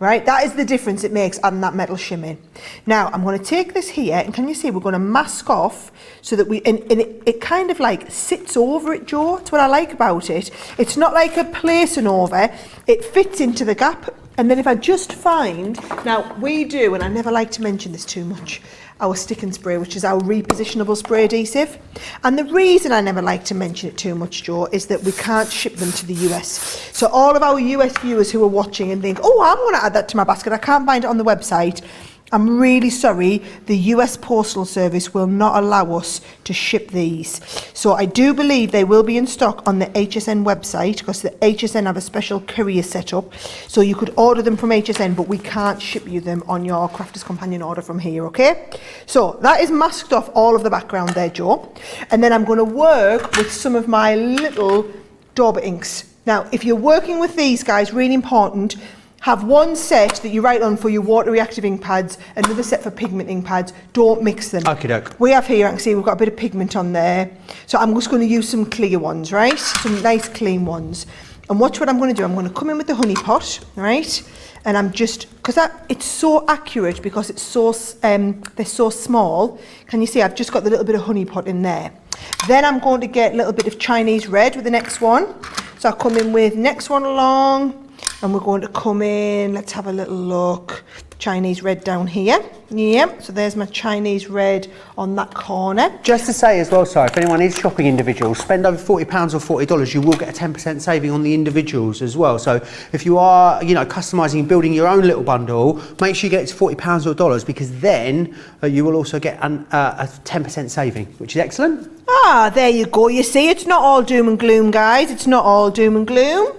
Right, that is the difference it makes adding that metal shim in. Now I'm going to take this here, and can you see we're going to mask off so that it kind of like sits over it, Joe. That's what I like about it. It's not like a placing over, it fits into the gap. And then if I just find, now we do, and I never like to mention this too much, our stick and spray, which is our repositionable spray adhesive. And the reason I never like to mention it too much, Joe, is that we can't ship them to the US. So all of our US viewers who are watching and think, oh, I'm going to add that to my basket, I can't find it on the website, I'm really sorry, the US Postal Service will not allow us to ship these. So I do believe they will be in stock on the HSN website, because the HSN have a special courier set up. So you could order them from HSN, but we can't ship you them on your Crafters Companion order from here, okay? So that is masked off all of the background there, Joe. And then I'm going to work with some of my little dauber inks. Now, if you're working with these guys, really important, have one set that you write on for your water reactive ink pads, another set for pigment ink pads. Don't mix them. Okie doke. We have here, I can see we've got a bit of pigment on there. So I'm just going to use some clear ones, right? Some nice clean ones. And watch what I'm going to do. I'm going to come in with the honey pot, right? And I'm just, because it's so accurate, because it's so they're so small. Can you see I've just got the little bit of honey pot in there. Then I'm going to get a little bit of Chinese red with the next one. So I'll come in with next one along. And we're going to come in, let's have a little look. Chinese red down here. Yep, so there's my Chinese red on that corner. Just to say as well, Sarah, if anyone is shopping individuals, spend over £40 or $40, you will get a 10% saving on the individuals as well. So if you are, you know, customising and building your own little bundle, make sure you get it to £40 or $, because then you will also get a 10% saving, which is excellent. Ah, there you go. You see, it's not all doom and gloom, guys. It's not all doom and gloom.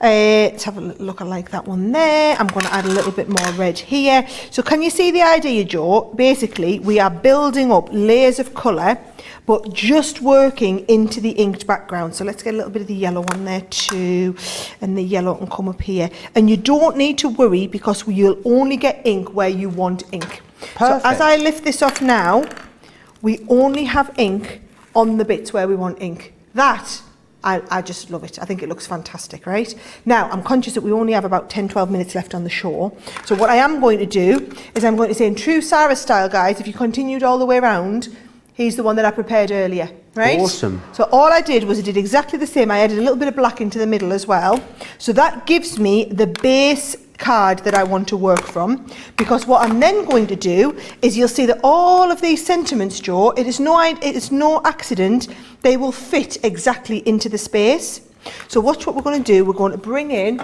Let's have a look. I like that one there. I'm going to add a little bit more red here. So can you see the idea, Joe? Basically, we are building up layers of colour, but just working into the inked background. So let's get a little bit of the yellow on there too, and the yellow can come up here. And you don't need to worry, because you'll only get ink where you want ink. Perfect. So as I lift this off now, we only have ink on the bits where we want ink. That, I just love it. I think it looks fantastic, right? Now, I'm conscious that we only have about 10-12 minutes left on the show. So what I am going to do is I'm going to say, in true Sarah style, guys, if you continued all the way around, here's the one that I prepared earlier, right? Awesome. So all I did was I did exactly the same. I added a little bit of black into the middle as well. So that gives me the base card that I want to work from, because what I'm then going to do is, you'll see that all of these sentiments, Joe, it is no accident, they will fit exactly into the space. So watch what we're going to do. We're going to bring in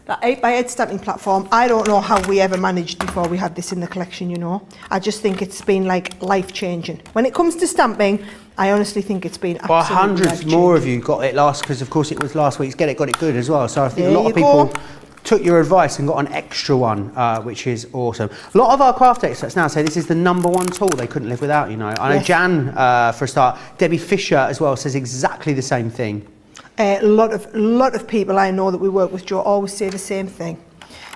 that 8x8 stamping platform. I don't know how we ever managed before we had this in the collection, you know. I just think it's been like life-changing. When it comes to stamping, I honestly think it's been absolutely Well, hundreds life-changing. more of you got it last, because of course it was last week's Get It Got It Good as well. So I think There a lot you of people go. took your advice and got an extra one, which is awesome. A lot of our craft experts now say this is the #1 tool they couldn't live without, you know. I know Yes. Jan, for a start, Debbie Fisher as well, says exactly the same thing. A lot of people I know that we work with, Joe, always say the same thing.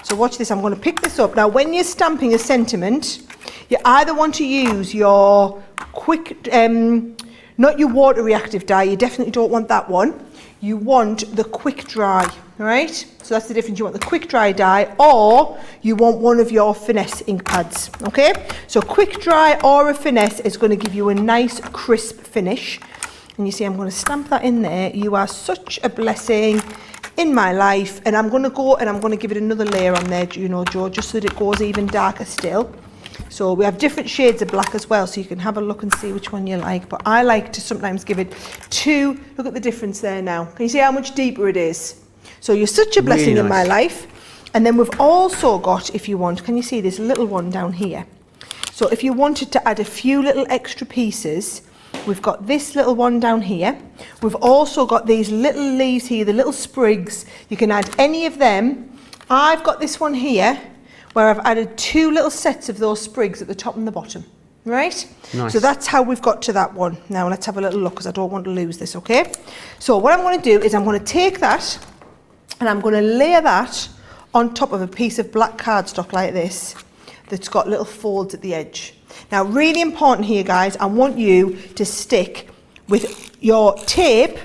So watch this. I'm going to pick this up. Now, when you're stamping a sentiment, you either want to use your quick, not your water reactive dye. You definitely don't want that one. You want the quick dry, right? So that's the difference. You want the quick dry dye, or you want one of your finesse ink pads, okay? So quick dry or a finesse is going to give you a nice crisp finish. And you see, I'm going to stamp that in there. You are such a blessing in my life. And I'm going to go and I'm going to give it another layer on there, you know, Joe, just so that it goes even darker still. So we have different shades of black as well, so you can have a look and see which one you like. But I like to sometimes give it two. Look at the difference there now. Can you see how much deeper it is? So you're such a blessing Really in my nice. life. And then we've also got, if you want, can you see this little one down here? So if you wanted to add a few little extra pieces, we've got this little one down here. We've also got these little leaves here, the little sprigs. You can add any of them. I've got this one here, where I've added 2 little sets of those sprigs at the top and the bottom, right? Nice. So that's how we've got to that one. Now let's have a little look, because I don't want to lose this, okay? So what I'm going to do is I'm going to take that and I'm going to layer that on top of a piece of black cardstock like this that's got little folds at the edge. Now, really important here, guys, I want you to stick with your tape,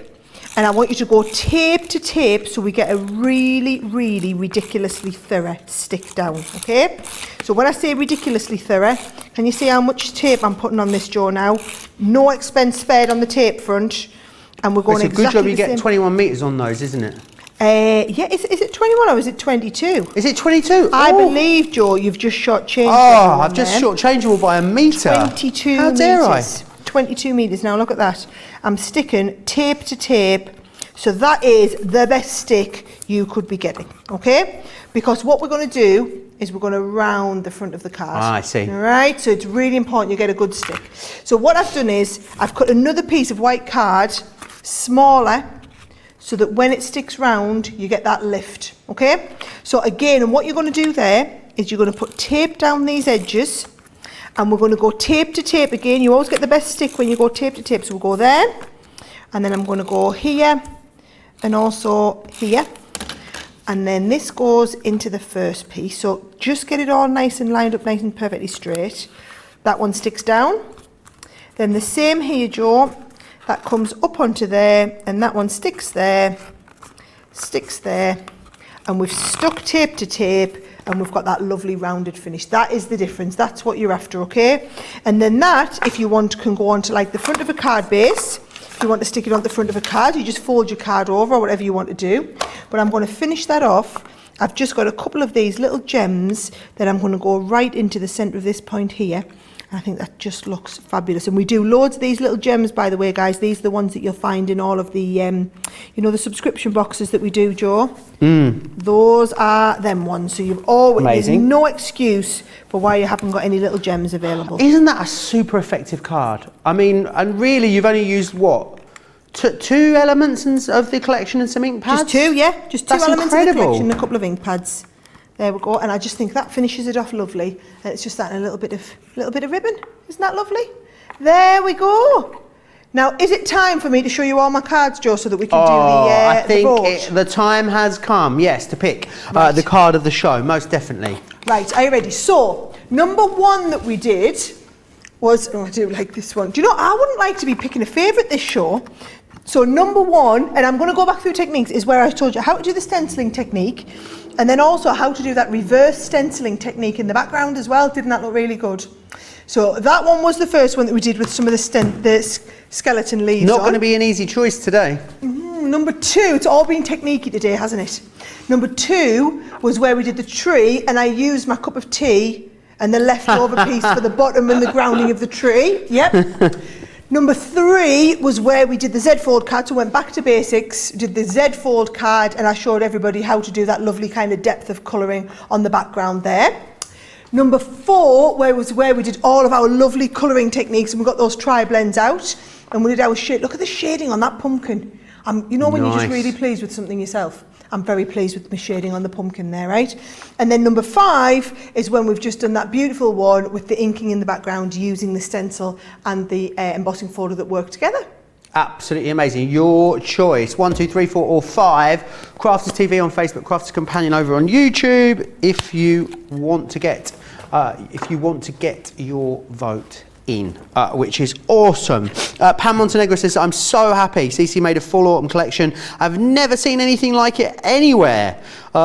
and I want you to go tape to tape so we get a really, really ridiculously thorough stick down, okay? So when I say ridiculously thorough, can you see how much tape I'm putting on this, Joe, now? No expense spared on the tape front, and we're going It's a good job exactly you the get same. 21 metres on those, isn't it? Yeah, is it 21 or is it 22? Is it 22? I Oh. believe, Joe, you've just shortchanged Oh, everyone I've just there. shortchangeable by a metre. 22 How dare metres. 22 metres. Now look at that. I'm sticking tape to tape. So that is the best stick you could be getting, okay? Because what we're going to do is we're going to round the front of the card. Ah, I see. All right, so it's really important you get a good stick. So what I've done is I've cut another piece of white card, smaller, so that when it sticks round, you get that lift, okay? So again, and what you're going to do there is you're going to put tape down these edges, and we're going to go tape to tape again. You always get the best stick when you go tape to tape. So we'll go there, and then I'm going to go here, and also here. And then this goes into the first piece. So just get it all nice and lined up, nice and perfectly straight. That one sticks down. Then the same here, Joe. That comes up onto there, and that one sticks there, and we've stuck tape to tape, and we've got that lovely rounded finish. That is the difference. That's what you're after, okay? And then that, if you want, can go onto like the front of a card base. If you want to stick it on the front of a card, you just fold your card over or whatever you want to do. But I'm going to finish that off, I've just got a couple of these little gems that I'm going to go right into the centre of this point here. I think that just looks fabulous. And we do loads of these little gems, by the way, guys. These are the ones that you'll find in all of the, you know, the subscription boxes that we do, Joe. Those are them ones. So you've always, there's no excuse for why you haven't got any little gems available. Isn't that a super effective card? I mean, and really, you've only used what? Two elements of the collection and some ink pads? Just two, yeah. Just two That's elements incredible. of the collection and a couple of ink pads. There we go, and I just think that finishes it off lovely. And it's just that and a little bit of ribbon. Isn't that lovely? There we go. Now, is it time for me to show you all my cards, Joe, so that we can do I think the vote? the time has come, yes, to pick the card of the show, most definitely. Right, are you ready? So, number one that we did was, oh, I do like this one. Do you know, I wouldn't like to be picking a favourite this show. So number one, and I'm going to go back through techniques, is where I told you how to do the stenciling technique, and then also how to do that reverse stenciling technique in the background as well. Didn't that look really good? So that one was the first one that we did with some of the skeleton leaves. Not going to be an easy choice today. Number two, it's all been techniquey today, hasn't it? Number two was where we did the tree, and I used my cup of tea and the leftover piece for the bottom and the grounding of the tree. Yep. Number three was where we did the Z-fold card, so went back to basics, did the Z-fold card, and I showed everybody how to do that lovely kind of depth of colouring on the background there. Number four was where we did all of our lovely colouring techniques, and we got those tri-blends out, and we did our shade. Look at the shading on that pumpkin. You know when you're just really pleased with something yourself? I'm very pleased with the shading on the pumpkin there, right? And then number five is when we've just done that beautiful one with the inking in the background using the stencil and the embossing folder that work together. Absolutely amazing. Your choice. 1, 2, 3, 4, or 5. Crafters TV on Facebook, Crafters Companion over on YouTube. If you want to get your vote in, which is awesome. Pam Montenegro says, I'm so happy CC made a full autumn collection. I've never seen anything like it anywhere,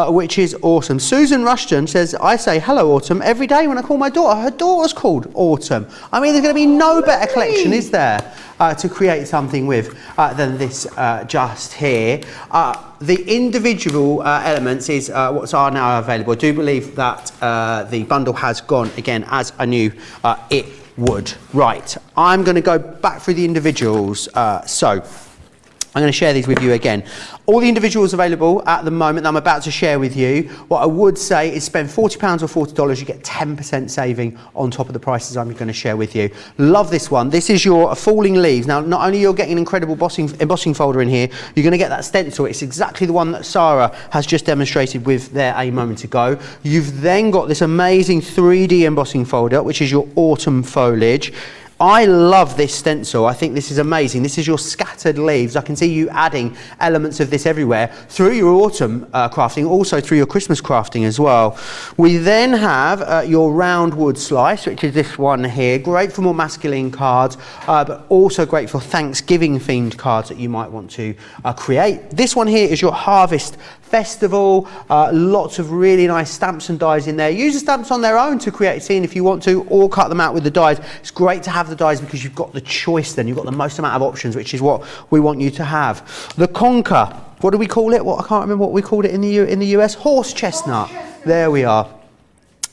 which is awesome. Susan Rushton says, I say hello Autumn every day when I call my daughter. Her daughter's called Autumn. I mean, there's going to be no better collection, is there, to create something with than this just here. The individual elements is what's are now available. I do believe that the bundle has gone again as I knew it would. Right, I'm going to go back through the individuals. So I'm going to share these with you again. All the individuals available at the moment that I'm about to share with you. What I would say is spend £40 or $40, you get 10% saving on top of the prices I'm going to share with you. Love this one. This is your falling leaves. Now, not only you're getting an incredible embossing folder in here, you're going to get that stencil. It's exactly the one that Sarah has just demonstrated with there a moment ago. You've then got this amazing 3D embossing folder, which is your autumn foliage. I love this stencil. I think this is amazing. This is your scattered leaves. I can see you adding elements of this everywhere through your autumn crafting, also through your Christmas crafting as well. We then have your round wood slice, which is this one here. Great for more masculine cards, but also great for Thanksgiving themed cards that you might want to create. This one here is your harvest festival. Lots of really nice stamps and dies in there. Use the stamps on their own to create a scene if you want to, or cut them out with the dies. It's great to have the dies because you've got the choice then. You've got the most amount of options, which is what we want you to have. The Conker, what do we call it? I can't remember what we called it in the US. Horse chestnut. There we are.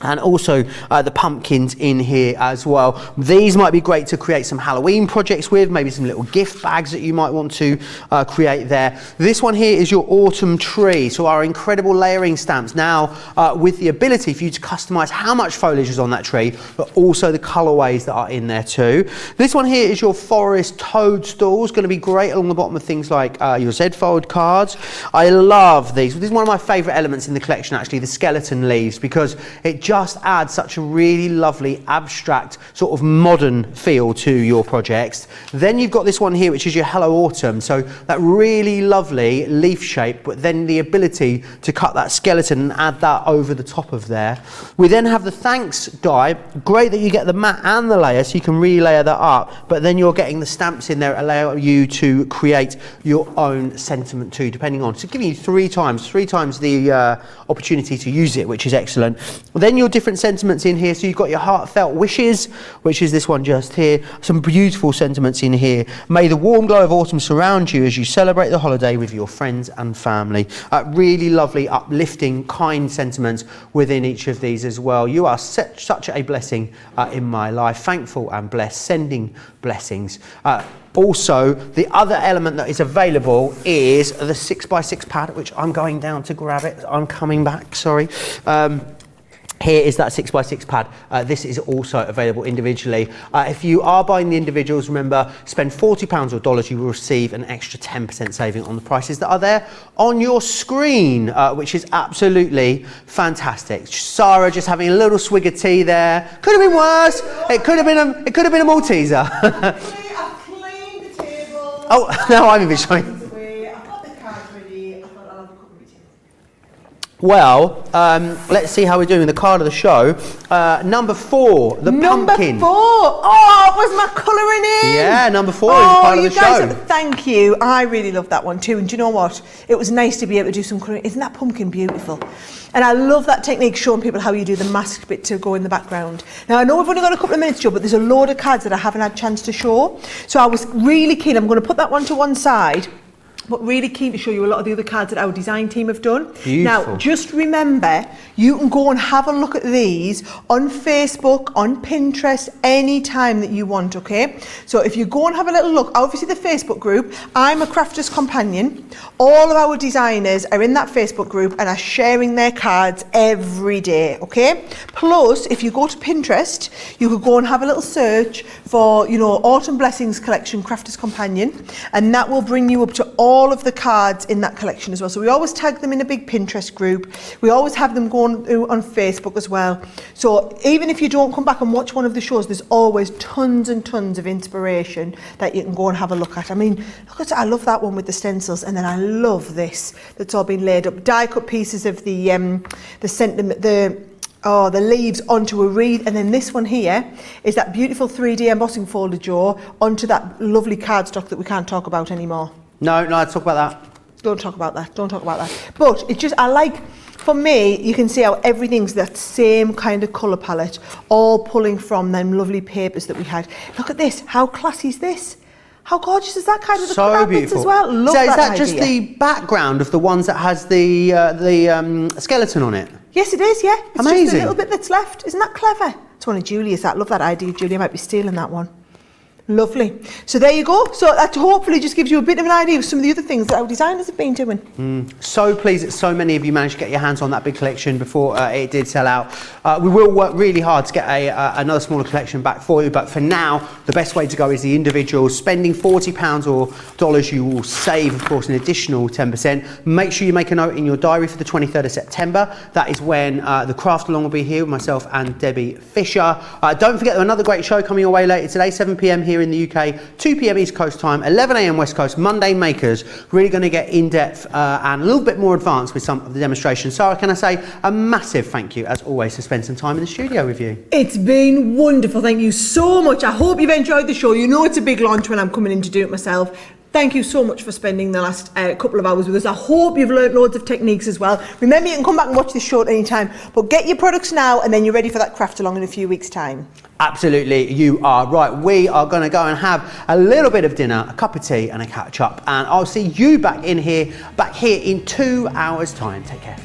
And also the pumpkins in here as well. These might be great to create some Halloween projects with, maybe some little gift bags that you might want to create there. This one here is your autumn tree. So our incredible layering stamps now with the ability for you to customize how much foliage is on that tree, but also the colorways that are in there too. This one here is your forest toadstools. Going to be great along the bottom of things like your Z-fold cards. I love these. This is one of my favorite elements in the collection actually, the skeleton leaves, because it just adds such a really lovely abstract sort of modern feel to your projects. Then you've got this one here, which is your Hello Autumn. So that really lovely leaf shape, but then the ability to cut that skeleton and add that over the top of there. We then have the thanks die. Great that you get the matte and the layer, so you can re-layer that up, but then you're getting the stamps in there, allow you to create your own sentiment too, depending on. So giving you three times the opportunity to use it, which is excellent. Then your different sentiments in here. So you've got your heartfelt wishes, which is this one just here. Some beautiful sentiments in here. May the warm glow of autumn surround you as you celebrate the holiday with your friends and family. Really lovely, uplifting, kind sentiments within each of these as well. You are such a blessing in my life. Thankful and blessed, sending blessings. Also, the other element that is available is the 6x6 pad, which I'm going down to grab it. I'm coming back, sorry. Here is that 6x6 pad. This is also available individually. If you are buying the individuals, remember, spend £40 or dollars, you will receive an extra 10% saving on the prices that are there on your screen, which is absolutely fantastic. Sarah just having a little swig of tea there. Could have been worse. It could have been a Malteser. I've cleaned the table. Oh, now I'm enjoying. I've got the cards ready. I thought I'll have a cup of tea. Well, let's see how we're doing. The card of the show. Number 4, the pumpkin. Number 4. Oh, was my colouring in? Yeah, number 4 is part of the show. Thank you. I really love that one too. And do you know what? It was nice to be able to do some colouring. Isn't that pumpkin beautiful? And I love that technique, showing people how you do the masked bit to go in the background. Now, I know we've only got a couple of minutes, Joe, but there's a load of cards that I haven't had a chance to show. So I was really keen. I'm going to put that one to one side. But really keen to show you a lot of the other cards that our design team have done. Beautiful. Now, just remember, you can go and have a look at these on Facebook, on Pinterest, any time that you want, okay? So if you go and have a little look, obviously the Facebook group, I'm a Crafter's Companion. All of our designers are in that Facebook group and are sharing their cards every day, okay? Plus, if you go to Pinterest, you could go and have a little search for, you know, Autumn Blessings Collection, Crafter's Companion, and that will bring you up to all of the cards in that collection as well. So we always tag them in a big Pinterest group. We always have them going on Facebook as well. So even if you don't come back and watch one of the shows, there's always tons and tons of inspiration that you can go and have a look at. I mean, look at, I love that one with the stencils, and then I love this that's all been laid up. Die cut pieces of the leaves onto a wreath, and then this one here is that beautiful 3D embossing folder, Joe, onto that lovely cardstock that we can't talk about anymore. No, let's talk about that. Don't talk about that. But it's just, I like, for me, you can see how everything's that same kind of colour palette, all pulling from them lovely papers that we had. Look at this. How classy is this? How gorgeous is that card with the So bits beautiful as well? Love so is that idea. just the background of the ones that has the skeleton on it? Yes, it is, yeah. It's Amazing. just a little bit that's left. Isn't that clever? It's one of Julia's. I love that idea. Julia might be stealing that one. Lovely. So there you go. So that hopefully just gives you a bit of an idea of some of the other things that our designers have been doing. So pleased that so many of you managed to get your hands on that big collection before it did sell out. We will work really hard to get another smaller collection back for you, but for now, the best way to go is the individuals. Spending £40 or dollars, you will save, of course, an additional 10%. Make sure you make a note in your diary for the 23rd of September. That is when the craft along will be here with myself and Debbie Fisher. Don't forget, another great show coming your way later today, 7 p.m. here in the UK, 2 p.m. East Coast time, 11 a.m. West Coast, Monday Makers. Really going to get in depth and a little bit more advanced with some of the demonstrations. Sarah, can I say a massive thank you, as always, to spend some time in the studio with you. It's been wonderful. Thank you so much. I hope you've enjoyed the show. You know it's a big launch when I'm coming in to do it myself. Thank you so much for spending the last couple of hours with us. I hope you've learnt loads of techniques as well. Remember, you can come back and watch this show at any time, but get your products now and then you're ready for that craft along in a few weeks' time. Absolutely, you are right. We are going to go and have a little bit of dinner, a cup of tea and a catch up, and I'll see you back here in 2 hours' time. Take care.